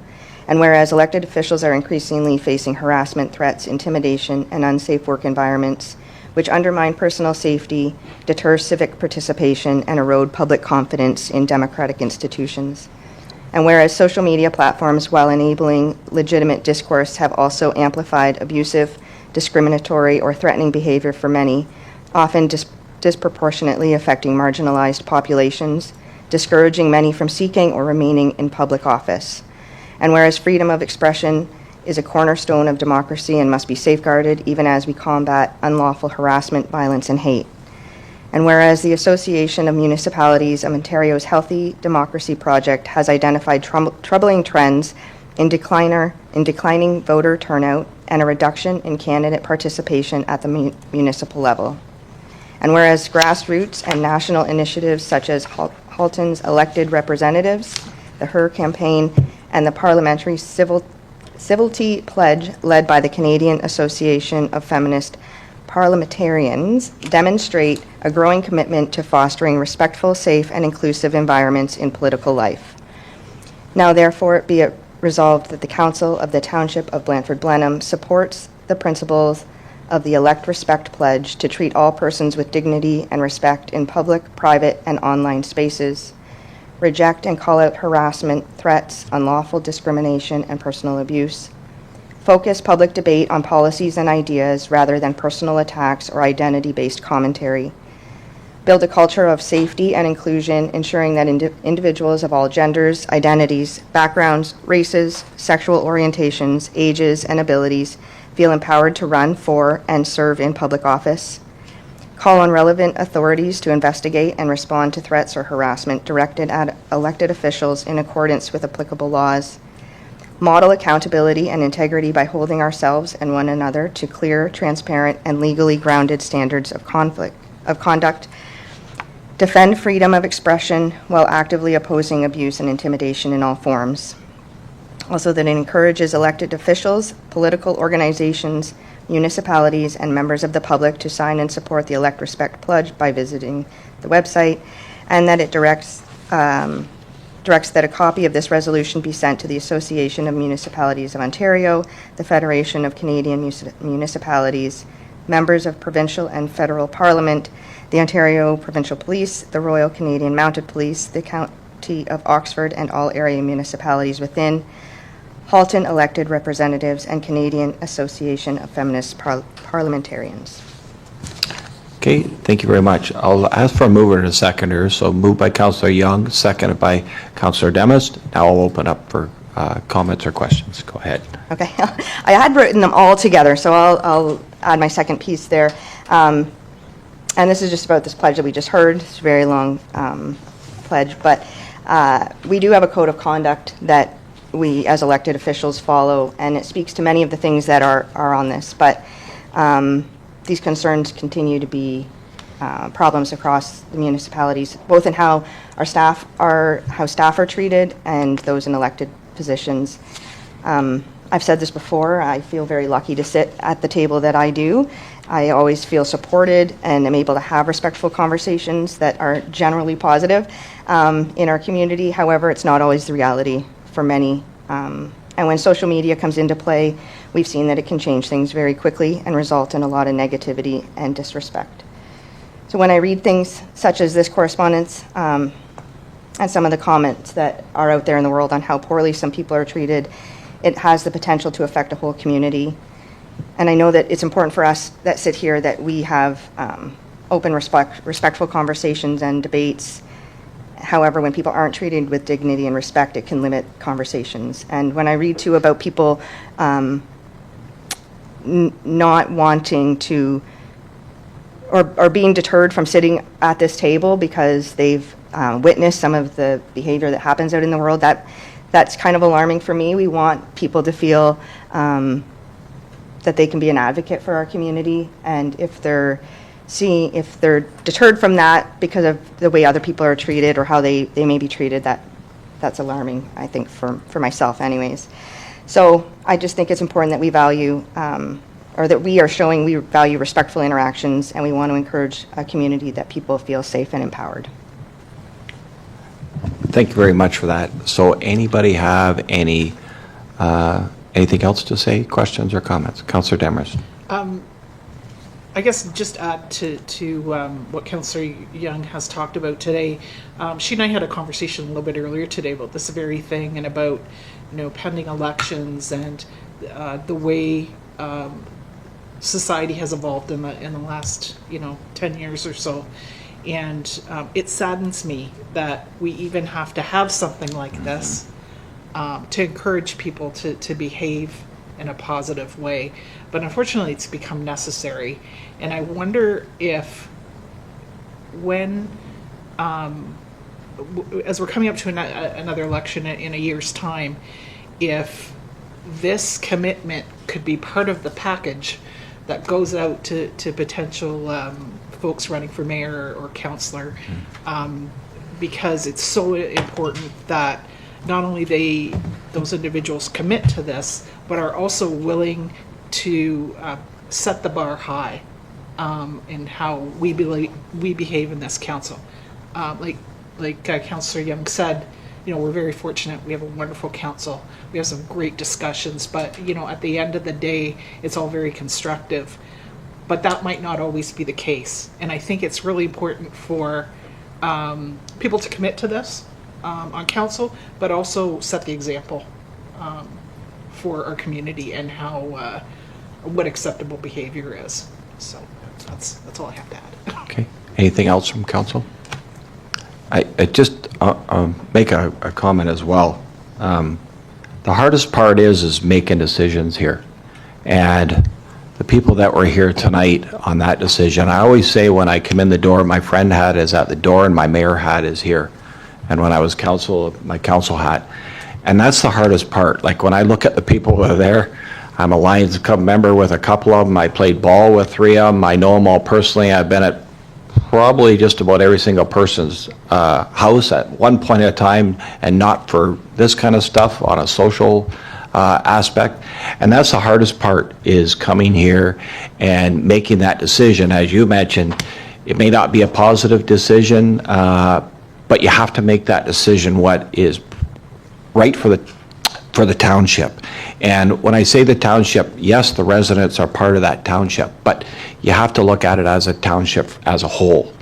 P: And whereas elected officials are increasingly facing harassment, threats, intimidation, and unsafe work environments, which undermine personal safety, deter civic participation, and erode public confidence in democratic institutions. And whereas social media platforms, while enabling legitimate discourse, have also amplified abusive, discriminatory, or threatening behavior for many, often disproportionately affecting marginalized populations, discouraging many from seeking or remaining in public office. And whereas freedom of expression is a cornerstone of democracy and must be safeguarded even as we combat unlawful harassment, violence, and hate. And whereas the Association of Municipalities of Ontario's Healthy Democracy Project has identified troubling trends in declining voter turnout and a reduction in candidate participation at the municipal level. And whereas grassroots and national initiatives such as Halton's elected representatives, the HER campaign, and the Parliamentary Civility Pledge led by the Canadian Association of Feminist Parliamentarians demonstrate a growing commitment to fostering respectful, safe, and inclusive environments in political life. Now, therefore, be it resolved that the Council of the Township of Blandford-Blenheim supports the principles of the Elect Respect Pledge to treat all persons with dignity and respect in public, private, and online spaces, reject and call out harassment, threats, unlawful discrimination, and personal abuse, focus public debate on policies and ideas rather than personal attacks or identity-based commentary, build a culture of safety and inclusion, ensuring that individuals of all genders, identities, backgrounds, races, sexual orientations, ages, and abilities feel empowered to run for and serve in public office, call on relevant authorities to investigate and respond to threats or harassment directed at elected officials in accordance with applicable laws, model accountability and integrity by holding ourselves and one another to clear, transparent, and legally grounded standards of conduct, defend freedom of expression while actively opposing abuse and intimidation in all forms. Also, that it encourages elected officials, political organizations, municipalities, and members of the public to sign and support the Elect Respect Pledge by visiting the website, and that it directs that a copy of this resolution be sent to the Association of Municipalities of Ontario, the Federation of Canadian Municipalities, members of provincial and federal parliament, the Ontario Provincial Police, the Royal Canadian Mounted Police, the County of Oxford, and all area municipalities within, Halton elected representatives, and Canadian Association of Feminist Parliamentarians.
A: Okay, thank you very much. I'll ask for a mover and a seconder. So moved by Councillor Young, seconded by Councillor Demist. Now I'll open up for comments or questions. Go ahead.
P: Okay, I had written them all together, so I'll add my second piece there. And this is just about this pledge that we just heard. It's a very long pledge, but we do have a code of conduct that we as elected officials follow, and it speaks to many of the things that are on this, but these concerns continue to be problems across the municipalities, both in how staff are treated and those in elected positions. I've said this before, I feel very lucky to sit at the table that I do. I always feel supported and am able to have respectful conversations that are generally positive in our community. However, it's not always the reality for many. And when social media comes into play, we've seen that it can change things very quickly and result in a lot of negativity and disrespect. So when I read things such as this correspondence and some of the comments that are out there in the world on how poorly some people are treated, it has the potential to affect a whole community. And I know that it's important for us that sit here that we have open, respectful conversations and debates. However, when people aren't treated with dignity and respect, it can limit conversations. And when I read too about people not wanting to, or being deterred from sitting at this table because they've witnessed some of the behavior that happens out in the world, that's kind of alarming for me. We want people to feel that they can be an advocate for our community, and if they're deterred from that because of the way other people are treated or how they may be treated, that's alarming, I think, for myself anyways. So I just think it's important that we value, or that we are showing we value respectful interactions, and we want to encourage a community that people feel safe and empowered.
A: Thank you very much for that. So anybody have anything else to say, questions or comments? Councillor Demers.
F: I guess just add to what Councillor Young has talked about today. She and I had a conversation a little bit earlier today about this very thing, and about pending elections and the way society has evolved in the last 10 years or so. And it saddens me that we even have to have something like this to encourage people to behave in a positive way. But unfortunately, it's become necessary. And I wonder if when, as we're coming up to another election in a year's time, if this commitment could be part of the package that goes out to potential folks running for mayor or councillor, because it's so important that not only those individuals commit to this, but are also willing to set the bar high in how we behave in this council. Like Councillor Young said, we're very fortunate. We have a wonderful council. We have some great discussions, but at the end of the day, it's all very constructive. But that might not always be the case. And I think it's really important for people to commit to this on council, but also set the example for our community and how what acceptable behavior is. So that's all I have to add.
A: Okay. Anything else from council? I just make a comment as well. The hardest part is making decisions here. And the people that were here tonight on that decision, I always say when I come in the door, my friend hat is at the door and my mayor hat is here. And when I was council, my council hat. And that's the hardest part. Like when I look at the people that are there, I'm a Lions Club member with a couple of them. I played ball with 3 of them. I know them all personally. I've been at probably just about every single person's house at one point at a time, and not for this kind of stuff on a social aspect. And that's the hardest part, is coming here and making that decision. As you mentioned, it may not be a positive decision, but you have to make that decision what is right for the township. And when I say the township, yes, the residents are part of that township, but you have to look at it as a township as a whole.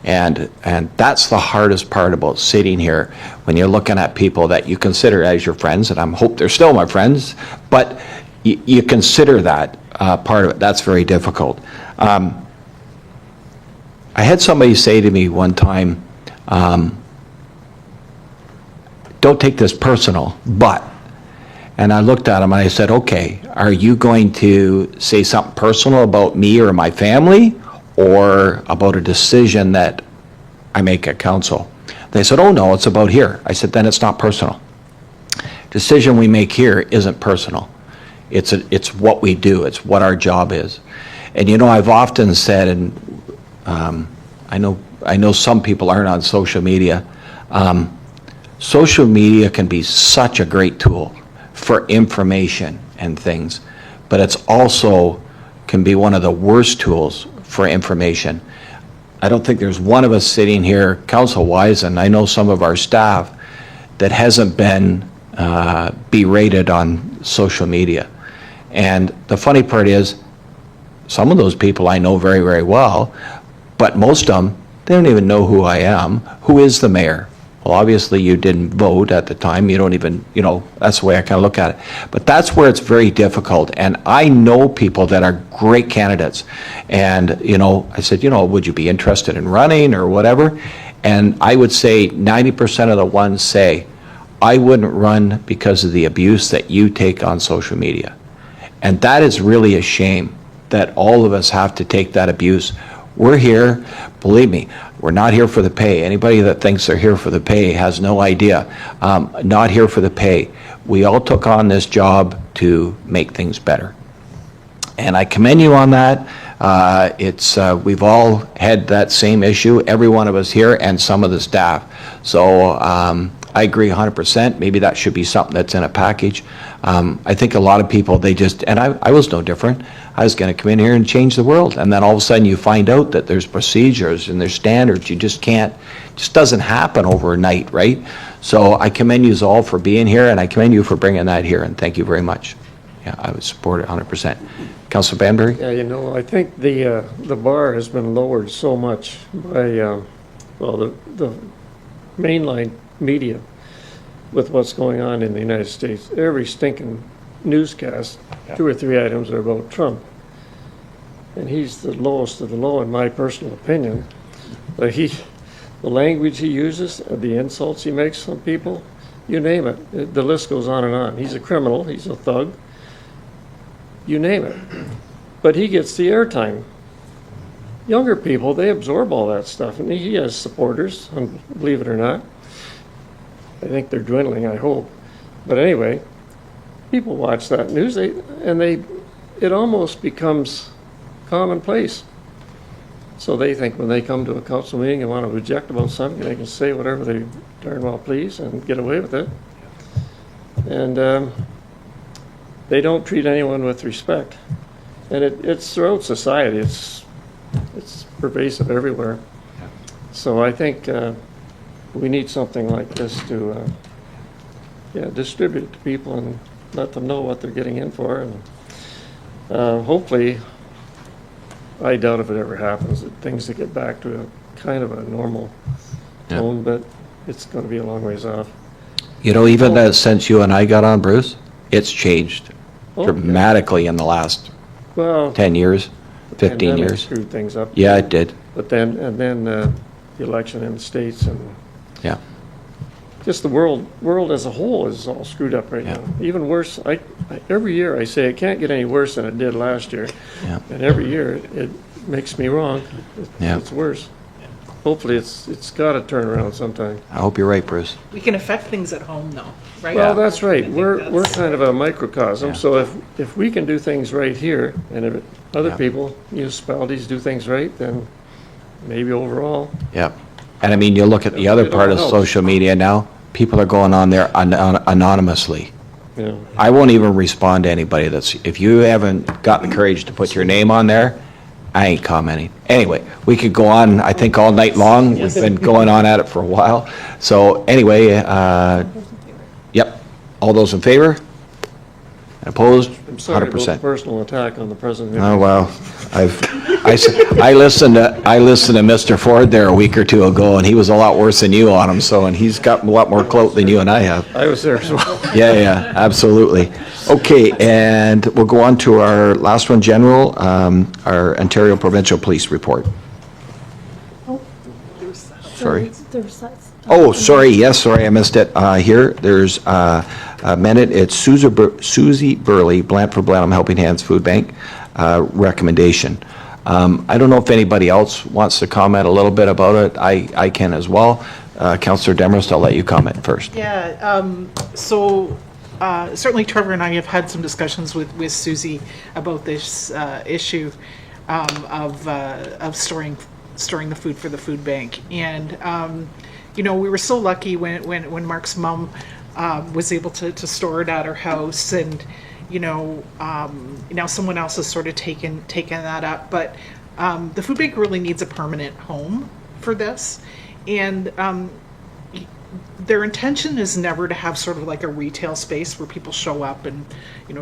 A: And that's the hardest part about sitting here, when you're looking at people that you consider as your friends, and I hope they're still my friends, but you consider that part of it. That's very difficult. I had somebody say to me one time, don't take this personal, but, and I looked at him and I said, okay, are you going to say something personal about me or my family, or about a decision that I make at council? They said, oh no, it's about here. I said, then it's not personal. Decision we make here isn't personal. It's what we do. It's what our job is. And I've often said, and I know some people aren't on social media. Social media can be such a great tool for information and things, but it's also can be one of the worst tools for information. I don't think there's one of us sitting here council-wise, and I know some of our staff, that hasn't been berated on social media. And the funny part is, some of those people I know very, very well, but most of them, they don't even know who I am. Who is the mayor? Well, obviously you didn't vote at the time. You don't even, that's the way I kind of look at it. But that's where it's very difficult. And I know people that are great candidates. And, I said, would you be interested in running or whatever? And I would say 90% of the ones say, I wouldn't run because of the abuse that you take on social media. And that is really a shame that all of us have to take that abuse. We're here, believe me, we're not here for the pay. Anybody that thinks they're here for the pay has no idea. Not here for the pay. We all took on this job to make things better. And I commend you on that. We've all had that same issue, every one of us here and some of the staff. So I agree 100%. Maybe that should be something that's in a package. I think a lot of people, and I was no different. I was going to come in here and change the world. And then all of a sudden you find out that there's procedures and there's standards. You just can't, just doesn't happen overnight, right? So I commend you all for being here, and I commend you for bringing that here, and thank you very much. Yeah, I would support it 100%. Councilor Banbury?
Q: Yeah, I think the bar has been lowered so much by, the mainline media with what's going on in the United States. Every stinking newscast, 2 or 3 items are about Trump. and he's the lowest of the low in my personal opinion. But the language he uses, the insults he makes on people, you name it. The list goes on and on. He's a criminal. He's a thug. You name it. But he gets the airtime. Younger people, they absorb all that stuff, and he has supporters, believe it or not. I think they're dwindling, I hope. But anyway, people watch that news, it almost becomes commonplace. So they think when they come to a council meeting and want to object about something, they can say whatever they darn well please and get away with it. And they don't treat anyone with respect. And it's throughout society. It's pervasive everywhere. So I think we need something like this to distribute it to people and let them know what they're getting in for. And hopefully, I doubt if it ever happens, that things will get back to a kind of a normal tone, but it's going to be a long ways off.
A: You know, even since you and I got on, Bruce, it's changed dramatically in the last 10 years, 15 years.
Q: Screwed things up.
A: Yeah, it did.
Q: But then the election in the States and
A: yeah,
Q: just the world as a whole is all screwed up right now. Even worse. Every year I say it can't get any worse than it did last year.
A: Yeah.
Q: And every year it makes me wrong. It's worse. Hopefully it's got to turn around sometime.
A: I hope you're right, Bruce.
F: We can affect things at home, though, right?
Q: Well, that's right. We're kind of a microcosm. So if we can do things right here, and if other people, municipalities, do things right, then maybe overall.
A: Yeah. And I mean, you look at the other part of social media now, people are going on there anonymously.
Q: Yeah.
A: I won't even respond to anybody if you haven't got the courage to put your name on there, I ain't commenting. Anyway, we could go on, I think, all night long. We've been going on at it for a while. So anyway, yep. All those in favor? Opposed?
Q: I'm sorry about the
A: 100%.
Q: personal attack on the president.
A: Oh, well, I listened to Mr. Ford there a week or two ago, and he was a lot worse than you on him, and he's got a lot more clout than you and I have.
Q: I was there as well.
A: Yeah, absolutely. Okay, and we'll go on to our last one, General, our Ontario Provincial Police Report. Sorry. Oh, sorry, yes, sorry, I missed it. Here, there's a minute, it's Susie Burley, Blandford-Blenheim Helping Hands Food Bank, recommendation. I don't know if anybody else wants to comment a little bit about it. I can as well. Councillor Demarest, I'll let you comment first.
F: Yeah, certainly Trevor and I have had some discussions with Susie about this issue of storing the food for the food bank. And, we were so lucky when Mark's mom was able to store it at her house, and now someone else has sort of taken that up. But the food bank really needs a permanent home for this, and their intention is never to have sort of like a retail space where people show up and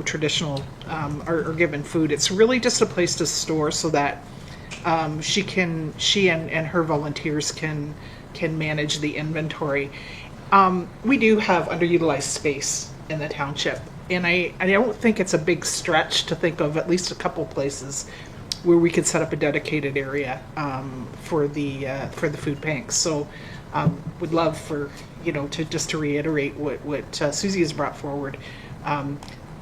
F: traditional are given food. It's really just a place to store so that she and her volunteers can manage the inventory. We do have underutilized space in the township, and I don't think it's a big stretch to think of at least a couple places where we could set up a dedicated area for the food banks. So would love for to reiterate what Susie has brought forward.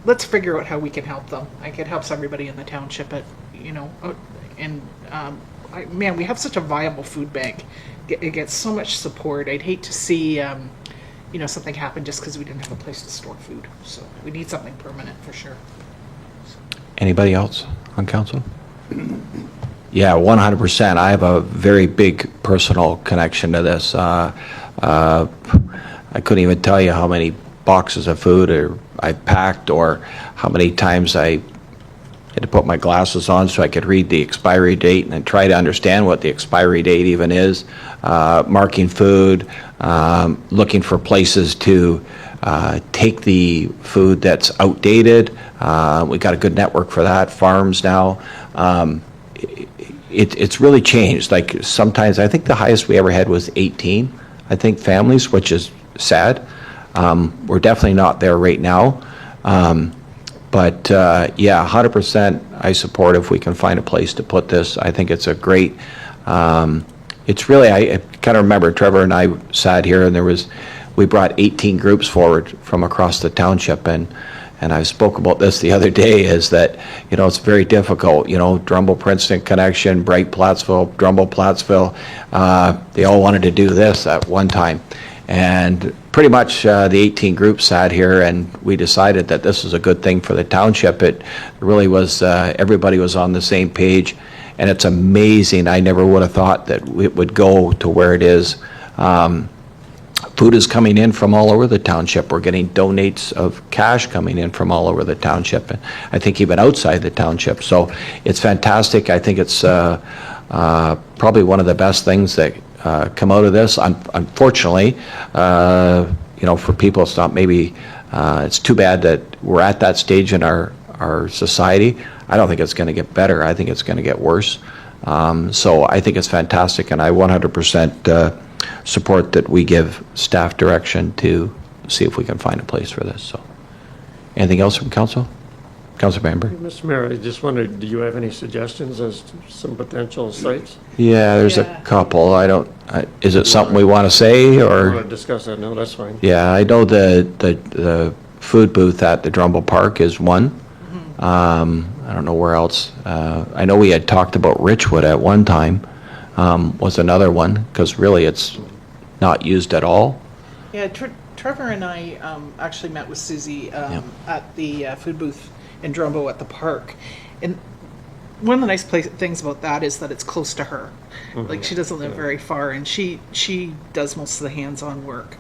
F: Let's figure out how we can help them. Like, it helps everybody in the township. Man, we have such a viable food bank. It gets so much support. I'd hate to see something happen just because we didn't have a place to store food. So we need something permanent for sure.
A: Anybody else on council? Yeah, 100%. I have a very big personal connection to this. I couldn't even tell you how many boxes of food I packed, or how many times I had to put my glasses on so I could read the expiry date and then try to understand what the expiry date even is. Marking food, looking for places to take the food that's outdated. We got a good network for that, farms now. It's really changed. Like, sometimes, I think the highest we ever had was 18, I think, families, which is sad. We're definitely not there right now. But yeah, 100% I support if we can find a place to put this. I think it's a great, it's really, I kind of remember Trevor and I sat here and we brought 18 groups forward from across the township, and I spoke about this the other day, is that, it's very difficult, Drumbo-Princeton connection, Bright-Plattsville, Drumbo-Plattsville, they all wanted to do this at one time. And pretty much the 18 groups sat here and we decided that this was a good thing for the township. It really was, everybody was on the same page, and it's amazing. I never would have thought that it would go to where it is. Food is coming in from all over the township. We're getting donates of cash coming in from all over the township, and I think even outside the township. So it's fantastic. I think it's probably one of the best things that come out of this. Unfortunately, for people, it's not maybe, it's too bad that we're at that stage in our society. I don't think it's going to get better. I think it's going to get worse. So I think it's fantastic, and I 100% support that we give staff direction to see if we can find a place for this. So, anything else from council? Councilor Bamber?
Q: Mr. Mayor, I just wondered, do you have any suggestions as to some potential sites?
A: Yeah, there's a couple. Is it something we want to say,
Q: I
A: or?
Q: want to discuss that. No, that's fine.
A: Yeah, I know the food booth at the Drumbo Park is one. I don't know where else. I know we had talked about Richwood at one time, was another one, because really it's not used at all.
F: Yeah, Trevor and I actually met with Susie at the food booth in Drumbo at the park. And one of the nice things about that is that it's close to her.
Q: Mm-hmm.
F: Like, she doesn't live very far, and she does most of the hands-on work.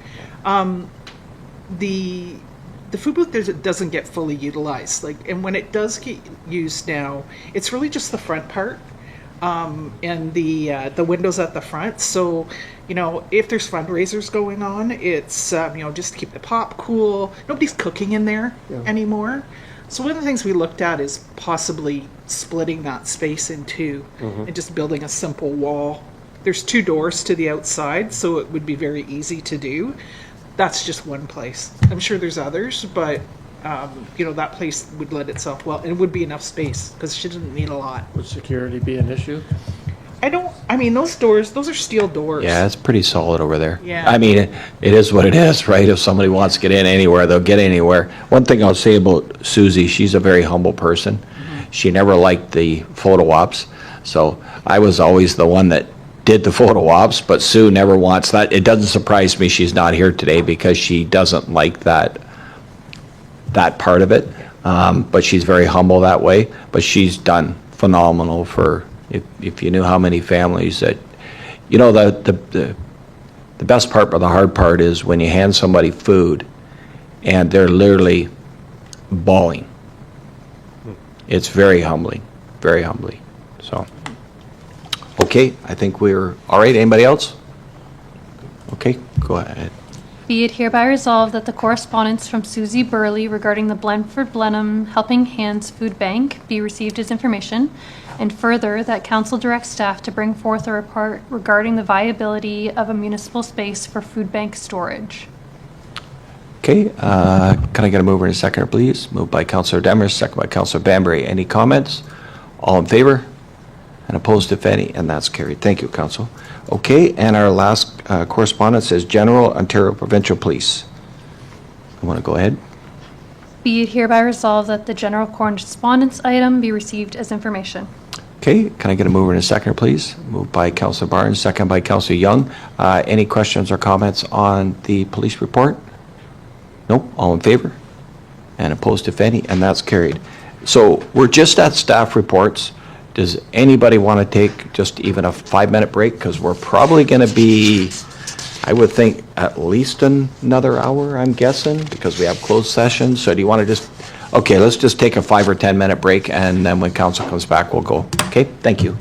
F: The food booth doesn't get fully utilized. And when it does get used now, it's really just the front part. And the windows at the front. So, if there's fundraisers going on, it's, just to keep the pop cool. Nobody's cooking in there anymore. So one of the things we looked at is possibly splitting that space in two and just building a simple wall. There's 2 doors to the outside, so it would be very easy to do. That's just one place. I'm sure there's others, but that place would lend itself well, and it would be enough space because she didn't need a lot.
Q: Would security be an issue?
F: Those doors, those are steel doors.
A: Yeah, it's pretty solid over there.
F: Yeah.
A: I mean, it is what it is, right? If somebody wants to get in anywhere, they'll get anywhere. One thing I'll say about Susie, she's a very humble person. She never liked the photo ops, so I was always the one that did the photo ops, but Sue never wants that. It doesn't surprise me she's not here today because she doesn't like that part of it, but she's very humble that way. But she's done phenomenal for, if you knew how many families that, the best part, but the hard part is when you hand somebody food and they're literally bawling. It's very humbling, very humbling. So, okay, I think we're all right. Anybody else? Okay, go ahead.
B: Be it hereby resolved that the correspondence from Susie Burley regarding the Blandford-Blenheim Helping Hands Food Bank be received as information, and further, that council directs staff to bring forth a report regarding the viability of a municipal space for food bank storage.
A: Okay, can I get a mover and a seconder, please? Moved by Councillor Demers, second by Councillor Banbury. Any comments? All in favor? And opposed, if any? And that's carried. Thank you, Council. Okay, and our last correspondence is General Ontario Provincial Police. I want to go ahead.
B: Be it hereby resolved that the general correspondence item be received as information.
A: Okay, can I get a mover and a seconder, please? Moved by Councillor Barnes, second by Councillor Young. Any questions or comments on the police report? Nope, all in favor? And opposed, if any? And that's carried. So we're just at staff reports. Does anybody want to take just even a 5-minute break? Because we're probably going to be, I would think, at least another hour, I'm guessing, because we have closed sessions. So do you want to just, okay, let's just take a 5 or 10-minute break, and then when council comes back, we'll go. Okay, thank you.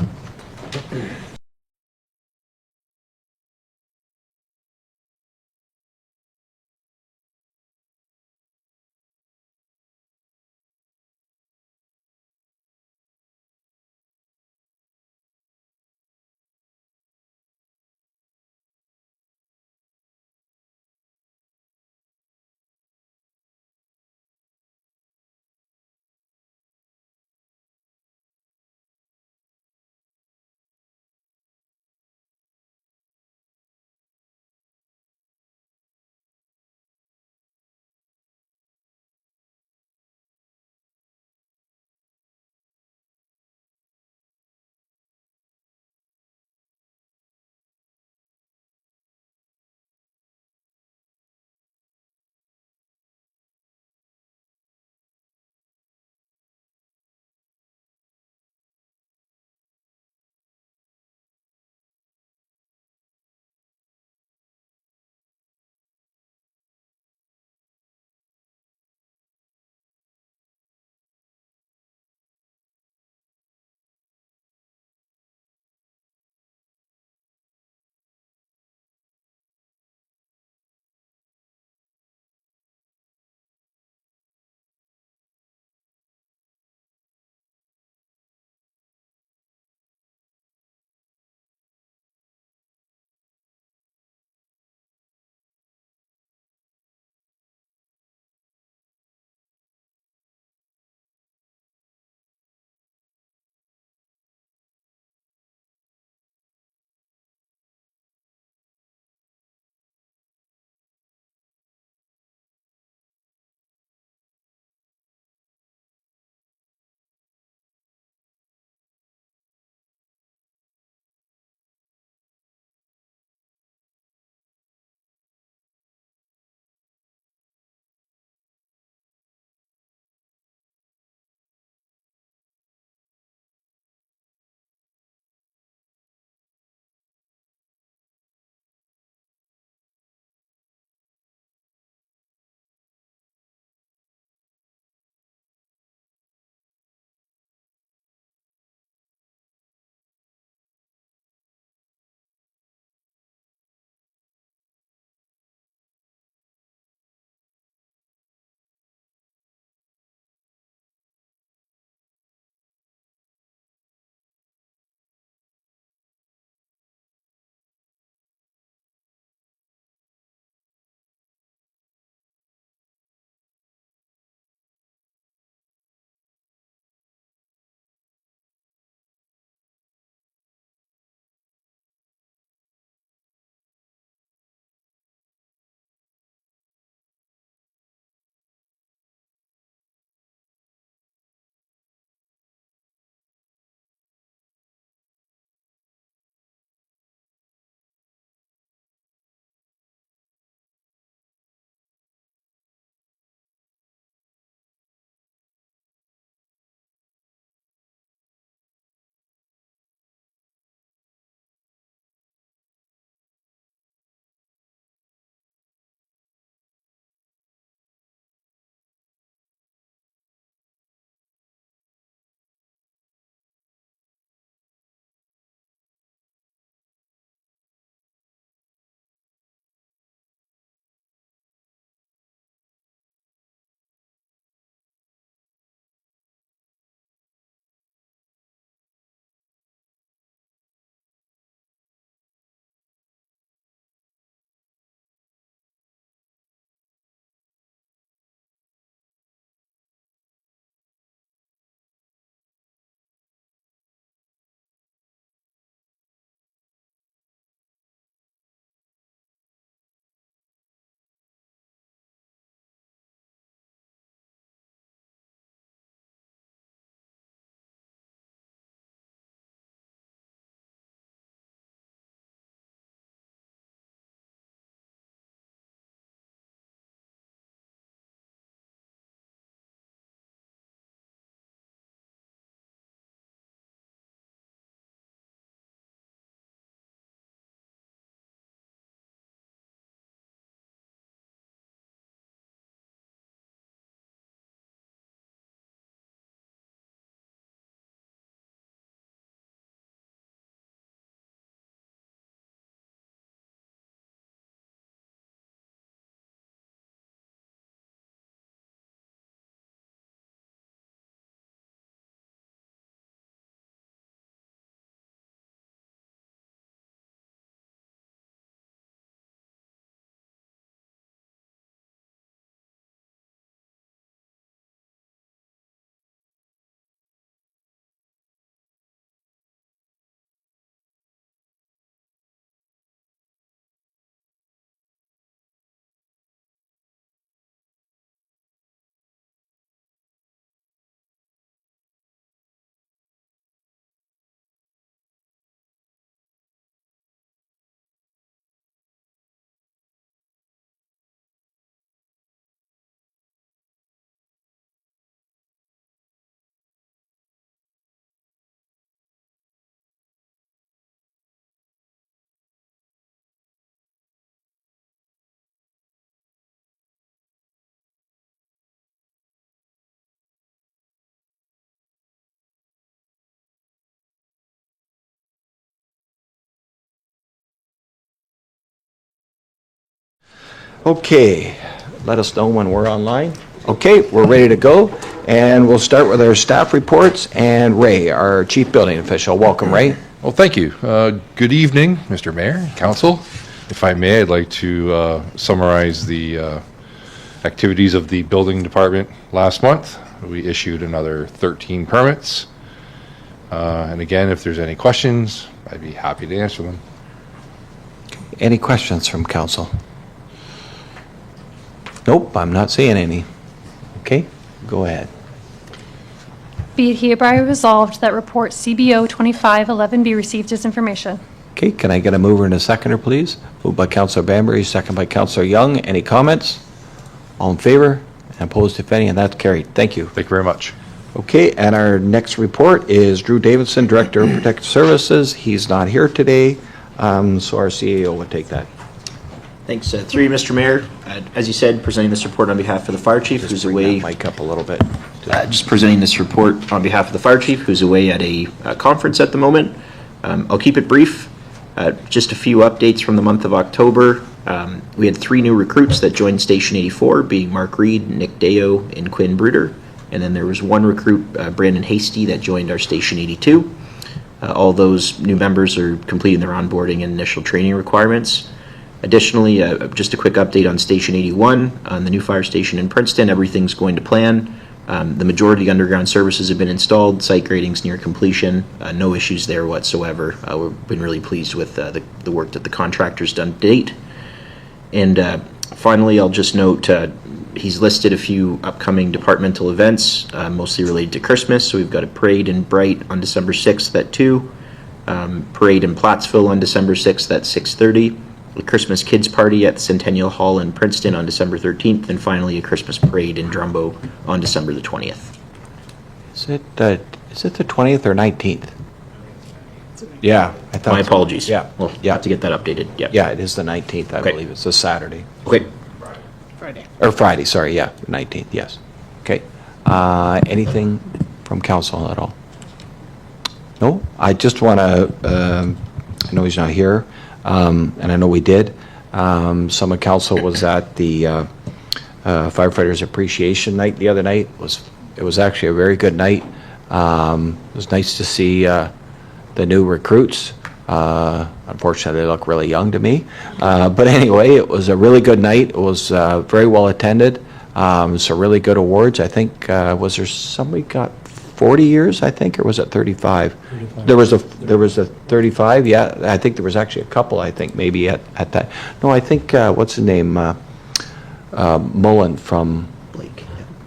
A: Okay, let us know when we're online. Okay, we're ready to go, and we'll start with our staff reports, and Ray, our Chief Building Official. Welcome, Ray.
T: Well, thank you. Good evening, Mr. Mayor, Council. If I may, I'd like to summarize the activities of the Building Department last month. We issued another 13 permits. And again, if there's any questions, I'd be happy to answer them.
A: Any questions from council? Nope, I'm not seeing any. Okay, go ahead.
B: Be it hereby resolved that report CBO 2511 be received as information.
A: Okay, can I get a mover and a seconder, please? Moved by Councillor Banbury, second by Councillor Young. Any comments? All in favor? And opposed, if any, and that's carried. Thank you.
T: Thank you very much.
A: Okay, and our next report is Drew Davidson, Director of Protective Services. He's not here today, so our CEO would take that.
M: Thanks. Through you, Mr. Mayor. As you said, presenting this report on behalf of the fire chief, who's away.
A: Mic up a little bit.
M: Just presenting this report on behalf of the fire chief, who's away at a conference at the moment. I'll keep it brief. Just a few updates from the month of October. We had 3 new recruits that joined Station 84, being Mark Reed, Nick Deo, and Quinn Bruder. And then there was 1 recruit, Brandon Hasty, that joined our Station 82. All those new members are completing their onboarding and initial training requirements. Additionally, just a quick update on Station 81, on the new fire station in Princeton. Everything's going to plan. The majority of the underground services have been installed. Site grading's near completion. No issues there whatsoever. We've been really pleased with the work that the contractor's done to date. And finally, I'll just note he's listed a few upcoming departmental events, mostly related to Christmas. So we've got a parade in Bright on December 6th at 2, parade in Plattsville on December 6th at 6:30, a Christmas kids party at the Centennial Hall in Princeton on December 13th, and finally a Christmas parade in Drumbo on December the 20th.
A: Is it the 20th or 19th? Yeah, I thought.
M: My apologies.
A: Yeah,
M: We'll have to get that updated. Yeah.
A: Yeah, it is the 19th, I
M: Okay.
A: believe. It's a Saturday.
M: Okay.
F: Friday.
A: Or Friday, sorry, yeah, 19th, yes. Okay. Anything from council at all? No? I just want to, I know he's not here, and I know we did. Some of council was at the Firefighters Appreciation Night the other night. It was actually a very good night. It was nice to see the new recruits. Unfortunately, they look really young to me. But anyway, it was a really good night. It was very well attended. So really good awards. I think, was there somebody got 40 years, I think, or was it 35? 35. There was a 35, yeah. I think there was actually a couple, I think, maybe at that. No, I think, what's his name? Mullen from...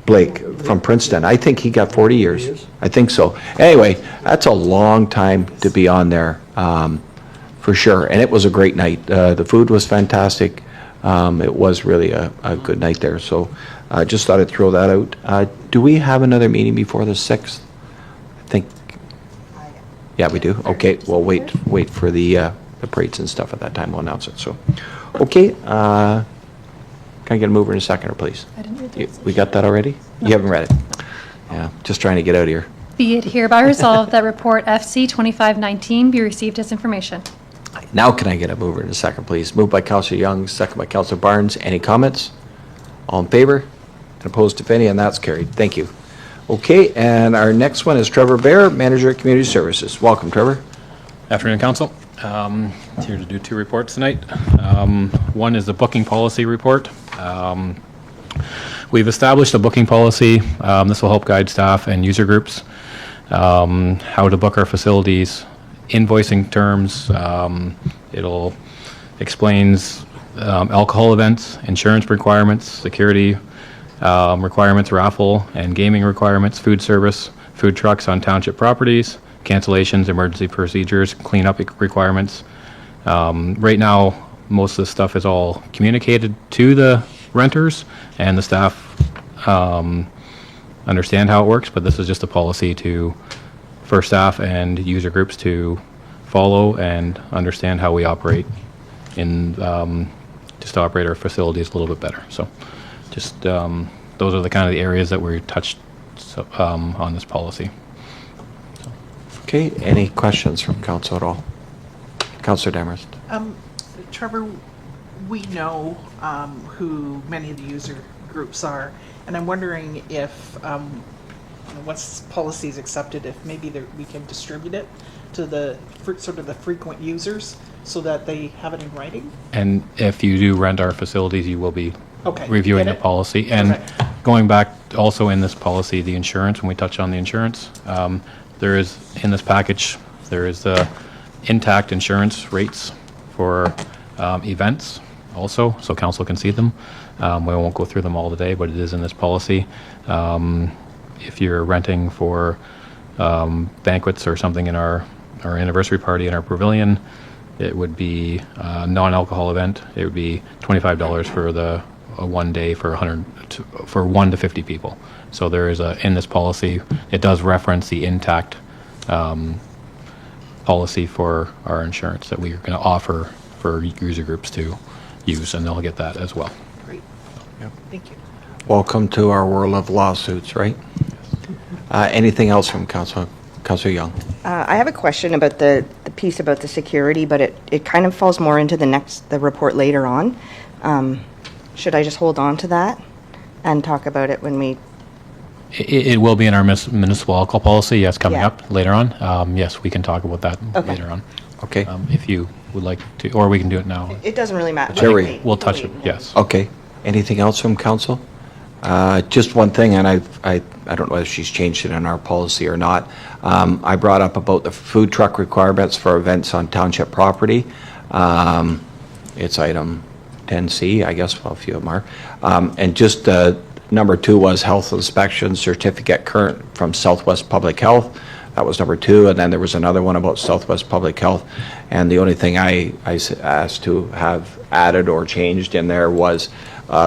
A: Blake from Princeton. I think he got 40 years. I think so. Anyway, that's a long time to be on there, for sure. And it was a great night. The food was fantastic. It was really a good night there. So I just thought I'd throw that out. Do we have another meeting before the 6th? I think. Yeah, we do. Okay, we'll wait for the parades and stuff at that time. We'll announce it. So, okay. Can I get a mover and a seconder, please?
B: I didn't read the
A: We got that already? No. You haven't read it? Yeah, just trying to get out of here.
B: Be it hereby resolved that report FC 2519 be received as information.
A: Now can I get a mover and a second, please? Moved by Councillor Young, second by Councillor Barnes. Any comments? All in favor? And opposed, if any, and that's carried. Thank you. Okay, and our next one is Trevor Bear, Manager at Community Services. Welcome, Trevor.
U: Afternoon, Council. Here to do 2 reports tonight. One is the booking policy report. We've established a booking policy. This will help guide staff and user groups how to book our facilities, invoicing terms. It'll explains alcohol events, insurance requirements, security requirements, raffle and gaming requirements, food service, food trucks on township properties, cancellations, emergency procedures, cleanup requirements. Right now, most of the stuff is all communicated to the renters, and the staff understand how it works, but this is just a policy for staff and user groups to follow and understand how we operate just to operate our facilities a little bit better. So just those are the kind of the areas that we touched on this policy.
A: Okay, any questions from council at all? Councillor Demers.
F: Trevor, we know who many of the user groups are, and I'm wondering if, once policy is accepted, if maybe we can distribute it to the sort of the frequent users so that they have it in writing?
U: And if you do rent our facilities, you will be
F: Okay,
U: reviewing
F: get
U: the
F: it?
U: policy. And
F: Okay.
U: going back also in this policy, the insurance, when we touch on the insurance, there is, in this package, there is the intact insurance rates for events also, so council can see them. We won't go through them all today, but it is in this policy. If you're renting for banquets or something in our anniversary party in our pavilion, it would be a non-alcohol event. It would be $25 for a 1 day for 1 to 50 people. So there is in this policy, it does reference the intact policy for our insurance that we are going to offer for user groups to use, and they'll get that as well.
F: Great. Thank you.
A: Welcome to our world of lawsuits, right? Anything else from Councilor Young?
P: I have a question about the piece about the security, but it kind of falls more into the report later on. Should I just hold on to that and talk about it when we...
U: It will be in our municipal alcohol policy, yes, coming
P: Yeah.
U: up later on. Yes, we can talk about that later on.
A: Okay.
U: If you would like to, or we can do it now.
P: It doesn't really matter.
A: Jerry.
U: We'll touch it, yes.
A: Okay. Anything else from council? Just one thing, and I don't know if she's changed it in our policy or not. I brought up about the food truck requirements for events on township property. It's item 10C, I guess, well, a few of them are. And just number 2 was health inspection certificate current from Southwest Public Health. That was number 2, and then there was another one about Southwest Public Health. And the only thing I asked to have added or changed in there was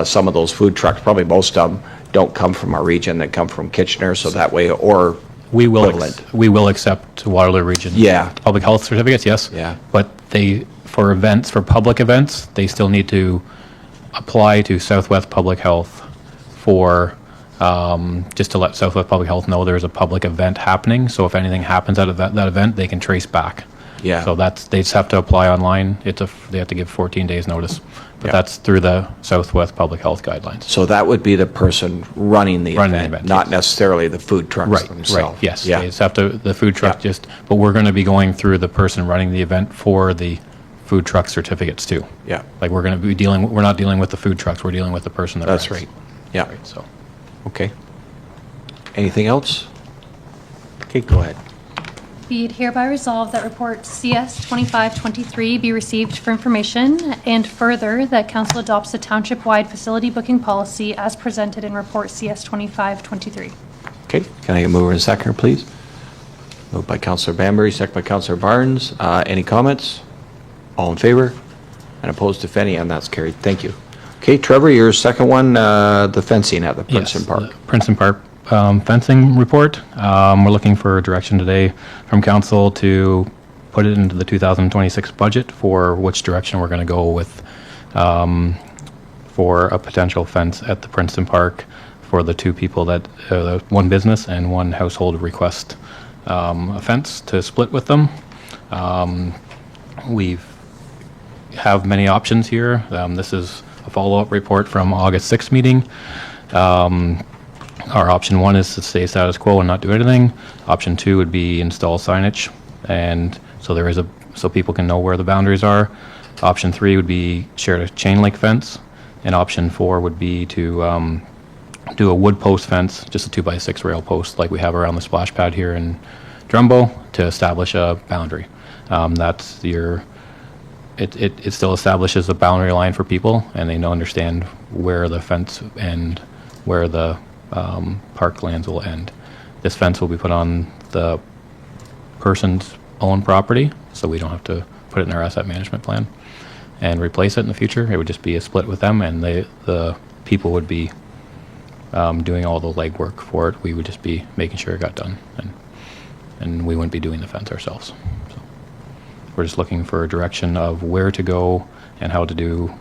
A: some of those food trucks, probably most of them, don't come from our region, they come from Kitchener, so that way, or
U: We will
A: equivalent.
U: accept Waterloo Region.
A: Yeah.
U: Public health certificates, yes.
A: Yeah.
U: But for events, for public events, they still need to apply to Southwest Public Health for, just to let Southwest Public Health know there's a public event happening. So if anything happens at that event, they can trace back.
A: Yeah.
U: So they just have to apply online. They have to give 14 days notice. But
A: Yeah.
U: that's through the Southwest Public Health guidelines.
A: So that would be the person running the event, not
U: yes.
A: necessarily the food trucks
U: Right,
A: themselves.
U: yes.
A: Yeah.
U: They just have to, the food truck but we're going to be going through the person running the event for the food truck certificates too.
A: Yeah.
U: Like we're going to be we're not dealing with the food trucks, we're dealing with the person that
A: That's
U: runs.
A: right. Yeah.
U: Right, so.
A: Okay. Anything else? Okay, go ahead.
B: Be it hereby resolved that report CS 2523 be received for information, and further, that council adopts the township-wide facility booking policy as presented in report CS 2523.
A: Okay, can I get a mover and seconder, please? Moved by Councillor Banbury, second by Councillor Barnes. Any comments? All in favor? And opposed, if any, and that's carried. Thank you. Okay, Trevor, your second one, the fencing at the Princeton Park.
U: The Princeton Park fencing report. We're looking for direction today from council to put it into the 2026 budget for which direction we're going to go with for a potential fence at the Princeton Park for the 2 people that, one business and one household request a fence to split with them. We have many options here. This is a follow-up report from August 6th meeting. Our option 1 is to stay status quo and not do anything. Option 2 would be install signage, and so people can know where the boundaries are. Option 3 would be share a chain link fence, and option 4 would be to do a wood post fence, just a 2x6 rail post like we have around the splash pad here in Drumbo to establish a boundary. That's it still establishes a boundary line for people, and they understand where the fence and where the park lands will end. This fence will be put on the person's own property, so we don't have to put it in our asset management plan and replace it in the future. It would just be a split with them, and the people would be doing all the legwork for it. We would just be making sure it got done, and we wouldn't be doing the fence ourselves. So we're just looking for a direction of where to go and how to do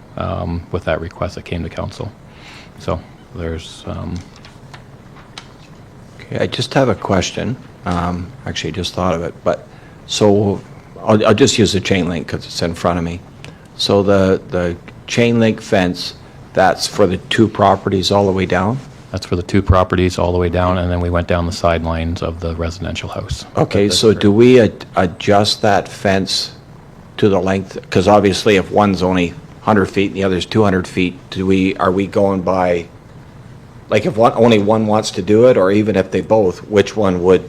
U: with that request that came to council. So there's
A: Okay, I just have a question. Actually, I just thought of it, but so I'll just use the chain link because it's in front of me. So the chain link fence, that's for the 2 properties all the way down?
U: That's for the 2 properties all the way down, and then we went down the sidelines of the residential house.
A: Okay, so do we adjust that fence to the length? Because obviously if one's only 100 feet and the other's 200 feet, are we going by, like if only one wants to do it, or even if they both, which one would,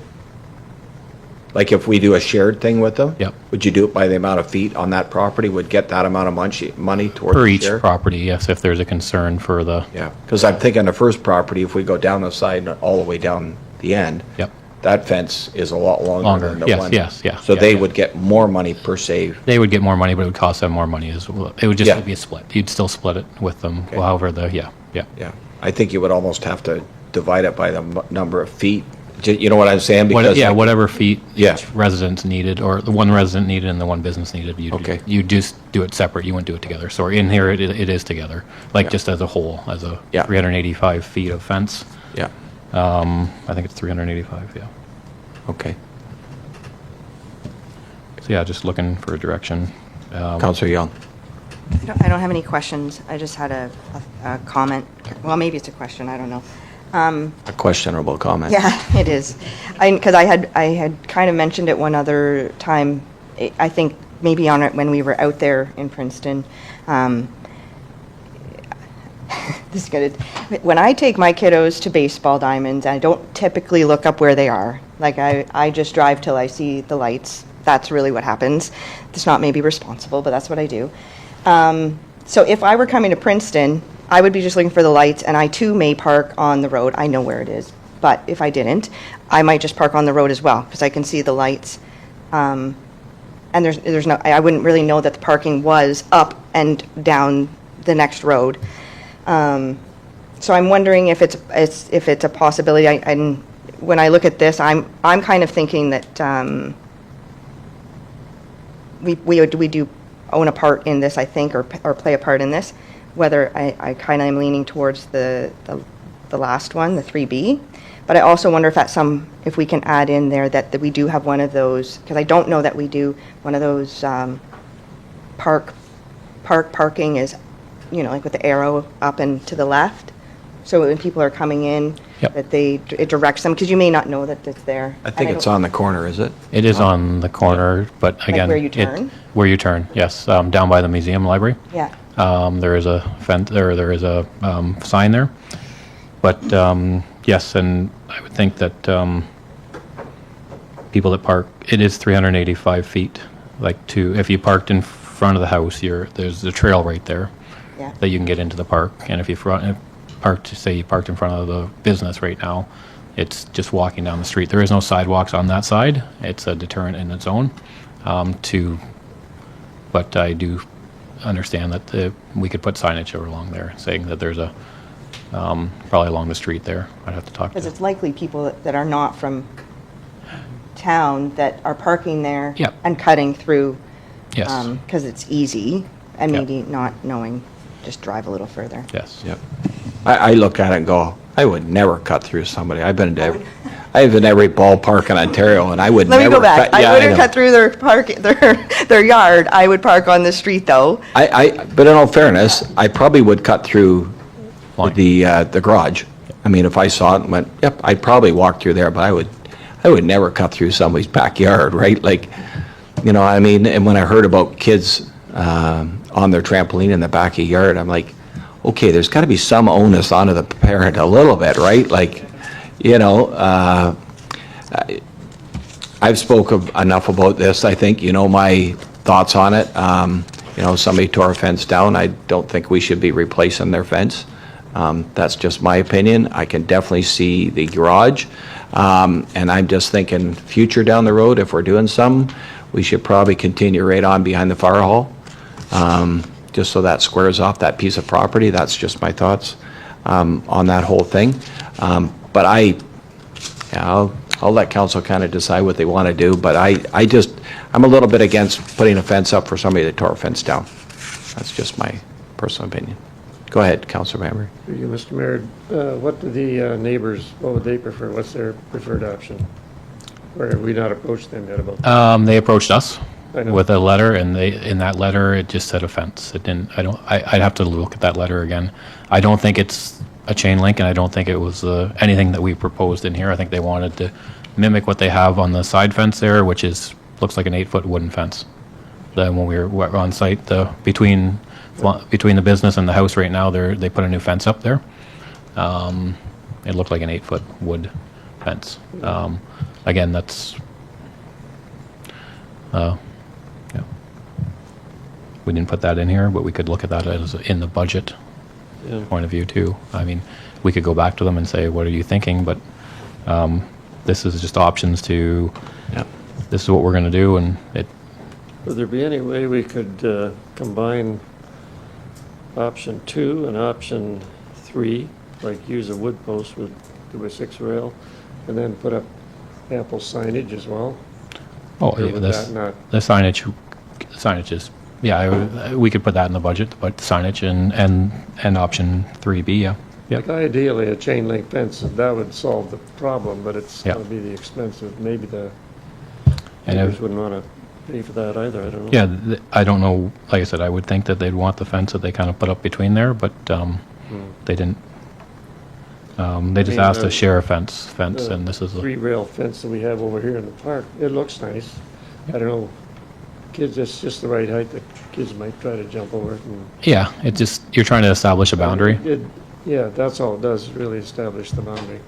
A: like if we do a shared thing with them?
U: Yep.
A: Would you do it by the amount of feet on that property, would get that amount of money towards
U: For
A: the
U: each
A: share?
U: property, yes, if there's a concern for the,
A: Yeah, because I'm thinking the first property, if we go down the side and all the way down the end,
U: yep,
A: that fence is a lot longer than the
U: yes,
A: one.
U: yes, yeah.
A: So
U: yeah,
A: they
U: yeah.
A: would get more money per se.
U: They would get more money, but it would cost them more money as well. It would
A: Yeah.
U: just be a split. You'd still split it with them, however yeah.
A: Yeah, I think you would almost have to divide it by the number of feet. You know what I'm saying?
U: Yeah, whatever feet
A: Yeah.
U: each residents needed, or the one resident needed and the one business needed, you just do it separate, you wouldn't do it together. So in here, it is together, like
A: Yeah.
U: just as a whole, as a
A: Yeah.
U: 385 feet of fence.
A: Yeah,
U: I think it's 385, yeah.
A: okay.
U: So yeah, just looking for a direction.
A: Councillor Young.
P: I don't have any questions. I just had a comment. Well, maybe it's a question, I don't know.
A: A questionable comment.
P: Yeah, it is. Because I had kind of mentioned it one other time, I think maybe on it when we were out there in Princeton. This is good. When I take my kiddos to baseball diamonds, I don't typically look up where they are. Like I just drive till I see the lights. That's really what happens. It's not maybe responsible, but that's what I do. So if I were coming to Princeton, I would be just looking for the lights, and I too may park on the road. I know where it is, but if I didn't, I might just park on the road as well because I can see the lights. And there's no, I wouldn't really know that the parking was up and down the next road. So I'm wondering if it's a possibility. And when I look at this, I'm kind of thinking that we do own a part in this, I think, or play a part in this. Whether I kind of am leaning towards the last one, the 3B, but I also wonder if we can add in there that we do have one of those, because I don't know that we do one of those parking is, like with the arrow up and to the left. So when people are coming in,
U: Yep.
P: that it directs them, because you may not know that it's there.
A: I think it's on the corner, is it?
U: It is on the corner, but again.
P: where you turn?
U: Where you turn, yes, down by the museum library.
P: Yeah.
U: There is a fence, there is a sign there. But yes, and I would think that people that park, it is 385 feet. If you parked in front of the house, there's a trail right there
P: Yeah.
U: that you can get into the park. And if you parked in front of the business right now, it's just walking down the street. There is no sidewalks on that side. It's a deterrent in its own. But I do understand that we could put signage along there saying that there's a probably along the street there. I'd have to talk to.
P: Because it's likely people that are not from town that are parking there
U: Yep.
P: and cutting through.
U: Yes.
P: Because it's easy, and
U: Yep.
P: maybe not knowing, just drive a little further.
U: Yes.
A: Yep. I look at it and go, I would never cut through somebody. I've been to every ballpark in Ontario, and I would
P: Let
A: never.
P: me go back.
A: Yeah,
P: I wouldn't
A: know.
P: cut through their yard. I would park on the street, though.
A: But in all fairness, I probably would cut through the garage. I mean, if I saw it and went, yep, I'd probably walk through there, but I would never cut through somebody's backyard, right? Like, I mean, and when I heard about kids on their trampoline in the back of the yard, I'm like, okay, there's got to be some onus onto the parent a little bit, right? Like, I've spoken enough about this. I think my thoughts on it. Somebody tore a fence down. I don't think we should be replacing their fence. That's just my opinion. I can definitely see the garage. And I'm just thinking future down the road, if we're doing some, we should probably continue right on behind the fire hall. Just so that squares off that piece of property. That's just my thoughts on that whole thing. But I'll let council kind of decide what they want to do, but I'm a little bit against putting a fence up for somebody that tore a fence down. That's just my personal opinion. Go ahead, Councillor Bambury.
Q: Through you, Mr. Mayor, what do the neighbors, what would they prefer? What's their preferred option? Or have we not approached them yet about that?
U: They approached us. with a letter, and in that letter, it just said a fence. It didn't, I'd have to look at that letter again. I don't think it's a chain link, and I don't think it was anything that we proposed in here. I think they wanted to mimic what they have on the side fence there, which looks like an 8-foot wooden fence. Then when we were on site, between the business and the house right now, they put a new fence up there. It looked like an 8-foot wood fence. Again, that's, yeah. We didn't put that in here, but we could look at that as in the budget point of view too. I mean, we could go back to them and say, what are you thinking? But this is just options to, this is what we're going to do, and
Q: Would there be any way we could combine option 2 and option 3, like use a wood post with 2x6 rail, and then put up ample signage as well?
U: oh,
Q: Or
U: yeah,
Q: would that not?
U: the signage is, yeah, we could put that in the budget, but signage and option 3B, yeah.
Q: Like ideally, a chain link fence, that would solve the problem, but it's
U: Yeah.
Q: going to be the expensive. Maybe the
U: And
Q: neighbors wouldn't want to pay for that either, I don't know.
U: Yeah, I don't know, like I said, I would think that they'd want the fence that they kind of put up between there, but they didn't. They just asked to share a fence, and this is a
Q: 3-rail fence that we have over here in the park. It looks nice. I don't know, kids, it's just the right height. The kids might try to jump over it. And
U: yeah, it just, you're trying to establish a boundary.
Q: Yeah, that's all it does, really establish the boundary.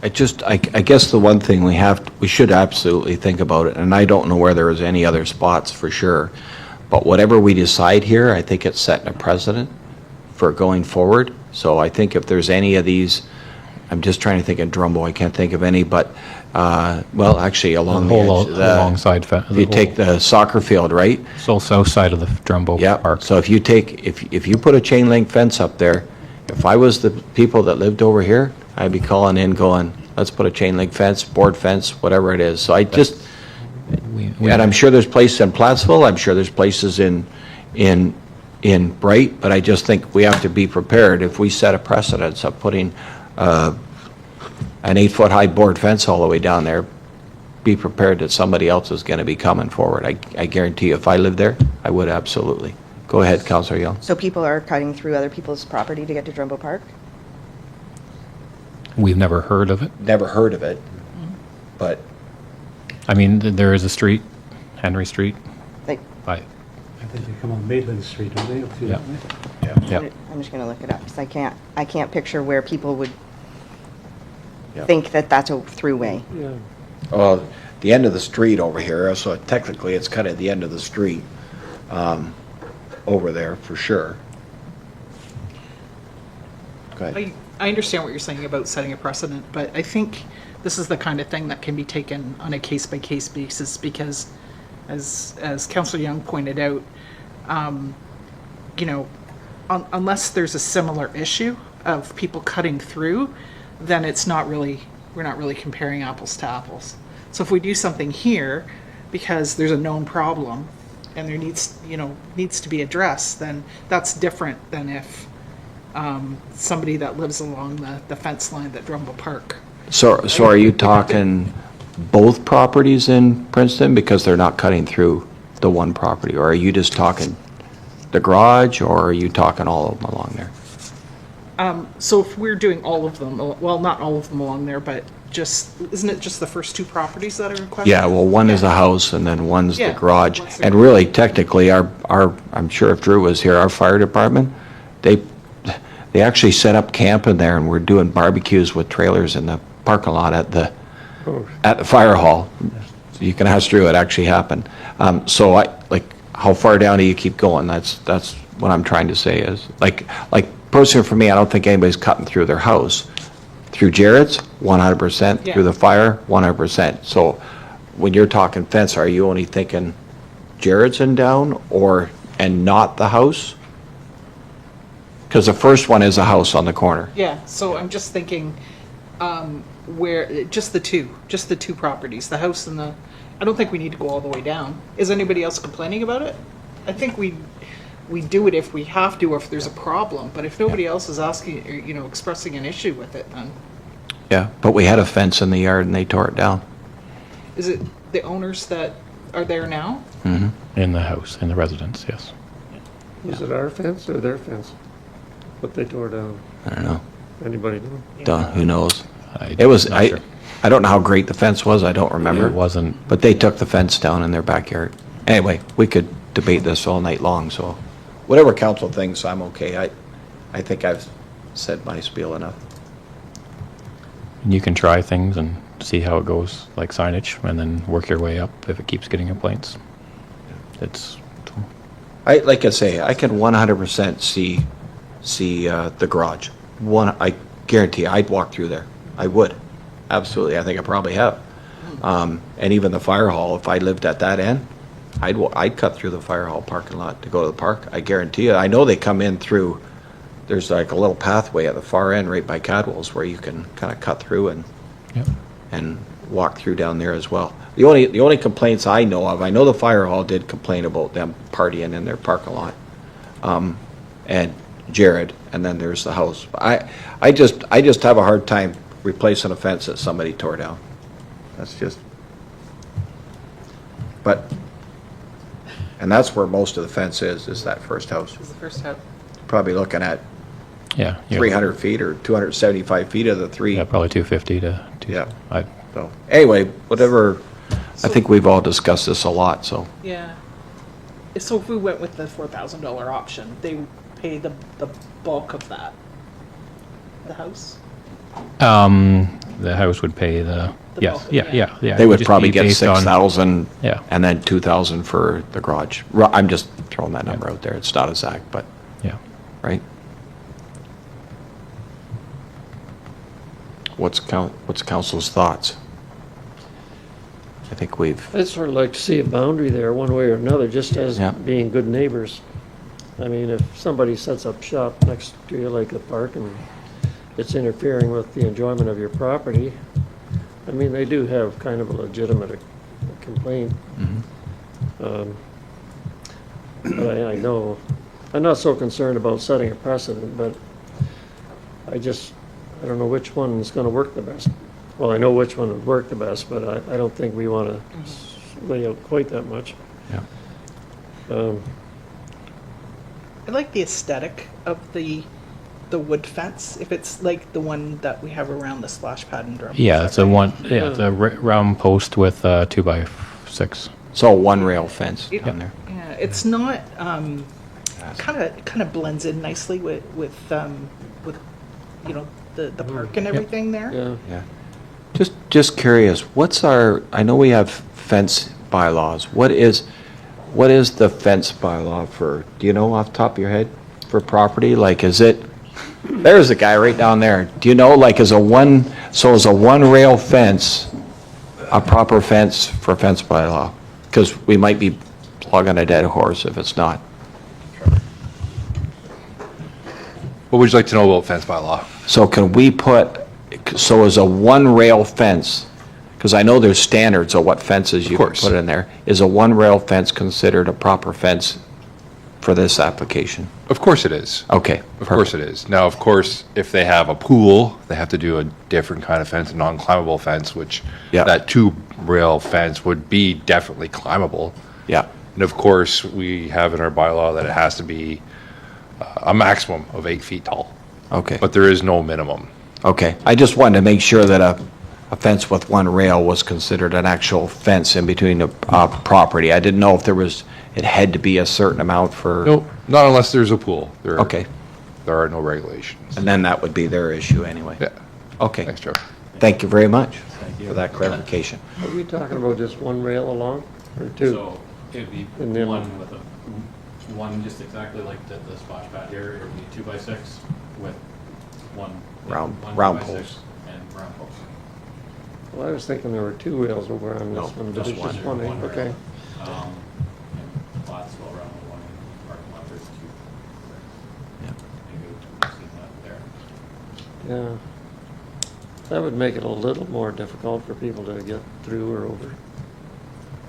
A: I guess the one thing we should absolutely think about it, and I don't know where there is any other spots for sure, but whatever we decide here, I think it's setting a precedent for going forward. So I think if there's any of these, I'm just trying to think of Drumbo, I can't think of any, but, well, actually along the edge.
U: Alongside.
A: If you take the soccer field, right?
U: So south side of the Drumbo Park.
A: So if you put a chain link fence up there, if I was the people that lived over here, I'd be calling in going, let's put a chain link fence, board fence, whatever it is. So I just, and I'm sure there's places in Plattsville, I'm sure there's places in Bright, but I just think we have to be prepared. If we set a precedence of putting an 8-foot high board fence all the way down there, be prepared that somebody else is going to be coming forward. I guarantee you, if I lived there, I would absolutely. Go ahead, Councillor Young.
P: So people are cutting through other people's property to get to Drumbo Park?
U: We've never heard of it.
A: Never heard of it, but.
U: I mean, there is a street, Henry Street.
P: Like,
U: I
G: think they come on Maitland Street, don't they? Up through that way?
U: Yeah.
P: I'm just going to look it up, because I can't picture where people would think that that's a throughway.
Q: Yeah.
A: Well, the end of the street over here, so technically it's kind of the end of the street over there for sure. Go ahead.
F: I understand what you're saying about setting a precedent, but I think this is the kind of thing that can be taken on a case-by-case basis because, as Councillor Young pointed out, you know, unless there's a similar issue of people cutting through, then we're not really comparing apples to apples. So if we do something here because there's a known problem and there needs to be addressed, then that's different than if somebody that lives along the fence line at Drumbo Park.
A: So are you talking both properties in Princeton because they're not cutting through the one property, or are you just talking the garage, or are you talking all of them along there?
F: So if we're doing all of them, well, not all of them along there, but isn't it just the first 2 properties that are in question?
A: Yeah, well, one is a house and then one's the
F: Yeah,
A: garage.
F: one's the
A: And really, technically, our I'm sure if Drew was here, our fire department, they actually set up camp in there and we're doing barbecues with trailers in the parking lot at the fire hall. You can ask Drew, it actually happened. So how far down do you keep going? That's what I'm trying to say is, like personally for me, I don't think anybody's cutting through their house. Through Jared's, 100%. Through the fire, 100%. So when you're talking fence, are you only thinking Jared's and down, and not the house? Because the first one is a house on the corner.
F: Yeah, so I'm just thinking where, just the two properties, the house and I don't think we need to go all the way down. Is anybody else complaining about it? I think we do it if we have to or if there's a problem, but if nobody else is asking, or, expressing an issue with it, then.
A: Yeah, but we had a fence in the yard and they tore it down.
F: Is it the owners that are there now?
U: In the house, in the residence, yes.
Q: Is it our fence or their fence? What they tore down?
A: I don't know.
Q: Anybody know?
A: Who knows? It was,
U: not sure.
A: I don't know how great the fence was, I don't remember.
U: It wasn't.
A: But they took the fence down in their backyard. Anyway, we could debate this all night long, so whatever council thinks, I'm okay. I think I've said my spiel enough.
U: You can try things and see how it goes, like signage, and then work your way up if it keeps getting complaints. It's,
A: Like I say, I can 100% see the garage. I guarantee I'd walk through there. I would. Absolutely. I think I probably have. And even the fire hall, if I lived at that end, I'd cut through the fire hall parking lot to go to the park. I guarantee you. I know they come in through, there's like a little pathway at the far end right by Cadwell's where you can kind of cut through and walk through down there as well. The only complaints I know of, I know the fire hall did complain about them partying in their parking lot. And Jared, and then there's the house. I just have a hard time replacing a fence that somebody tore down. That's just, and that's where most of the fence is that first house.
F: Is the first house?
A: Probably looking at
U: yeah.
A: 300 feet or 275 feet of the three.
U: Yeah, probably 250 to.
A: Yeah. So anyway, whatever. I think we've all discussed this a lot. So.
F: Yeah. So if we went with the $4,000 option, they would pay the bulk of that. The house.
U: The house would pay the yes,
F: bulk,
U: yeah.
A: They would
U: Just
A: probably
U: be
A: get
U: based on-
A: 6,000.
U: Yeah.
A: And then 2,000 for the garage. I'm just throwing that number out there. It's not exact, but
U: yeah.
A: Right. What's council's thoughts? I think we've.
Q: I'd sort of like to see a boundary there, one way or another, just as being good neighbors. I mean, if somebody sets up shop next to you like the park and it's interfering with the enjoyment of your property, I mean, they do have kind of a legitimate complaint. But I know, I'm not so concerned about setting a precedent, but I don't know which one is going to work the best. Well, I know which one would work the best, but I don't think we want to lay out quite that much.
A: Yeah.
F: I like the aesthetic of the wood fence, if it's like the one that we have around the splash pad and drum.
U: Yeah, it's a one. Yeah, it's a round post with 2x6.
A: So one rail fence down there.
F: Yeah, it's not kind of blends in nicely with you know the park and everything there.
A: Yeah. Just curious, I know we have fence bylaws. What is the fence bylaw for, do you know off the top of your head, for property? Like, there's a guy right down there. Do you know, like, is a one rail fence a proper fence for fence bylaw? Because we might be plugging a dead horse if it's not.
T: What would you like to know about fence bylaw?
A: So can we is a one rail fence, because I know there's standards of what fences you can put in there. Is a one rail fence considered a proper fence for this application?
T: Of course it is.
A: Okay.
T: Of course it is. Now, of course, if they have a pool, they have to do a different kind of fence, a non-climbable fence, which that 2-rail fence would be definitely climbable.
A: Yeah.
T: And of course, we have in our bylaw that it has to be a maximum of 8 feet tall.
A: Okay.
T: But there is no minimum.
A: Okay. I just wanted to make sure that a fence with one rail was considered an actual fence in between the property. I didn't know if it had to be a certain amount for.
T: No, not unless there's a pool.
A: Okay.
T: There are no regulations.
A: And then that would be their issue anyway.
T: Yeah.
A: Okay.
T: Thanks, Joe.
A: Thank you very much for that clarification.
Q: Are we talking about just one rail along, or two?
U: So it'd be
Q: And then-
U: one with one just exactly like the splash pad here. It would be 2x6 with one
A: Round
U: 2x6
A: post.
U: and round post.
Q: Well, I was thinking there were 2 rails over on this one, but
A: just
Q: it's just one,
U: One rail.
Q: okay.
U: And lots go around the one in parking lot. There's 2.
A: Yeah.
U: Maybe we'll see that there.
Q: Yeah. That would make it a little more difficult for people to get through or over.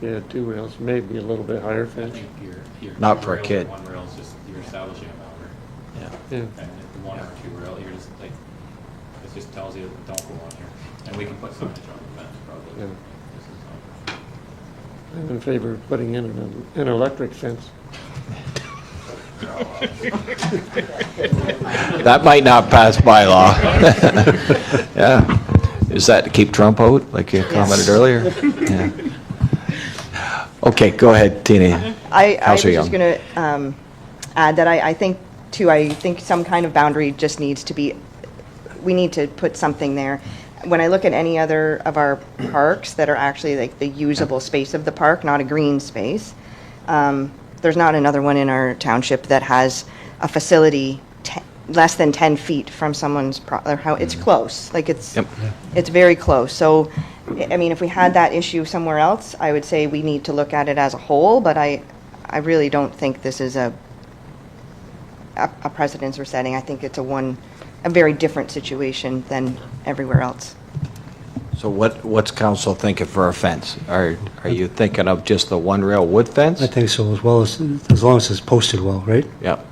Q: Yeah, 2 rails, maybe a little bit higher
U: I
Q: fence.
U: think you're
A: Not
U: two
A: for a
U: rails,
A: kid.
U: One rail is just, you're establishing a boundary.
A: Yeah.
Q: Yeah.
U: And if the one or 2 rail, you're just like, it just tells you, don't go on here. And we can put signage on the fence, probably.
Q: Yeah.
U: This is not-
Q: I'm in favor of putting in an electric fence.
A: That might not pass bylaw. Yeah. Is that to keep Trump out, like you commented earlier? Yeah. Okay, go ahead, Tina.
P: I was
A: Councillor
P: just
A: Young.
P: going to add that I think, too, I think some kind of boundary just needs to be, we need to put something there. When I look at any other of our parks that are actually like the usable space of the park, not a green space, there's not another one in our township that has a facility less than 10 feet from someone's house. It's close, like it's very close. So, I mean, if we had that issue somewhere else, I would say we need to look at it as a whole, but I really don't think this is a precedence we're setting. I think it's a very different situation than everywhere else.
A: So what's council thinking for a fence? Are you thinking of just the one rail wood fence?
E: I think so, as long as it's posted well, right?
A: Yep.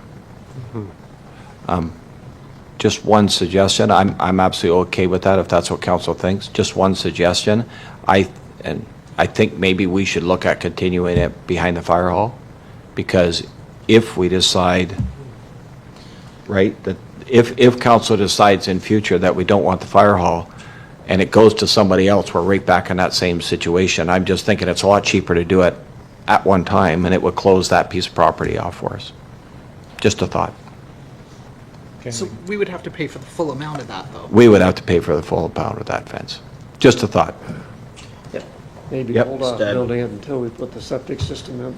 A: Just one suggestion. I'm absolutely okay with that if that's what council thinks. Just one suggestion. I think maybe we should look at continuing it behind the fire hall, because if we decide, right, that if council decides in future that we don't want the fire hall and it goes to somebody else, we're right back in that same situation. I'm just thinking it's a lot cheaper to do it at one time, and it would close that piece of property off for us. Just a thought.
F: So we would have to pay for the full amount of that, though?
A: We would have to pay for the full amount of that fence. Just a thought.
Q: Maybe
A: Yep.
Q: hold off building it until we put the septic system in.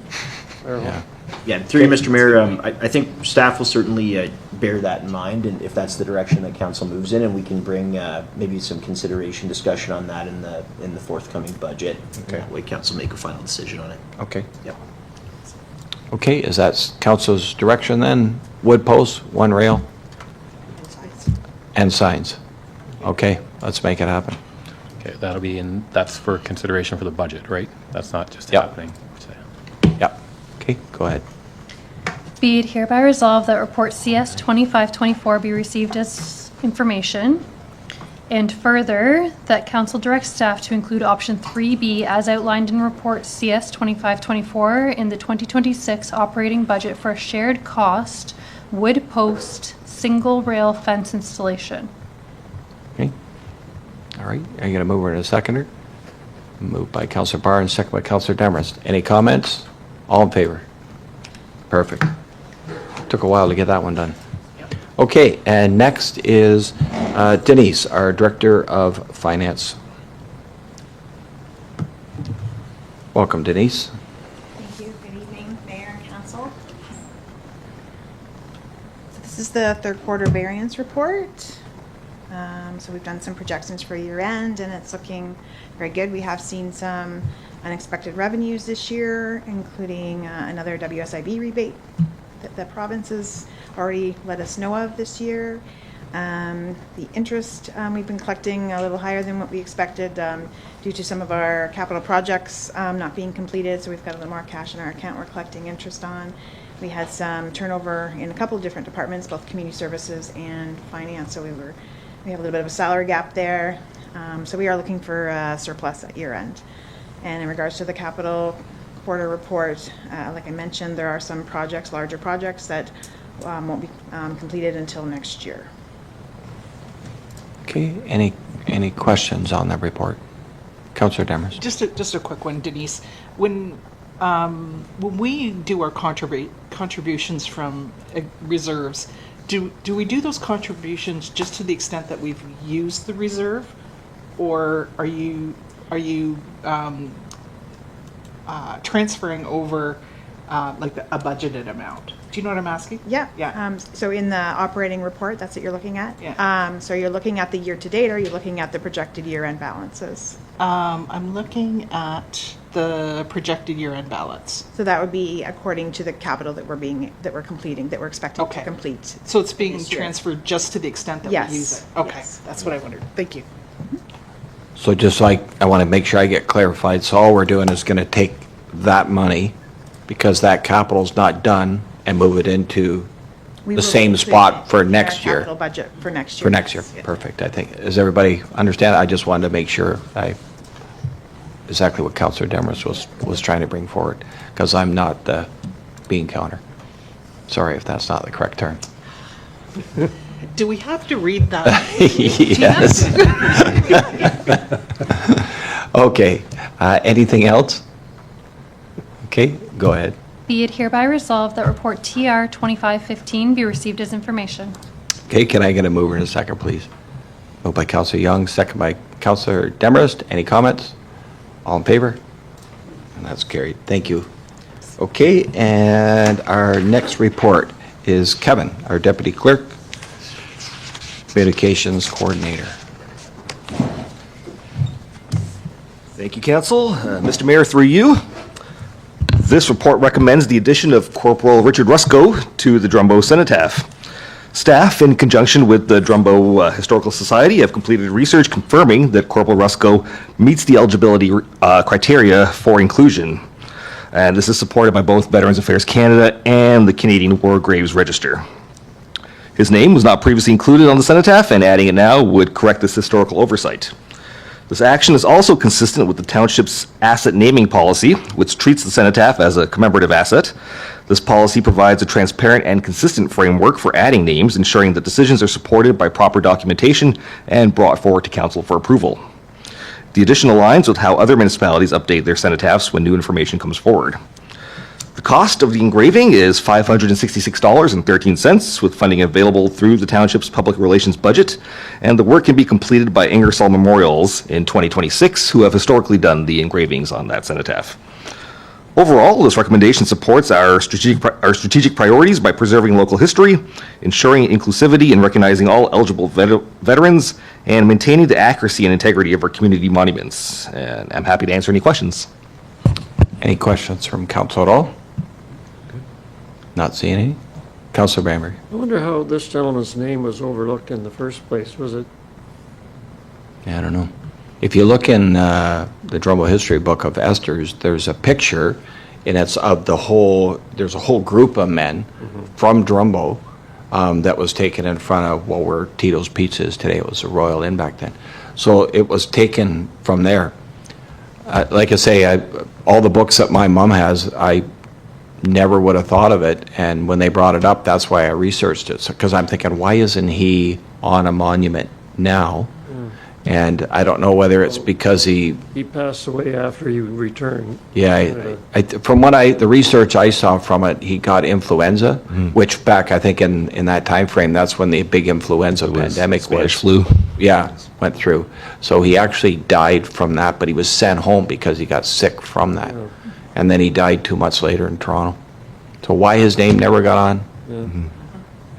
A: Yeah.
M: Yeah, through you, Mr. Mayor, I think staff will certainly bear that in mind, and if that's the direction that council moves in, and we can bring maybe some consideration, discussion on that in the forthcoming budget.
A: Okay.
M: That way council make a final decision on it.
A: Okay.
M: Yep.
A: Okay, is that council's direction then? Wood posts, one rail? And signs. Okay, let's make it happen.
U: Okay, that's for consideration for the budget, right? That's not just
A: Yep.
U: happening.
A: Yep. Okay, go ahead.
B: Be it hereby resolved that report CS 2524 be received as information. And further, that council directs staff to include option 3B as outlined in report CS 2524 in the 2026 operating budget for a shared cost wood post single rail fence installation.
A: Okay. All right, are you going to move her in a seconder? Moved by Councillor Barr and second by Councillor Demarest. Any comments? All in favor? Perfect. Took a while to get that one done. Okay, and next is Denise, our Director of Finance. Welcome, Denise.
V: Thank you. Good evening, Mayor and Council. So this is the third quarter variance report. So we've done some projections for year end, and it's looking very good. We have seen some unexpected revenues this year, including another WSIB rebate that the province has already let us know of this year. The interest we've been collecting a little higher than what we expected due to some of our capital projects not being completed, so we've got a little more cash in our account we're collecting interest on. We had some turnover in a couple of different departments, both community services and finance, so we have a little bit of a salary gap there. So we are looking for a surplus at year end. And in regards to the capital quarter report, like I mentioned, there are some projects, larger projects, that won't be completed until next year.
A: Okay, any questions on that report? Councillor Demers.
F: Just a quick one, Denise. When we do our contributions from reserves, do we do those contributions just to the extent that we've used the reserve, or are you transferring over like a budgeted amount? Do you know what I'm asking?
V: Yeah.
F: Yeah.
V: So in the operating report, that's what you're looking at?
F: Yeah.
V: So you're looking at the year-to-date, or are you looking at the projected year-end balances?
F: I'm looking at the projected year-end balance.
V: So that would be according to the capital that we're completing, that we're expecting to complete.
F: So it's being
V: this year.
F: transferred just to the extent that
V: Yes.
F: we use it? Okay,
V: Yes.
F: that's what I wondered. Thank you.
A: So just like, I want to make sure I get clarified, so all we're doing is going to take that money, because that capital's not done, and move it into
V: We
A: the
V: will
A: same
V: include
A: spot
V: it
A: for
V: in our
A: next year.
V: Capital budget for next year.
A: For next year,
V: yes. Yeah.
A: perfect, I think. Does everybody understand? I just wanted to make sure exactly what Councillor Demers was trying to bring forward, because I'm not the bean counter. Sorry if that's not the correct term.
F: Do we have to read that?
A: Yes. Okay, anything else? Okay, go ahead.
B: Be it hereby resolved that report TR 2515 be received as information.
A: Okay, can I get a mover and a second, please? Moved by Councillor Young, second by Councillor Demarest. Any comments? All in favor? And that's carried. Thank you. Okay, and our next report is Kevin, our Deputy Clerk, Communications Coordinator.
J: Thank you, Council. Mr. Mayor, through you, this report recommends the addition of Corporal Richard Rusko to the Drumbo Cenotaph. Staff, in conjunction with the Drumbo Historical Society, have completed research confirming that Corporal Rusko meets the eligibility criteria for inclusion. And this is supported by both Veterans Affairs Canada and the Canadian War Graves Register. His name was not previously included on the cenotaph, and adding it now would correct this historical oversight. This action is also consistent with the township's asset naming policy, which treats the cenotaph as a commemorative asset. This policy provides a transparent and consistent framework for adding names, ensuring that decisions are supported by proper documentation and brought forward to council for approval. The addition aligns with how other municipalities update their cenotaphs when new information comes forward. The cost of the engraving is $566.13, with funding available through the township's public relations budget, and the work can be completed by Ingersoll Memorials in 2026, who have historically done the engravings on that cenotaph. Overall, this recommendation supports our strategic priorities by preserving local history, ensuring inclusivity and recognizing all eligible veterans, and maintaining the accuracy and integrity of our community monuments. And I'm happy to answer any questions.
A: Any questions from council at all? Not seeing any. Councillor Bambury.
Q: I wonder how this gentleman's name was overlooked in the first place. Was it?
A: Yeah, I don't know. If you look in the Drumbo History Book of Esther's, there's a picture, and it's of the whole, there's a whole group of men from Drumbo that was taken in front of what were Tito's Pizza is today. It was a Royal Inn back then. So it was taken from there. Like I say, all the books that my mom has, I never would have thought of it, and when they brought it up, that's why I researched it, because I'm thinking, why isn't he on a monument now? And I don't know whether it's because he
Q: passed away after he returned.
A: Yeah, from what the research I saw from it, he got influenza, which back, I think, in that time frame, that's when the big influenza pandemic was.
J: Spanish flu.
A: Yeah, went through. So he actually died from that, but he was sent home because he got sick from that. Yeah. And then he died 2 months later in Toronto. So why his name never got on? Yeah.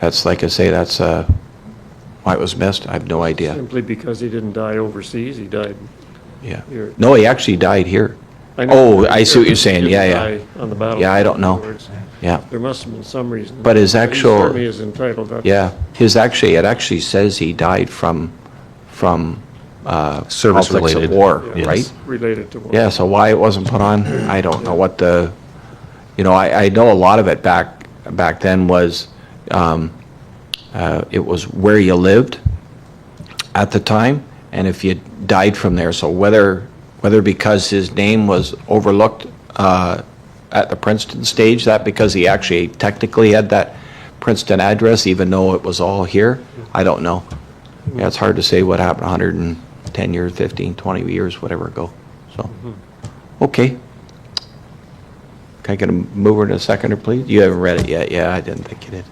A: That's, like I say, that's why it was missed. I have no idea.
Q: Simply because he didn't die overseas, he died here.
A: No, he actually died here. I see what you're saying. Yeah.
Q: On the battle.
A: Yeah, I don't know. Yeah.
Q: There must have been some reason.
A: But his actual
Q: Army is entitled.
A: It actually says he died from
J: service-related
A: war,
Q: yes.
A: right?
Q: Related to war.
A: Yeah. So why it wasn't put on, I don't know. What the, I know a lot of it back then was. It was where you lived at the time, and if you died from there. So whether because his name was overlooked at the Princeton stage, that because he actually technically had that Princeton address, even though it was all here, I don't know. Yeah, it's hard to say what happened 110 years, 15, 20 years, whatever ago. So, okay. Can I get a mover and a seconder, please? You haven't read it yet. Yeah, I didn't think you did.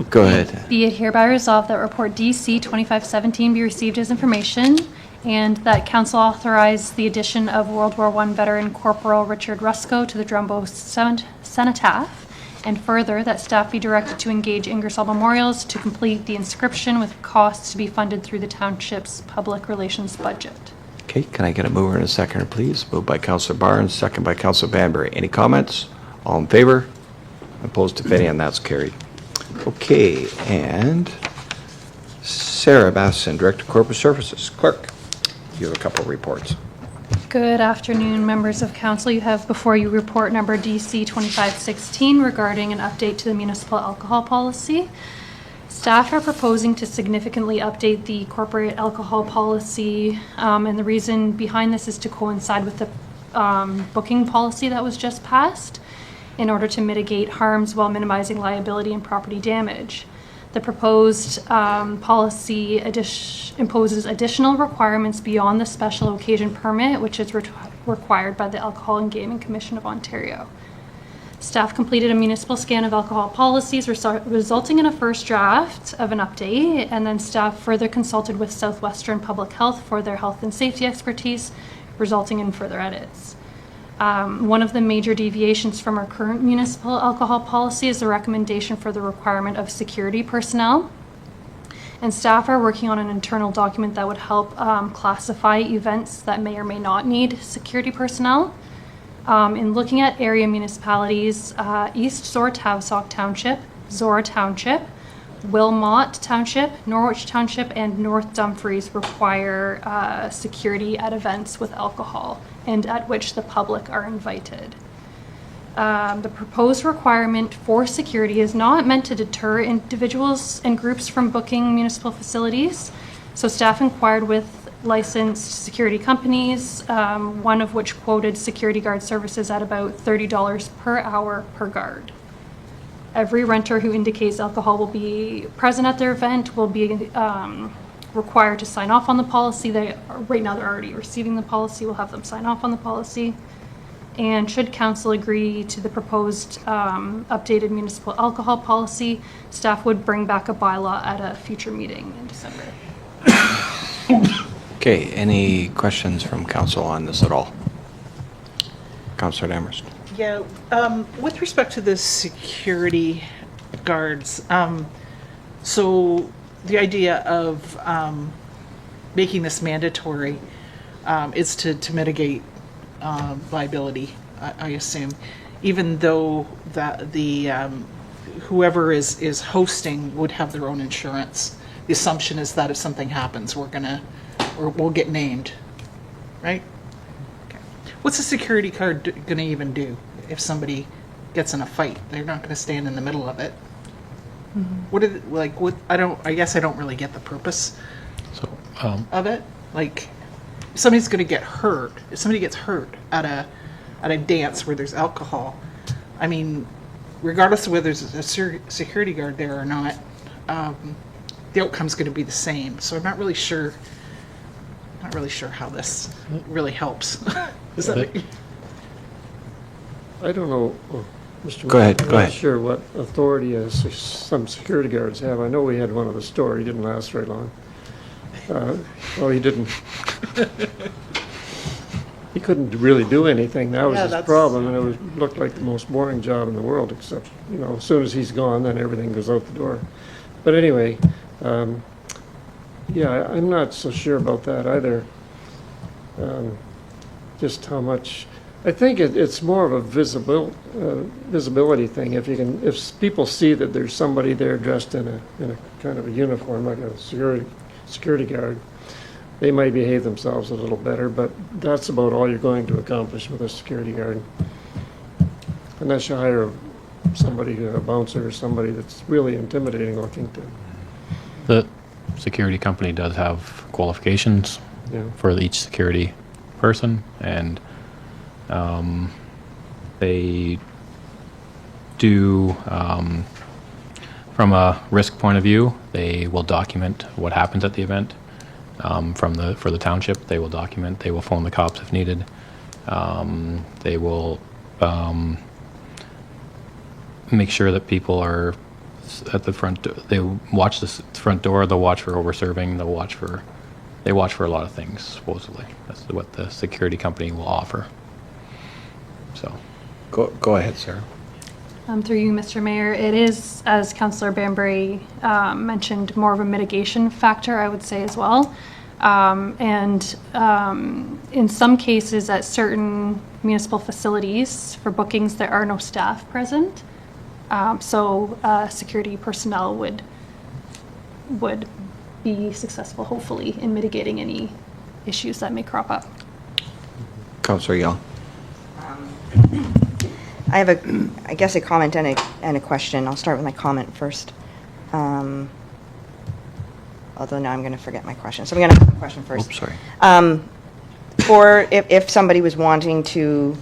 A: Go ahead.
B: Be it hereby resolved that report DC 2517 be received as information, and that council authorize the addition of World War I veteran Corporal Richard Rusko to the Drumbo Cenotaph, and further that staff be directed to engage Ingersoll Memorials to complete the inscription with costs to be funded through the township's public relations budget.
A: Okay, can I get a mover and a seconder, please? Moved by Councillor Barnes, second by Councillor Banbury. Any comments? All in favor? Opposed, if any, and that's carried. Okay, and Sarah Basson, Director of Corporate Services. Clerk, you have a couple of reports.
B: Good afternoon, members of council. You have before you report number DC 2516 regarding an update to the municipal alcohol policy. Staff are proposing to significantly update the corporate alcohol policy, and the reason behind this is to coincide with the booking policy that was just passed in order to mitigate harms while minimizing liability and property damage. The proposed policy imposes additional requirements beyond the special occasion permit, which is required by the Alcohol and Gaming Commission of Ontario. Staff completed a municipal scan of alcohol policies, resulting in a first draft of an update, and then staff further consulted with Southwestern Public Health for their health and safety expertise, resulting in further edits. One of the major deviations from our current municipal alcohol policy is the recommendation for the requirement of security personnel. And staff are working on an internal document that would help classify events that may or may not need security personnel. In looking at area municipalities, East Zora-Tavistock Township, Zora Township, Wilmot Township, Norwich Township, and North Dumfries require security at events with alcohol and at which the public are invited. The proposed requirement for security is not meant to deter individuals and groups from booking municipal facilities. So staff inquired with licensed security companies, one of which quoted security guard services at about $30 per hour per guard. Every renter who indicates alcohol will be present at their event will be required to sign off on the policy. Right now they're already receiving the policy. We'll have them sign off on the policy. And should council agree to the proposed updated municipal alcohol policy, staff would bring back a bylaw at a future meeting in December.
A: Okay, any questions from council on this at all? Councillor Amherst.
F: Yeah, with respect to the security guards, so the idea of making this mandatory is to mitigate liability, I assume, even though that the whoever is hosting would have their own insurance. The assumption is that if something happens, we'll get named, right? Okay. What's a security guard going to even do if somebody gets in a fight? They're not going to stand in the middle of it. Mm-hmm. I guess I don't really get the purpose of it. Like, if somebody's going to get hurt, if somebody gets hurt at a dance where there's alcohol, I mean, regardless of whether there's a security guard there or not, the outcome's going to be the same. So I'm not really sure how this really helps. Is that
Q: I don't know, Mr.
A: Go ahead,
Q: I'm
A: go
Q: not
A: ahead.
Q: sure what authority some security guards have. I know we had one at the store. He didn't last very long. Well, he didn't. He couldn't really do anything. That was his problem, and it looked like the most boring job in the world, except, as soon as he's gone, then everything goes out the door. But anyway, yeah, I'm not so sure about that either. Just how much, I think it's more of a visibility thing. If people see that there's somebody there dressed in a kind of a uniform, like a security guard, they might behave themselves a little better, but that's about all you're going to accomplish with a security guard. Unless you hire somebody, a bouncer or somebody that's really intimidating looking to.
U: The security company does have qualifications for each security person, and they do, from a risk point of view, they will document what happens at the event. For the township, they will document. They will phone the cops if needed. They will make sure that people are at the front. They watch the front door. They'll watch for over-serving. They watch for a lot of things, supposedly. That's what the security company will offer. So,
A: go ahead, Sarah.
B: Through you, Mr. Mayor, it is, as Councillor Banbury mentioned, more of a mitigation factor, I would say, as well. In some cases, at certain municipal facilities for bookings, there are no staff present. So security personnel would be successful, hopefully, in mitigating any issues that may crop up.
A: Councillor Young.
P: I have a comment and a question. I'll start with my comment first. although now I'm going to forget my question. So I'm going to ask the question first.
A: Oops, sorry.
P: For if somebody was wanting to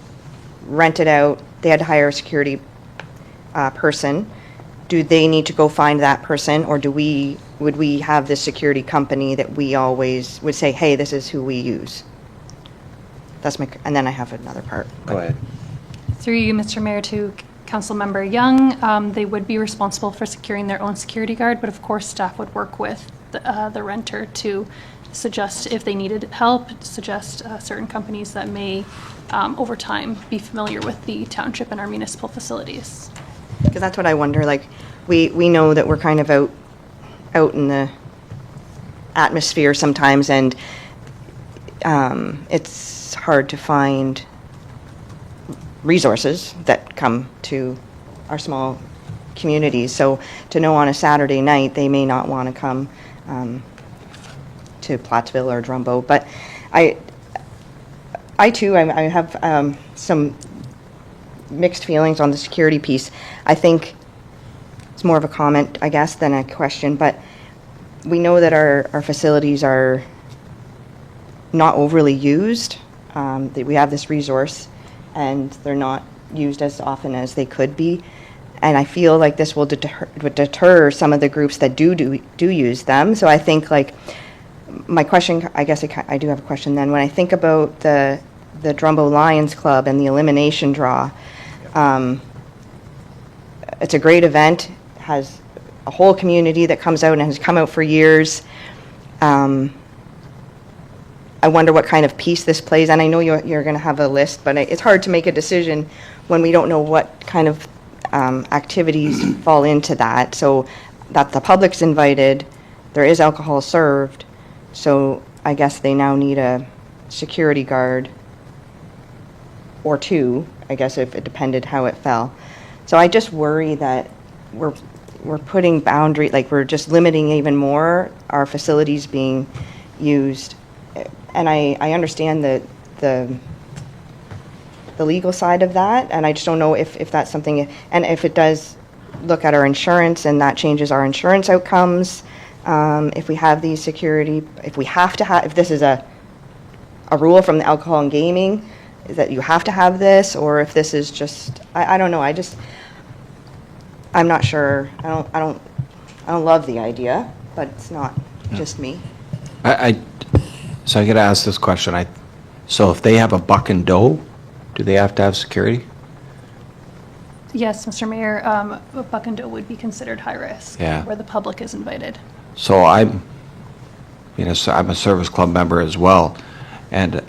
P: rent it out, they had to hire a security person. Do they need to go find that person, or would we have this security company that we always would say, hey, this is who we use? That's my, and then I have another part.
A: Go ahead.
B: Through you, Mr. Mayor, to Councilmember Young, they would be responsible for securing their own security guard, but of course staff would work with the renter to suggest if they needed help, suggest certain companies that may, over time, be familiar with the township and our municipal facilities.
P: Because that's what I wonder, like, we know that we're kind of out in the atmosphere sometimes, and it's hard to find resources that come to our small communities. So to know on a Saturday night, they may not want to come to Plattsville or Drumbo. But I too, I have some mixed feelings on the security piece. I think it's more of a comment, I guess, than a question, but we know that our facilities are not overly used, that we have this resource, and they're not used as often as they could be. And I feel like this will deter some of the groups that do use them. So I think, like, my question, I guess I do have a question then. When I think about the Drumbo Lions Club and the elimination draw, it's a great event, has a whole community that comes out and has come out for years. I wonder what kind of piece this plays, and I know you're going to have a list, but it's hard to make a decision when we don't know what kind of activities fall into that. So that the public's invited, there is alcohol served, so I guess they now need a security guard or two, I guess, if it depended how it fell. So I just worry that we're putting boundary, like we're just limiting even more our facilities being used. And I understand the legal side of that, and I just don't know if that's something, and if it does look at our insurance and that changes our insurance outcomes, if we have these security, if we have to have, if this is a rule from the alcohol and gaming, is that you have to have this, or if this is just, I don't know, I'm not sure. I don't love the idea, but it's not just me.
A: So I got to ask this question. So if they have a buck and doe, do they have to have security?
B: Yes, Mr. Mayor, a buck and doe would be considered high risk,
A: Yeah.
B: where the public is invited.
A: So I'm a service club member as well, and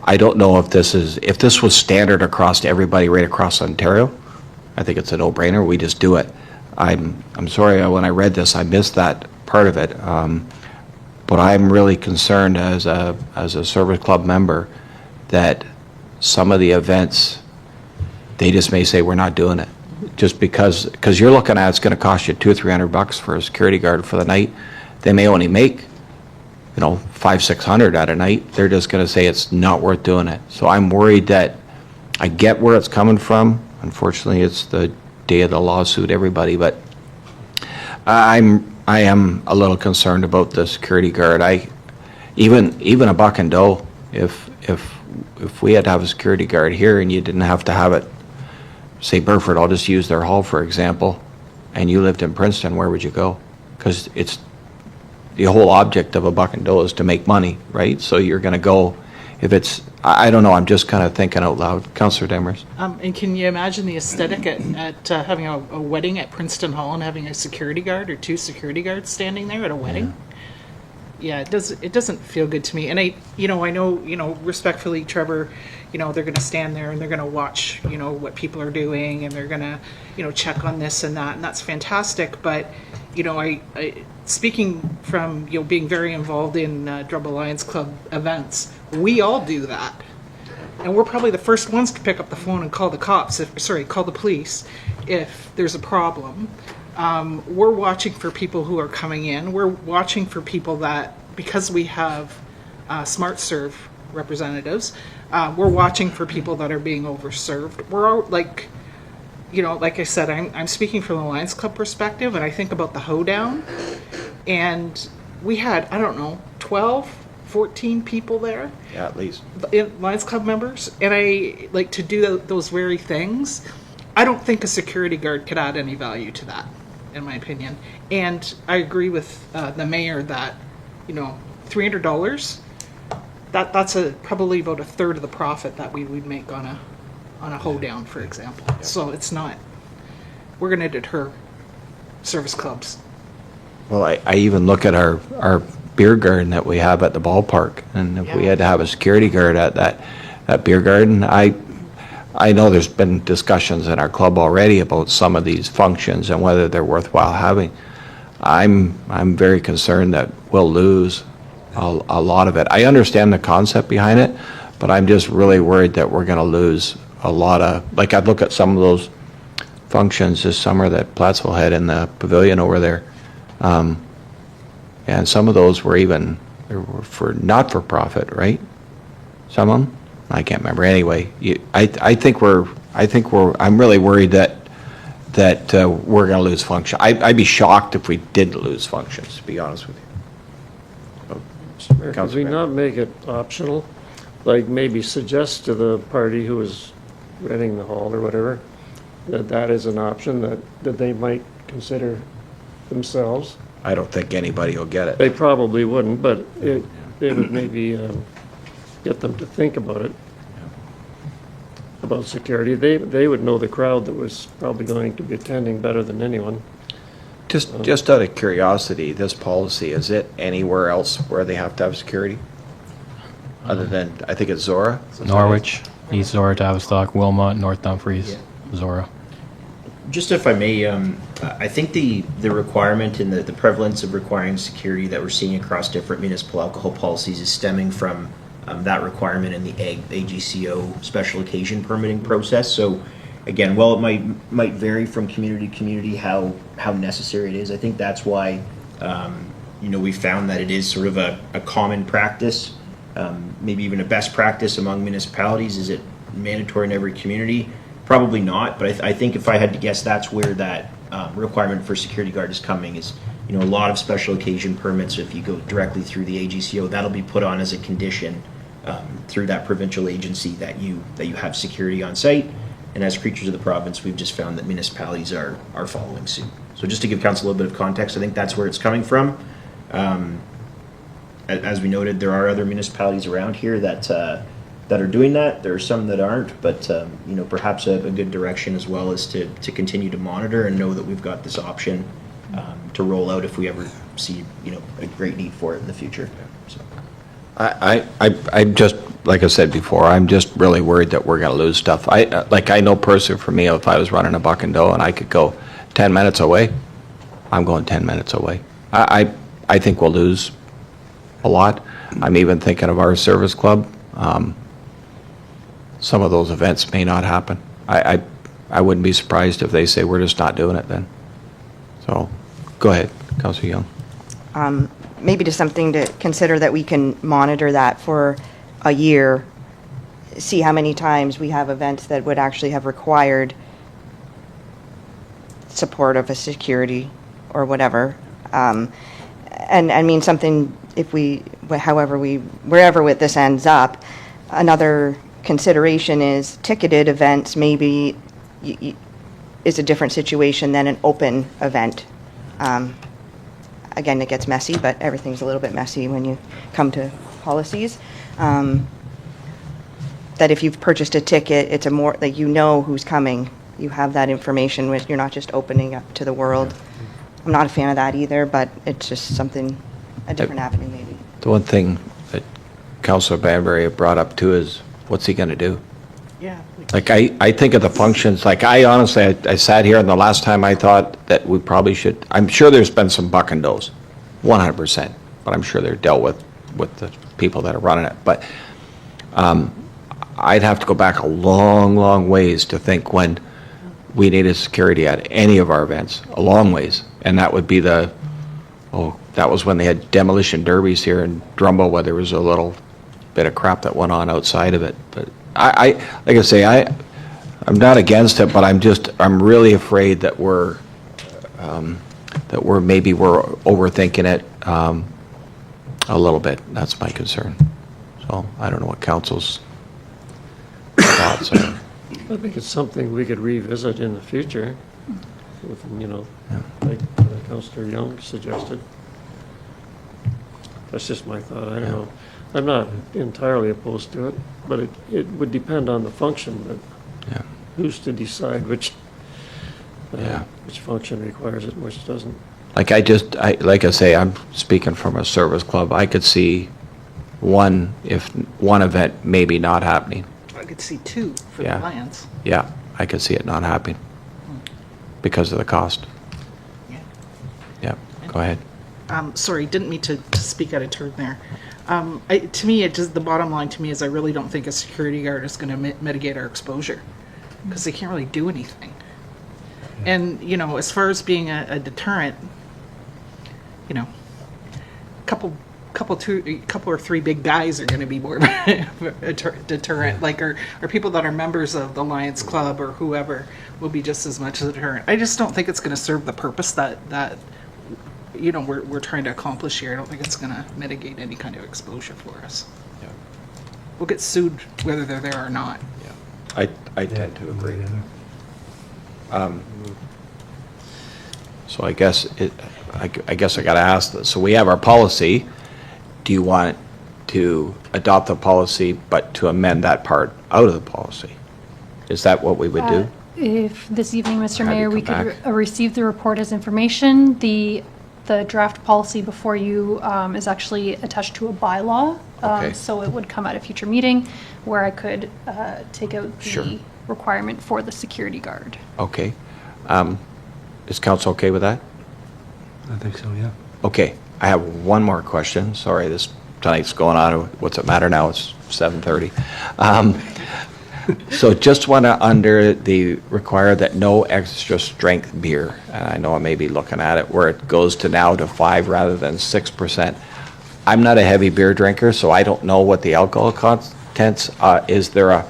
A: I don't know if this was standard across everybody right across Ontario. I think it's a no-brainer. We just do it. I'm sorry, when I read this, I missed that part of it. But I'm really concerned as a service club member that some of the events, they just may say, we're not doing it. Just because you're looking at it's going to cost you $200 or $300 for a security guard for the night. They may only make, $500-600 at a night. They're just going to say it's not worth doing it. So I'm worried that I get where it's coming from. Unfortunately, it's the day of the lawsuit, everybody, but I am a little concerned about the security guard. Even a buck and doe, if we had to have a security guard here and you didn't have to have it, say Burford, I'll just use their hall for example, and you lived in Princeton, where would you go? Because it's the whole object of a buck and doe is to make money, right? So you're going to go, if it's, I don't know, I'm just kind of thinking out loud. Councillor Demers.
F: And can you imagine the aesthetic at having a wedding at Princeton Hall and having a security guard or two security guards standing there at a wedding? Yeah, it doesn't feel good to me. And I know, respectfully, Trevor, they're going to stand there and they're going to watch, what people are doing, and they're going to, check on this and that, and that's fantastic. But, I speaking from, being very involved in Drumbo Lions Club events, we all do that. And we're probably the first ones to pick up the phone and call the call the police if there's a problem. We're watching for people who are coming in. We're watching for people that, because we have Smart Serve representatives, we're watching for people that are being overserved. We're all like I said, I'm speaking from the Lions Club perspective, and I think about the hoedown. And we had, I don't know, 12, 14 people there.
A: Yeah, at least.
F: Lions Club members, and I like to do those very things. I don't think a security guard could add any value to that, in my opinion. And I agree with the mayor that, $300, that's probably about a third of the profit that we would make on a hoedown, for example. Yeah. So it's not, we're going to deter service clubs.
A: Well, I even look at our beer garden that we have at the ballpark, and if we had to have a security guard at that beer garden, I know there's been discussions in our club already about some of these functions and whether they're worthwhile having. I'm very concerned that we'll lose a lot of it. I understand the concept behind it, but I'm just really worried that we're going to lose a lot of, like I'd look at some of those functions this summer that Plattsville had in the pavilion over there. And some of those were for not-for-profit, right? Some of them? I can't remember. Anyway, I'm really worried that we're going to lose function. I'd be shocked if we didn't lose functions, to be honest with you.
Q: Could we not make it optional? Like maybe suggest to the party who is renting the hall or whatever, that is an option that they might consider themselves.
A: I don't think anybody will get it.
Q: They probably wouldn't, but it would maybe get them to think about it, about security. They would know the crowd that was probably going to be attending better than anyone.
A: Just out of curiosity, this policy, is it anywhere else where they have to have security? Other than, I think it's Zora?
U: Norwich, East Zora, Tavistock, Wilmot, North Dumfries, Zora.
M: Just if I may, I think the requirement and the prevalence of requiring security that we're seeing across different municipal alcohol policies is stemming from that requirement in the AGCO special occasion permitting process. So again, while it might vary from community to community how necessary it is, I think that's why we found that it is sort of a common practice, maybe even a best practice among municipalities. Is it mandatory in every community? Probably not, but I think if I had to guess, that's where that requirement for security guard is coming. Is a lot of special occasion permits. If you go directly through the AGCO, that'll be put on as a condition through that provincial agency that you have security on site. And as creatures of the province, we've just found that municipalities are following suit. So just to give council a little bit of context, I think that's where it's coming from. As we noted, there are other municipalities around here that are doing that. There are some that aren't, but perhaps a good direction as well is to continue to monitor and know that we've got this option to roll out if we ever see a great need for it in the future. So.
A: I'm just, like I said before, I'm just really worried that we're going to lose stuff. I know personally for me, if I was running a Buck and Doe and I could go 10 minutes away, I'm going 10 minutes away. I think we'll lose a lot. I'm even thinking of our service club. Some of those events may not happen. I wouldn't be surprised if they say we're just not doing it then. So, go ahead, Councilor Young.
P: Maybe just something to consider, that we can monitor that for a year, see how many times we have events that would actually have required support of a security or whatever. And I mean, something, wherever this ends up, another consideration is ticketed events maybe is a different situation than an open event. Again, it gets messy, but everything's a little bit messy when you come to policies. That if you've purchased a ticket, it's more like who's coming. You have that information. You're not just opening up to the world. I'm not a fan of that either, but it's just a different avenue maybe.
A: The one thing that Councilor Banbury brought up too is, what's he going to do?
F: Yeah.
A: Like I think of the functions, like I honestly, I sat here and the last time I thought that we probably should, I'm sure there's been some Buck and Does, 100%, but I'm sure they're dealt with the people that are running it. But I'd have to go back a long, long ways to think when we needed security at any of our events, a long ways. And that would be that was when they had demolition derbies here in Drumbo, where there was a little bit of crap that went on outside of it. But like I say, I'm not against it, but I'm really afraid that we're that maybe we're overthinking it a little bit. That's my concern. So I don't know what council's thoughts are.
Q: I think it's something we could revisit in the future, with, you know, like Councillor Young suggested. That's just my thought, I don't know. I'm not entirely opposed to it, but it would depend on the function, that who's to decide which function requires it and which doesn't.
A: Like like I say, I'm speaking from a service club. I could see one event maybe not happening.
F: I could see 2 for the Lions.
A: Yeah, I could see it not happening because of the cost. Yeah, go ahead.
F: Sorry, didn't mean to speak out of turn there. To me, the bottom line to me is I really don't think a security guard is going to mitigate our exposure, because they can't really do anything. And, you know, as far as being a deterrent, you know, a couple or three big guys are going to be more a deterrent. Like, or people that are members of the Lions Club or whoever will be just as much a deterrent. I just don't think it's going to serve the purpose that you know, we're trying to accomplish here. I don't think it's going to mitigate any kind of exposure for us.
A: Yeah.
F: We'll get sued whether they're there or not.
A: Yeah, I tend to agree. So I guess I got to ask this. So we have our policy. Do you want to adopt the policy, but to amend that part out of the policy? Is that what we would do?
B: If this evening, Mr.
A: Have you
B: Mayor, we
A: come
B: could receive the report as information. The draft policy before you is actually attached to a bylaw.
A: Okay.
B: So it would come at a future meeting where I could take out the requirement for the security guard.
A: Okay. Is council okay with that?
E: I think so, yeah.
A: Okay. I have one more question. Sorry, tonight's going on. What's it matter now? It's 7:30. So just want to require that no extra strength beer, and I know I may be looking at it, where it goes to now to 5 rather than 6%. I'm not a heavy beer drinker, so I don't know what the alcohol contents. Is there a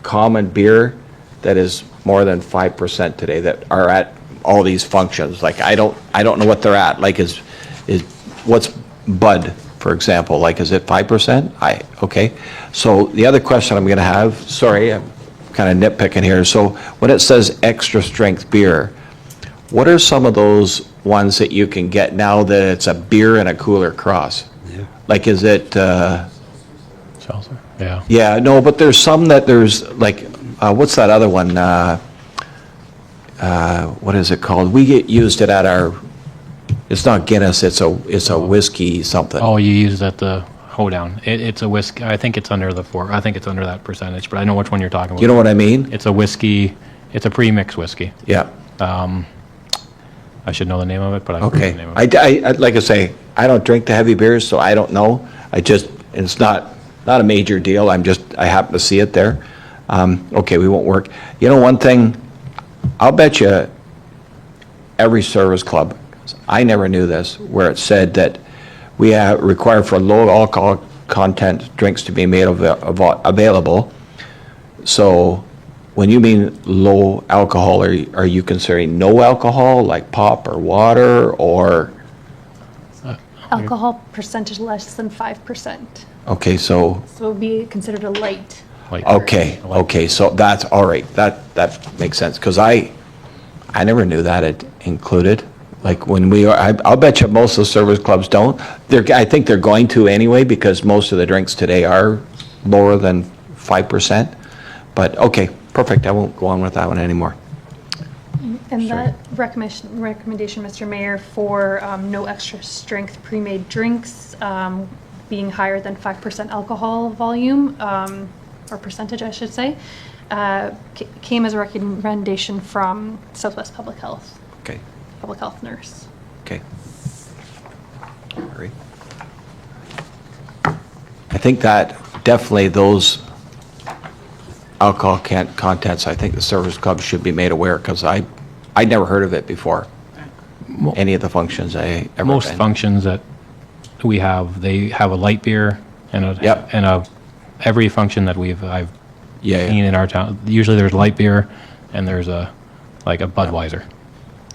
A: common beer that is more than 5% today that are at all these functions? Like, I don't know what they're at. Like, what's Bud, for example? Like, is it 5%? Okay. So the other question I'm going to have, sorry, I'm kind of nitpicking here. So when it says extra strength beer, what are some of those ones that you can get now that it's a beer and a cooler cross?
E: Yeah.
A: Like, is it...
U: Seltzer? Yeah.
A: Yeah, no, but there's some that there's, like, what's that other one? What is it called? We used it at our... It's not Guinness, it's a whiskey something.
U: Oh, you use it at the hoedown. It's a whiskey. I think it's under I think it's under that percentage, but I know which one you're talking about.
A: You know what I mean?
U: It's a whiskey. It's a pre-mixed whiskey.
A: Yeah.
U: I should know the name of it, but I
A: Okay.
U: forget the name of it.
A: I like I say, I don't drink the heavy beers, so I don't know. It's not a major deal. I happen to see it there. Okay, we won't work. You know, one thing, I'll bet you every service club, I never knew this, where it said that we require for low alcohol content drinks to be made available. So when you mean low alcohol, are you considering no alcohol, like pop or water, or?
B: Alcohol percentage less than 5%.
A: Okay, so.
B: So it would be considered a light.
A: Okay, so that's all right. That makes sense, because I never knew that it included. Like when I'll bet you most of the service clubs don't. I think they're going to anyway, because most of the drinks today are lower than 5%. But okay, perfect. I won't go on with that one anymore.
B: And that recommendation, Mr. Mayor, for no extra strength pre-made drinks being higher than 5% alcohol volume, or percentage, I should say, came as a recommendation from Southwest Public Health.
A: Okay.
B: Public health nurse.
A: Okay. Great. I think that definitely those alcohol contents, I think the service club should be made aware, because I'd never heard of it before. Any of the functions I ever
U: Most
A: been.
U: functions that we have, they have a light beer and every function that I've seen in our town. Usually there's light beer and there's a Budweiser.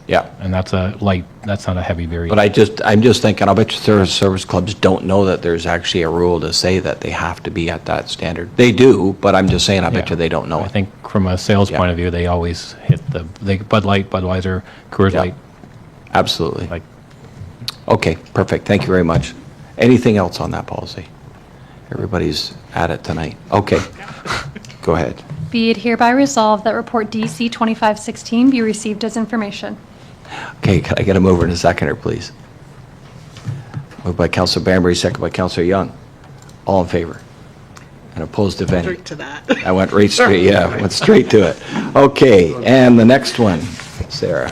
A: Yeah.
U: And that's a light, that's not a heavy variation.
A: But I'm just thinking, I bet you service clubs don't know that there's actually a rule to say that they have to be at that standard. They do, but I'm just saying, I bet
U: Yeah.
A: you they don't know
U: I
A: it.
U: think from a sales point of view, they always hit Bud Light, Budweiser, Coors
A: Yeah.
U: Light.
A: Absolutely.
U: Like,
A: Okay, perfect. Thank you very much. Anything else on that policy? Everybody's at it tonight. Okay. Go ahead.
B: Be it hereby resolved that report DC 2516 be received as information.
A: Okay, can I get a mover and a seconder, please? Moved by Councilor Banbury, second by Councilor Young. All in favor? And opposed, if any?
F: Straight to that.
A: I went right straight, yeah, went straight to it. Okay, and the next one, Sarah.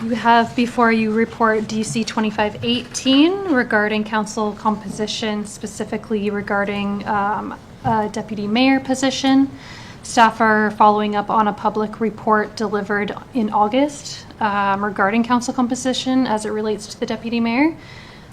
B: You have before you report DC 2518 regarding council composition, specifically regarding a deputy mayor position. Staff are following up on a public report delivered in August regarding council composition as it relates to the deputy mayor.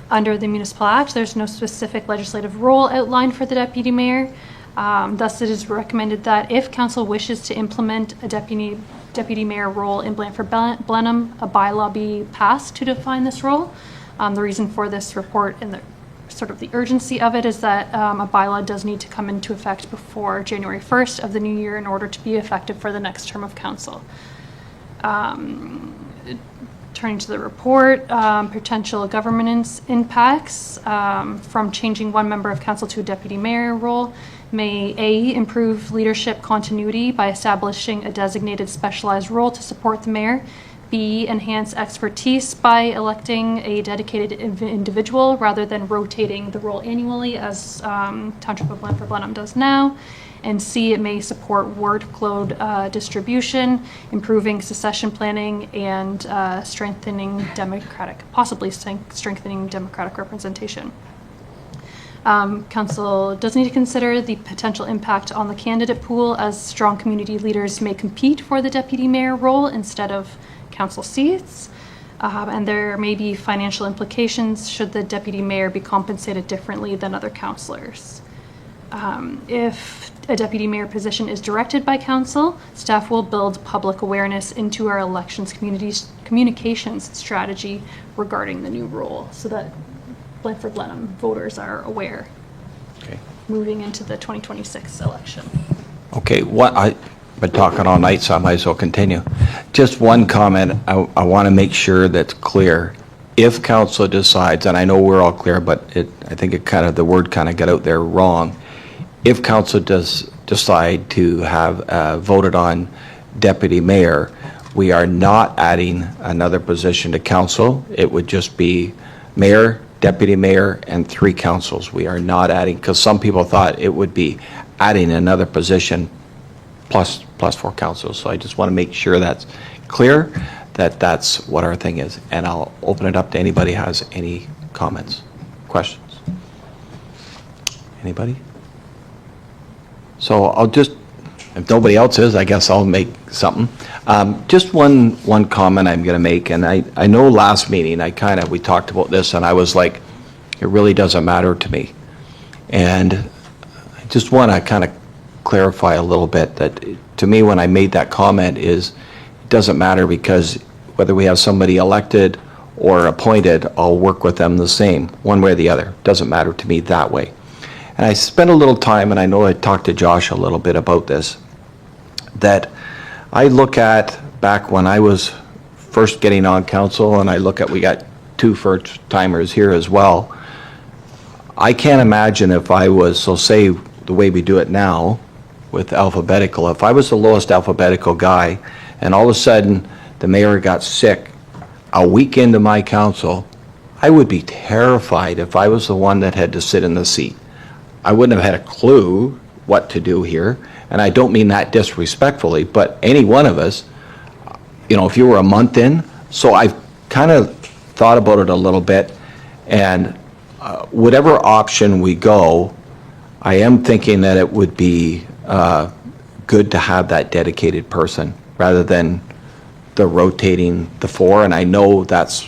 B: Under the Municipal Act, there's no specific legislative role outlined for the deputy mayor. Thus, it is recommended that if council wishes to implement a deputy mayor role in Blandford-Blenheim, a bylaw be passed to define this role. The reason for this report and the sort of the urgency of it is that a bylaw does need to come into effect before January 1st of the new year in order to be effective for the next term of council. Turning to the report, potential governance impacts from changing one member of council to a deputy mayor role may A, improve leadership continuity by establishing a designated specialized role to support the mayor, B, enhance expertise by electing a dedicated individual rather than rotating the role annually as Township of Blandford-Blenheim does now, and C, it may support workload distribution, improving succession planning, and possibly strengthening democratic representation. Council does need to consider the potential impact on the candidate pool as strong community leaders may compete for the deputy mayor role instead of council seats. And there may be financial implications should the deputy mayor be compensated differently than other councillors. If a deputy mayor position is directed by council, staff will build public awareness into our elections communications strategy regarding the new role so that Blandford-Blenheim voters are aware.
A: Okay.
B: Moving into the 2026 election.
A: Okay, I've been talking all night, so I might as well continue. Just one comment, I want to make sure that's clear. If council decides, and I know we're all clear, but I think the word kind of got out there wrong. If council does decide to have voted on deputy mayor, we are not adding another position to council. It would just be mayor, deputy mayor, and 3 councils. We are not adding, because some people thought it would be adding another position plus 4 councils. So I just want to make sure that's clear, that that's what our thing is. And I'll open it up to anybody who has any comments, questions. Anybody? So I'll just, if nobody else is, I guess I'll make something. Just one comment I'm going to make, and I know last meeting we talked about this, and I was like, it really doesn't matter to me. And I just want to kind of clarify a little bit that to me when I made that comment is it doesn't matter because whether we have somebody elected or appointed, I'll work with them the same, one way or the other. Doesn't matter to me that way. And I spent a little time, and I know I talked to Josh a little bit about this, that I look at back when I was first getting on council, and I look at, we got 2 first-timers here as well. I can't imagine if I was, so say the way we do it now with alphabetical, if I was the lowest alphabetical guy, and all of a sudden the mayor got sick a week into my council, I would be terrified if I was the one that had to sit in the seat. I wouldn't have had a clue what to do here, and I don't mean that disrespectfully, but any one of us, if you were a month in, so I've kind of thought about it a little bit, and whatever option we go, I am thinking that it would be good to have that dedicated person rather than the rotating the 4, and I know that's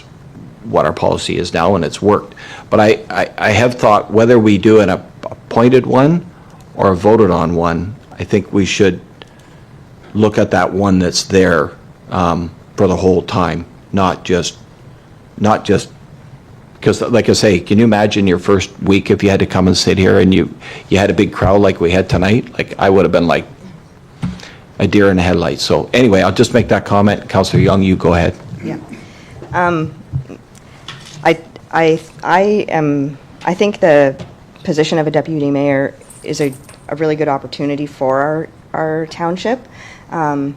A: what our policy is now, and it's worked. But I have thought whether we do an appointed one or a voted on one, I think we should look at that one that's there for the whole time, not just, because like I say, can you imagine your first week if you had to come and sit here and you had a big crowd like we had tonight? Like, I would have been like a deer in the headlights. So anyway, I'll just make that comment. Councillor Young, you go ahead.
P: Yeah. I think the position of a deputy mayor is a really good opportunity for our township. And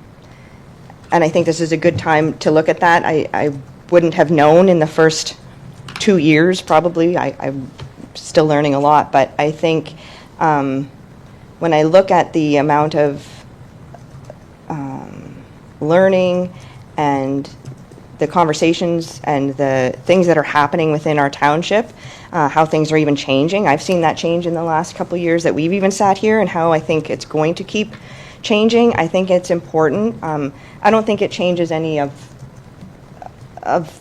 P: I think this is a good time to look at that. I wouldn't have known in the first 2 years, probably. I'm still learning a lot, but I think when I look at the amount of learning and the conversations and the things that are happening within our township, how things are even changing. I've seen that change in the last couple of years that we've even sat here, and how I think it's going to keep changing. I think it's important. I don't think it changes any of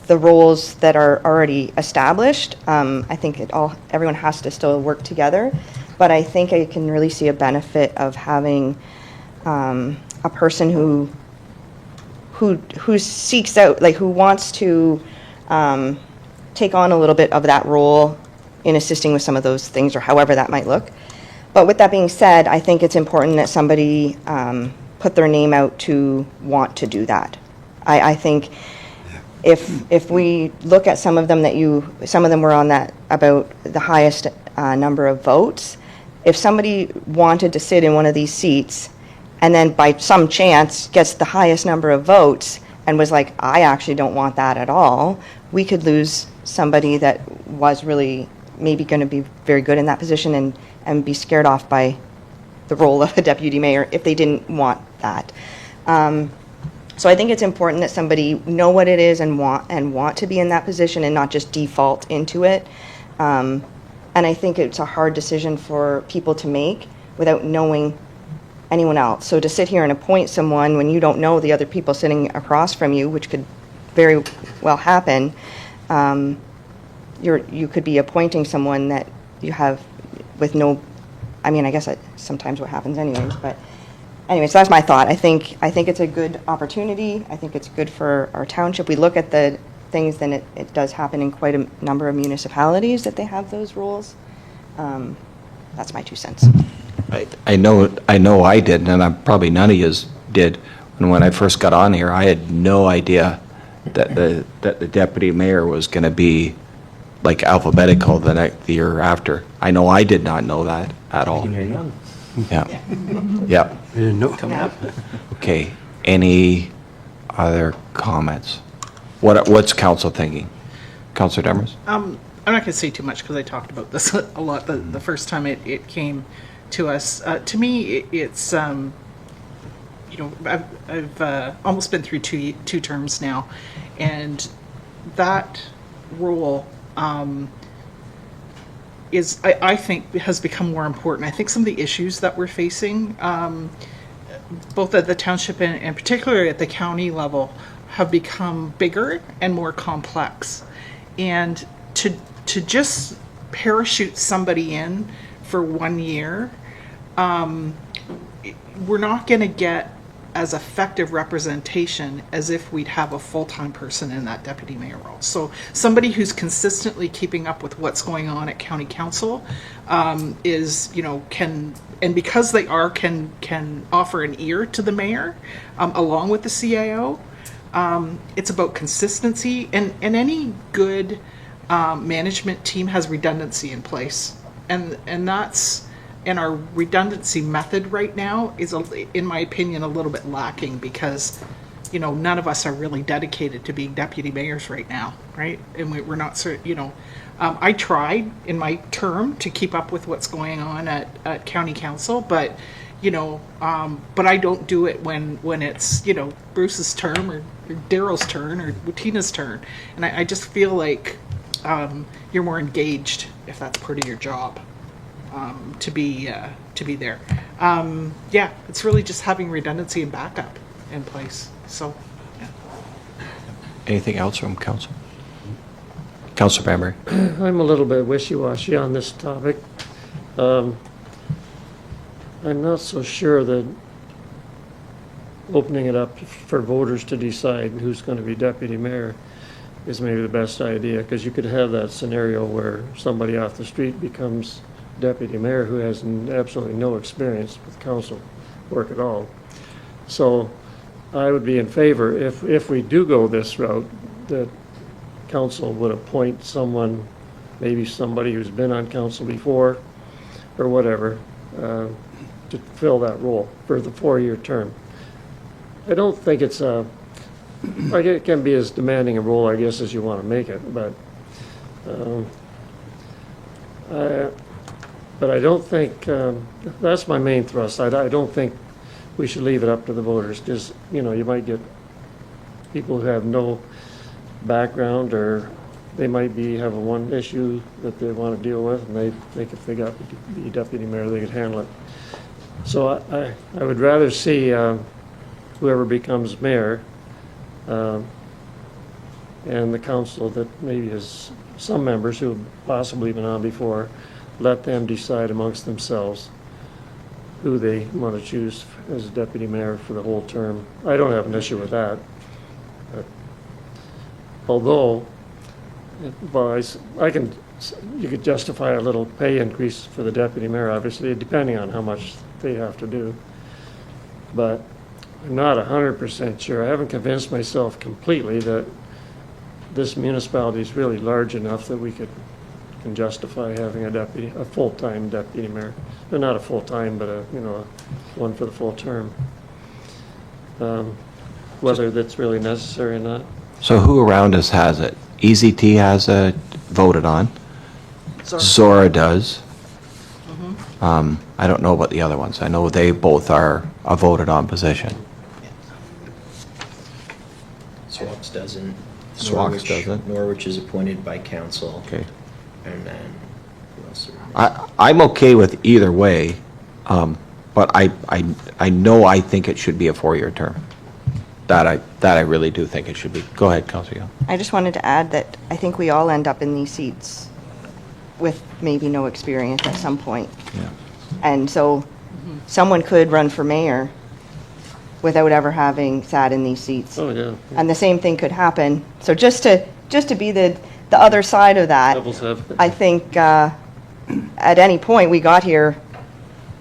P: the roles that are already established. I think everyone has to still work together, but I think I can really see a benefit of having a person who seeks out, like, who wants to take on a little bit of that role in assisting with some of those things, or however that might look. But with that being said, I think it's important that somebody put their name out to want to do that. I think if we look at some of them some of them were on that, about the highest number of votes. If somebody wanted to sit in one of these seats and then by some chance gets the highest number of votes and was like, I actually don't want that at all, we could lose somebody that was really maybe going to be very good in that position and be scared off by the role of a deputy mayor if they didn't want that. So I think it's important that somebody know what it is and want to be in that position and not just default into it. And I think it's a hard decision for people to make without knowing anyone else. So to sit here and appoint someone when you don't know the other people sitting across from you, which could very well happen, you could be appointing someone that you have with no, I mean, I guess that's sometimes what happens anyways, but anyways, that's my thought. I think it's a good opportunity. I think it's good for our township. We look at the things, then it does happen in quite a number of municipalities that they have those rules. That's my 2 cents.
A: I know I did, and probably none of you did. And when I first got on here, I had no idea that the deputy mayor was going to be like alphabetical the year after. I know I did not know that at all. Yeah. Yeah. Okay. Any other comments? What's council thinking? Councillor Demers?
F: I'm not going to say too much because I talked about this a lot the first time it came to us. To me, it's I've almost been through two terms now, and that role is, I think, has become more important. I think some of the issues that we're facing, both at the township and particularly at the county level, have become bigger and more complex. And to just parachute somebody in for 1 year, we're not going to get as effective representation as if we'd have a full-time person in that deputy mayor role. So somebody who's consistently keeping up with what's going on at county council can, and because they can offer an ear to the mayor along with the CAO. It's about consistency, and any good management team has redundancy in place, and that's, and our redundancy method right now is, in my opinion, a little bit lacking, because none of us are really dedicated to being deputy mayors right now, right? And we're not, I tried in my term to keep up with what's going on at county council, but I don't do it when it's Bruce's term or Daryl's turn or Tina's turn, and I just feel like you're more engaged if that's part of your job, to be there. Yeah, it's really just having redundancy and backup in place. So, yeah.
A: Anything else from council? Councillor Bambury.
Q: I'm a little bit wishy-washy on this topic. I'm not so sure that opening it up for voters to decide who's going to be deputy mayor is maybe the best idea, because you could have that scenario where somebody off the street becomes deputy mayor who has absolutely no experience with council work at all. So I would be in favor, if we do go this route, that council would appoint someone, maybe somebody who's been on council before or whatever, to fill that role for the 4-year term. I don't think it's like it can be as demanding a role, I guess, as you want to make it, but I don't think, that's my main thrust. I don't think we should leave it up to the voters, because, you know, you might get people who have no background, or they might have one issue that they want to deal with, and they think if they got to be deputy mayor, they could handle it. So I would rather see whoever becomes mayor and the council that maybe has some members who have possibly been on before, let them decide amongst themselves who they want to choose as deputy mayor for the whole term. I don't have an issue with that. Although, well, you could justify a little pay increase for the deputy mayor, obviously, depending on how much they have to do. But I'm not 100% sure. I haven't convinced myself completely that this municipality is really large enough that we can justify having a full-time deputy mayor. Or not a full-time, but one for the full term. Whether that's really necessary or not.
A: So who around us has it? EZT has it voted on. Zora does. I don't know about the other ones. I know they both are a voted on position.
M: Swax doesn't.
A: Swax doesn't.
M: Norwich is appointed by council.
A: Okay.
M: And then, who else?
A: I'm okay with either way, but I know I think it should be a 4-year term. That I really do think it should be. Go ahead, Councilor Young.
P: I just wanted to add that I think we all end up in these seats with maybe no experience at some point.
A: Yeah.
P: And so someone could run for mayor without ever having sat in these seats.
Q: Oh, yeah.
P: And the same thing could happen. So just to be the other side of that, I think at any point we got here,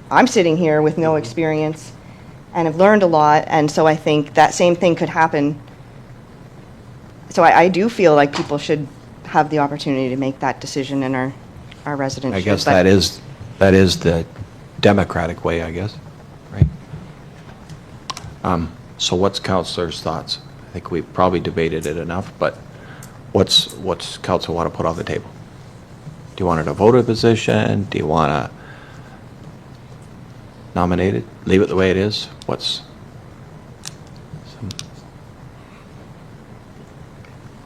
P: I'm sitting here with no experience and have learned a lot, and so I think that same thing could happen. So I do feel like people should have the opportunity to make that decision, in our residents.
A: I guess that is the democratic way, I guess, right? So what's Councilor's thoughts? I think we've probably debated it enough, but what's Council want to put on the table? Do you want it a voted position? Do you want to nominate it? Leave it the way it is?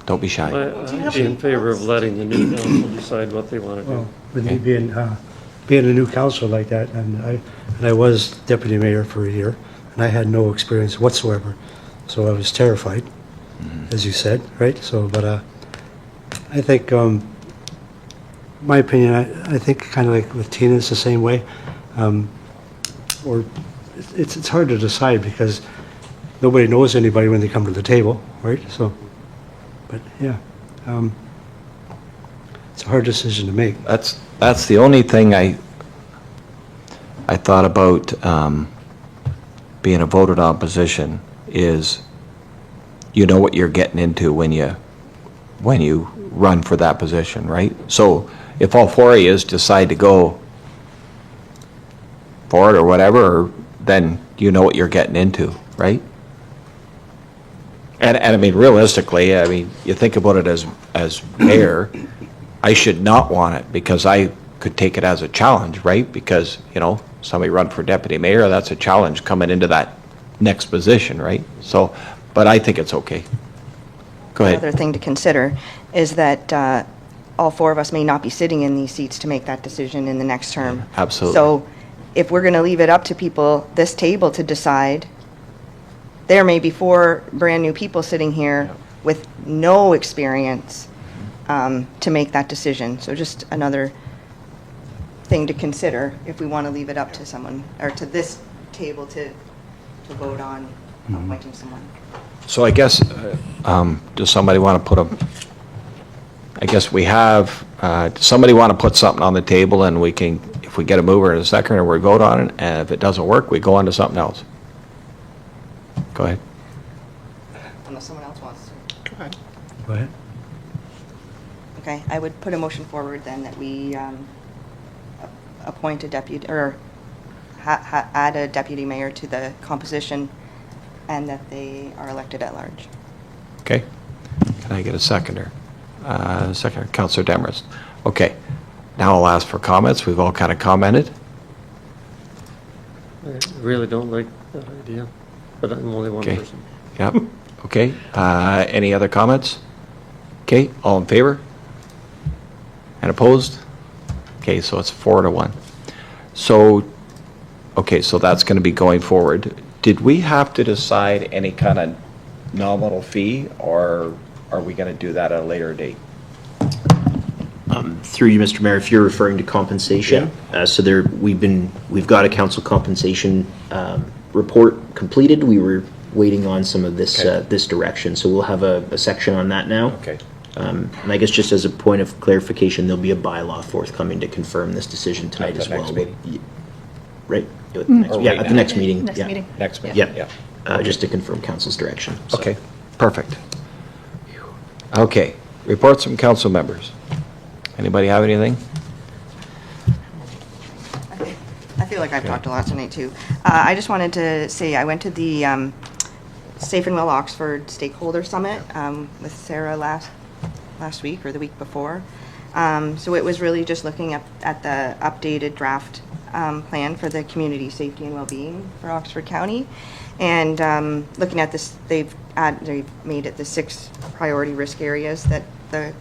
A: Don't be shy.
Q: I'd be in favor of letting the new council decide what they want to do.
E: Well, with me being a new council like that, and I was deputy mayor for a year, and I had no experience whatsoever, so I was terrified, as you said, right? So, but I think, my opinion, I think kind of like with Tina, it's the same way. Or it's hard to decide because nobody knows anybody when they come to the table, right? So, but yeah, it's a hard decision to make.
A: That's the only thing I thought about being a voted on position is you know what you're getting into when you run for that position, right? So if all 4 of you decide to go for it or whatever, then you know what you're getting into, right? And I mean, realistically, I mean, you think about it as mayor, I should not want it because I could take it as a challenge, right? Because, somebody run for deputy mayor, that's a challenge coming into that next position, right? So, but I think it's okay. Go ahead.
P: Another thing to consider is that all 4 of us may not be sitting in these seats to make that decision in the next term.
A: Absolutely.
P: So if we're going to leave it up to people, this table, to decide, there may be 4 brand new people sitting here with no experience to make that decision. So just another thing to consider if we want to leave it up to someone, or to this table to vote on appointing someone.
A: So I guess, does somebody want to put a, I guess we have, does somebody want to put something on the table and we can, if we get a mover in a second or we vote on it, and if it doesn't work, we go on to something else? Go ahead.
P: Unless someone else wants to.
F: Go ahead.
E: Go ahead.
P: Okay, I would put a motion forward then that we appoint a deputy, or add a deputy mayor to the composition, and that they are elected at large.
A: Okay. Can I get a seconder? Seconder, Councillor Demers. Okay. Now I'll ask for comments. We've all kind of commented.
Q: I really don't like that idea, but I'm only one
A: Okay.
Q: person.
A: Yep. Okay. Any other comments? Okay. All in favor? And opposed? Okay, so it's 4-1. So, okay, so that's going to be going forward. Did we have to decide any kind of nominal fee, or are we going to do that at a later date?
M: Through you, Mr. Mayor, if you're referring to compensation, so we've got a council compensation report completed. We were waiting on some of this this direction, so we'll have a section on that now.
A: Okay.
M: And I guess just as a point of clarification, there'll be a bylaw forthcoming to confirm this decision tonight as well.
A: Next meeting.
M: Right?
A: Or
M: Yeah,
A: right
M: at the
A: now.
M: next meeting.
B: Next
M: yeah.
B: meeting.
A: Next meeting.
M: Yeah. Just to confirm council's direction. So.
A: Okay, perfect. Okay, reports from council members. Anybody have anything?
P: I feel like I've talked a lot tonight, too. I just wanted to say I went to the Safe and Well Oxford Stakeholder Summit with Sarah last week or the week before. So it was really just looking at the updated draft plan for the community safety and well-being for Oxford County. And looking at this, they've made it the 6 priority risk areas that the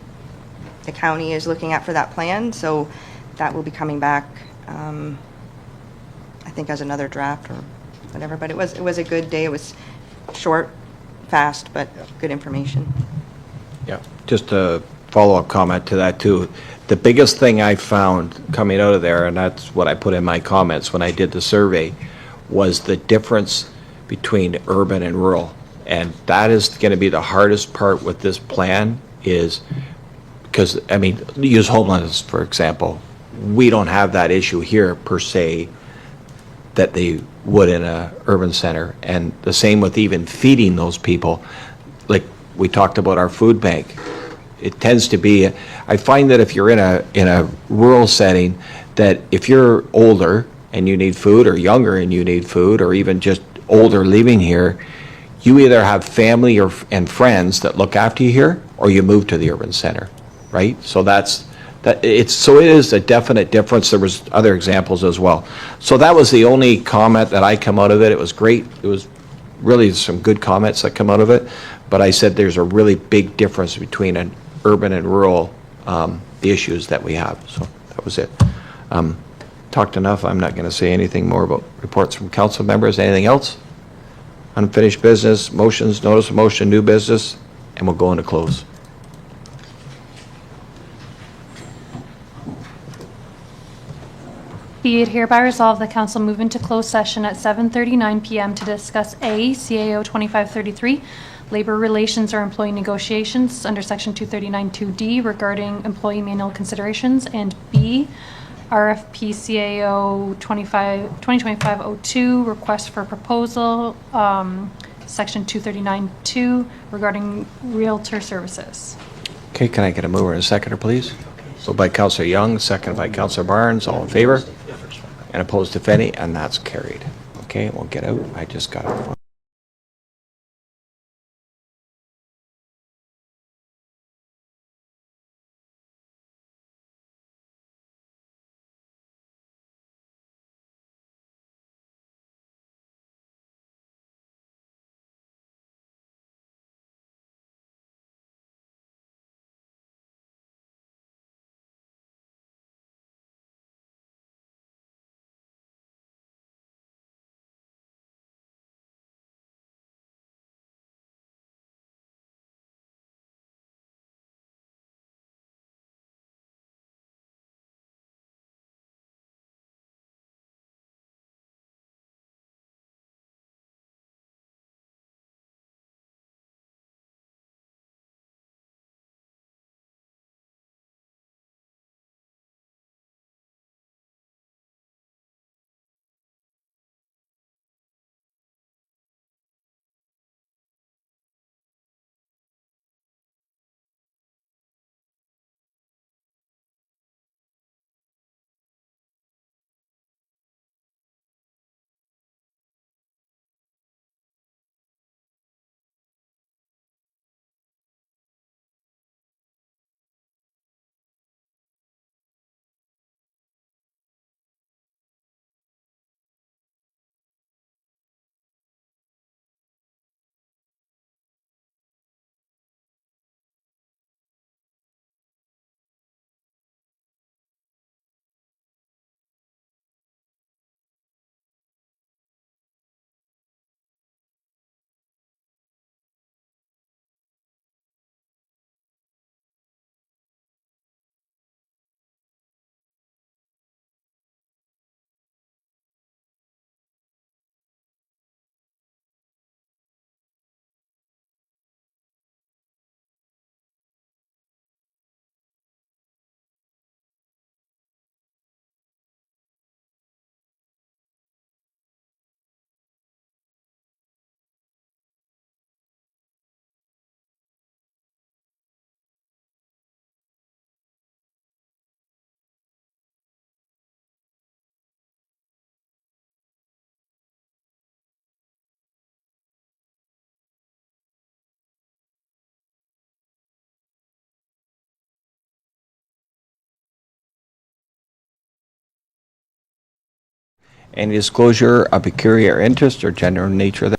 P: county is looking at for that plan. So that will be coming back, I think, as another draft or whatever. But it was a good day. It was short, fast, but good information.
A: Yeah, just a follow-up comment to that, too. The biggest thing I found coming out of there, and that's what I put in my comments when I did the survey, was the difference between urban and rural. And that is going to be the hardest part with this plan, is because, I mean, use homelessness, for example. We don't have that issue here, per se, that they would in a urban center. And the same with even feeding those people. Like we talked about our food bank. It tends to be, I find that if you're in a rural setting, that if you're older and you need food, or younger and you need food, or even just older living here, you either have family and friends that look after you here, or you move to the urban center, right? So it is a definite difference. There was other examples as well. So that was the only comment that I come out of it. It was great. It was really some good comments that come out of it. But I said there's a really big difference between an urban and rural, the issues that we have. So that was it. Talked enough. I'm not going to say anything more about reports from council members. Anything else? Unfinished business, motions, notice of motion, new business, and we'll go into close.
B: Be it hereby resolved that council move into closed session at 7:39 PM to discuss A, CAO 2533, labor relations or employee negotiations under section 239-2D regarding employee manual considerations, and B, RFP CAO 2025-02, request for proposal, section 239-2 regarding realtor services.
A: Okay, can I get a mover and a seconder, please? Moved by Councillor Young, seconded by Councillor Barnes. All in favor? And opposed, if any, and that's carried. Okay, we'll get out. I just got it. Any disclosure of peculiar interest or general nature of the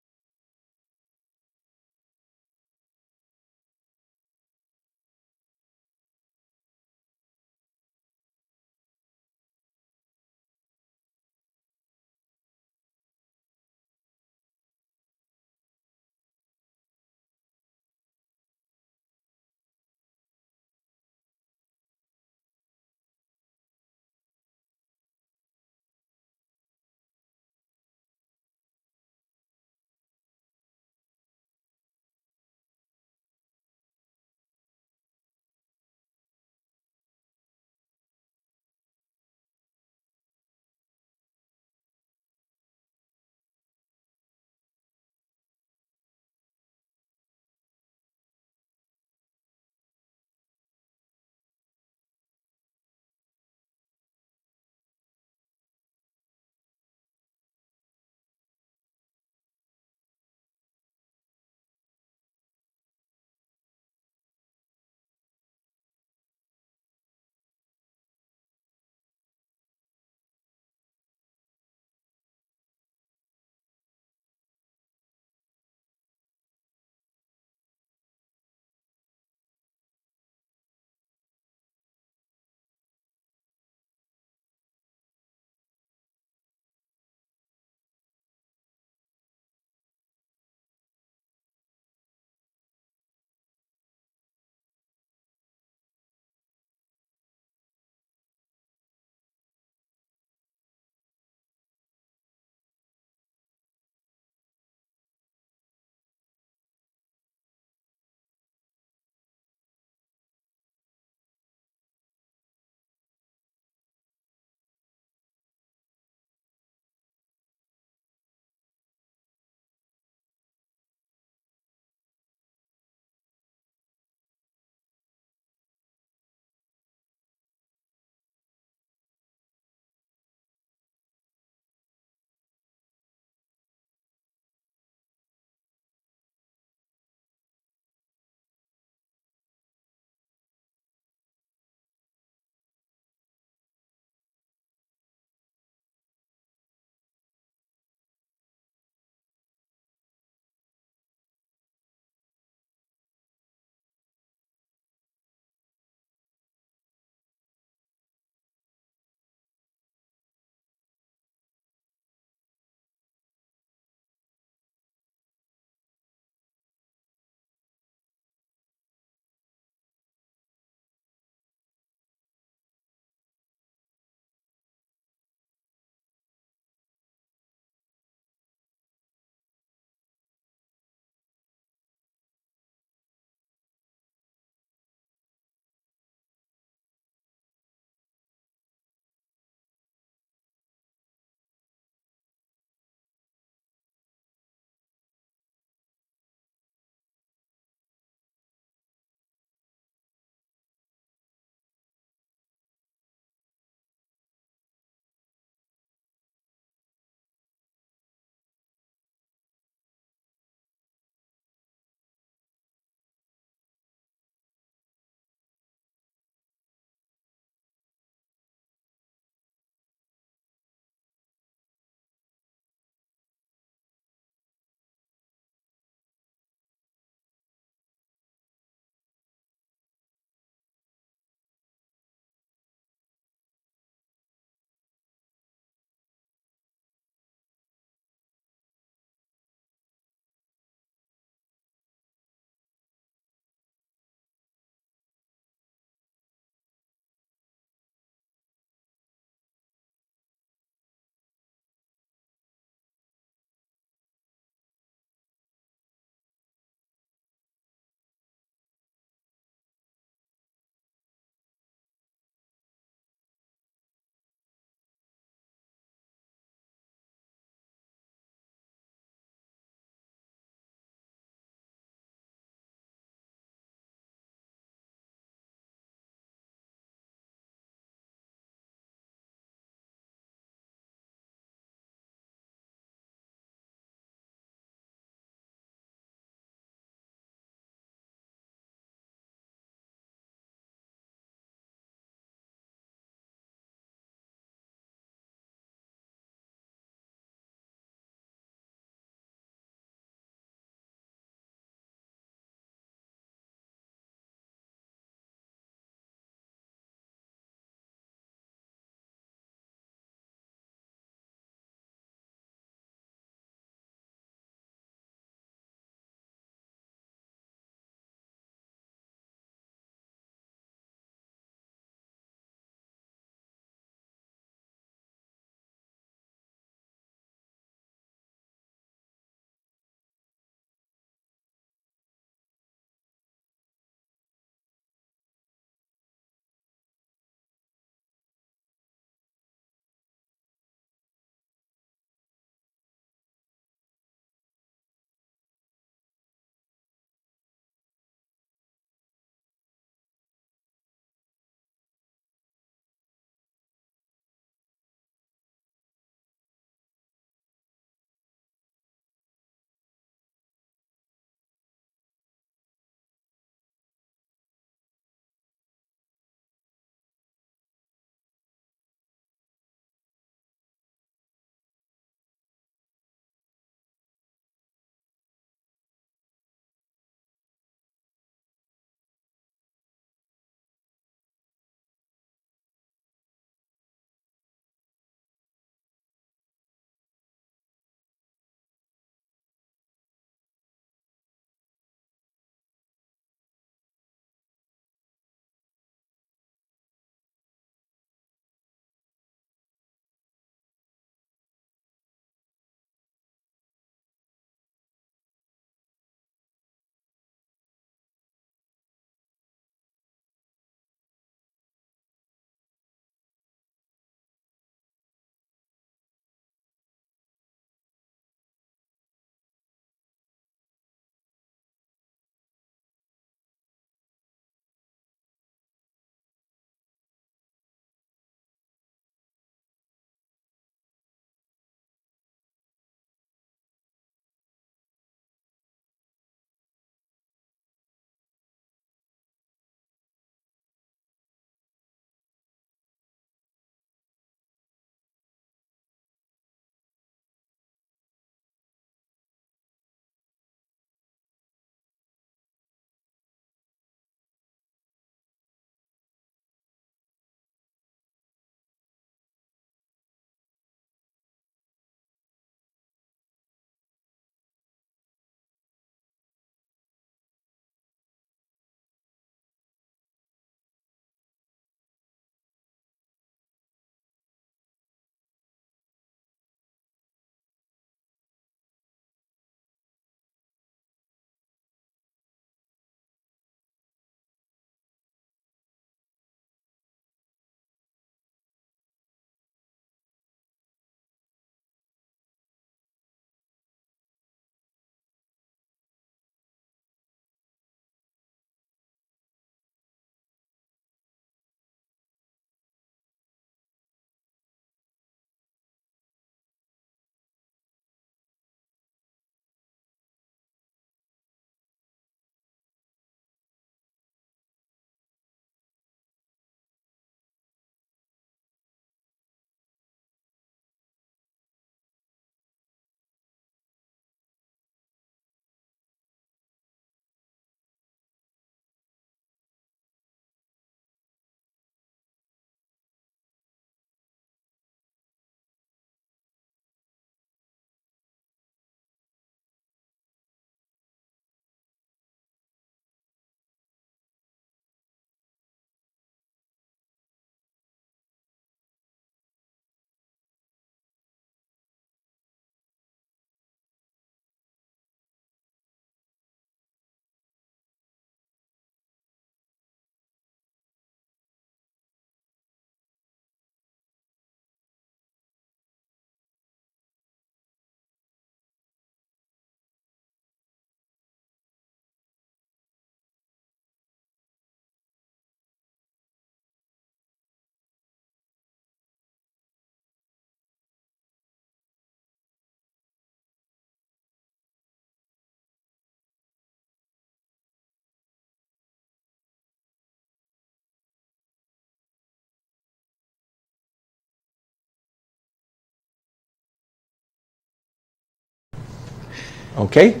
A: Okay.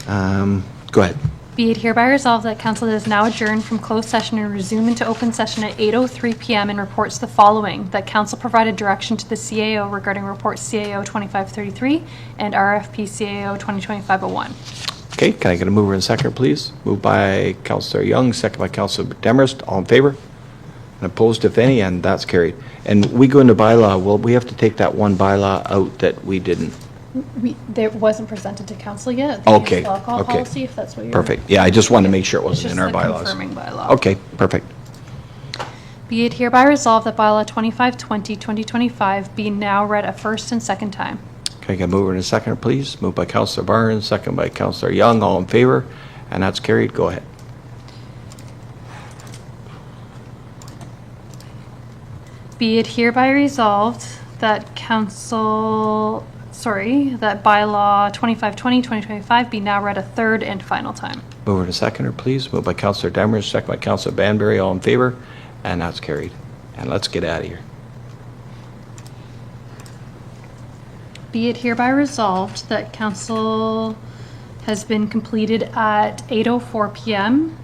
A: Go ahead.
B: Be it hereby resolved that council is now adjourned from closed session and resume into open session at 8:03 PM and reports the following: that council provided direction to the CAO regarding report CAO 2533 and RFP CAO 2025-01.
A: Okay, can I get a mover and second, please? Moved by Councillor Young, second by Councillor Demers. All in favor? And opposed, if any, and that's carried. And we go into bylaw, well, we have to take that one bylaw out that we didn't.
B: There wasn't presented to council yet.
A: Okay,
B: The alcohol
A: okay.
B: policy, if that's what you're.
A: Perfect. Yeah, I just wanted to make sure it
B: It's
A: wasn't in
B: just
A: our
B: the
A: bylaws.
B: confirming bylaw.
A: Okay, perfect.
B: Be it hereby resolved that bylaw 2520, 2025 be now read a first and second time.
A: Can I get a mover and a second, please? Moved by Councillor Barnes, second by Councillor Young. All in favor? And that's carried. Go ahead.
B: Be it hereby resolved that that bylaw 2520, 2025 be now read a third and final time.
A: Mover and a seconder, please. Moved by Councillor Demers, second by Councillor Banbury. All in favor? And that's carried. And let's get out of here.
B: Be it hereby resolved that council has been completed at 8:04 PM,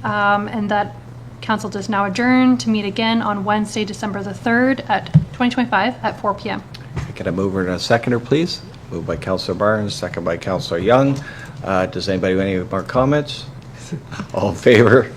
B: and that council does now adjourn to meet again on Wednesday, December the 3rd at 2025 at 4 PM.
A: Can I get a mover and a seconder, please? Moved by Councillor Barnes, second by Councillor Young. Does anybody have any more comments? All in favor?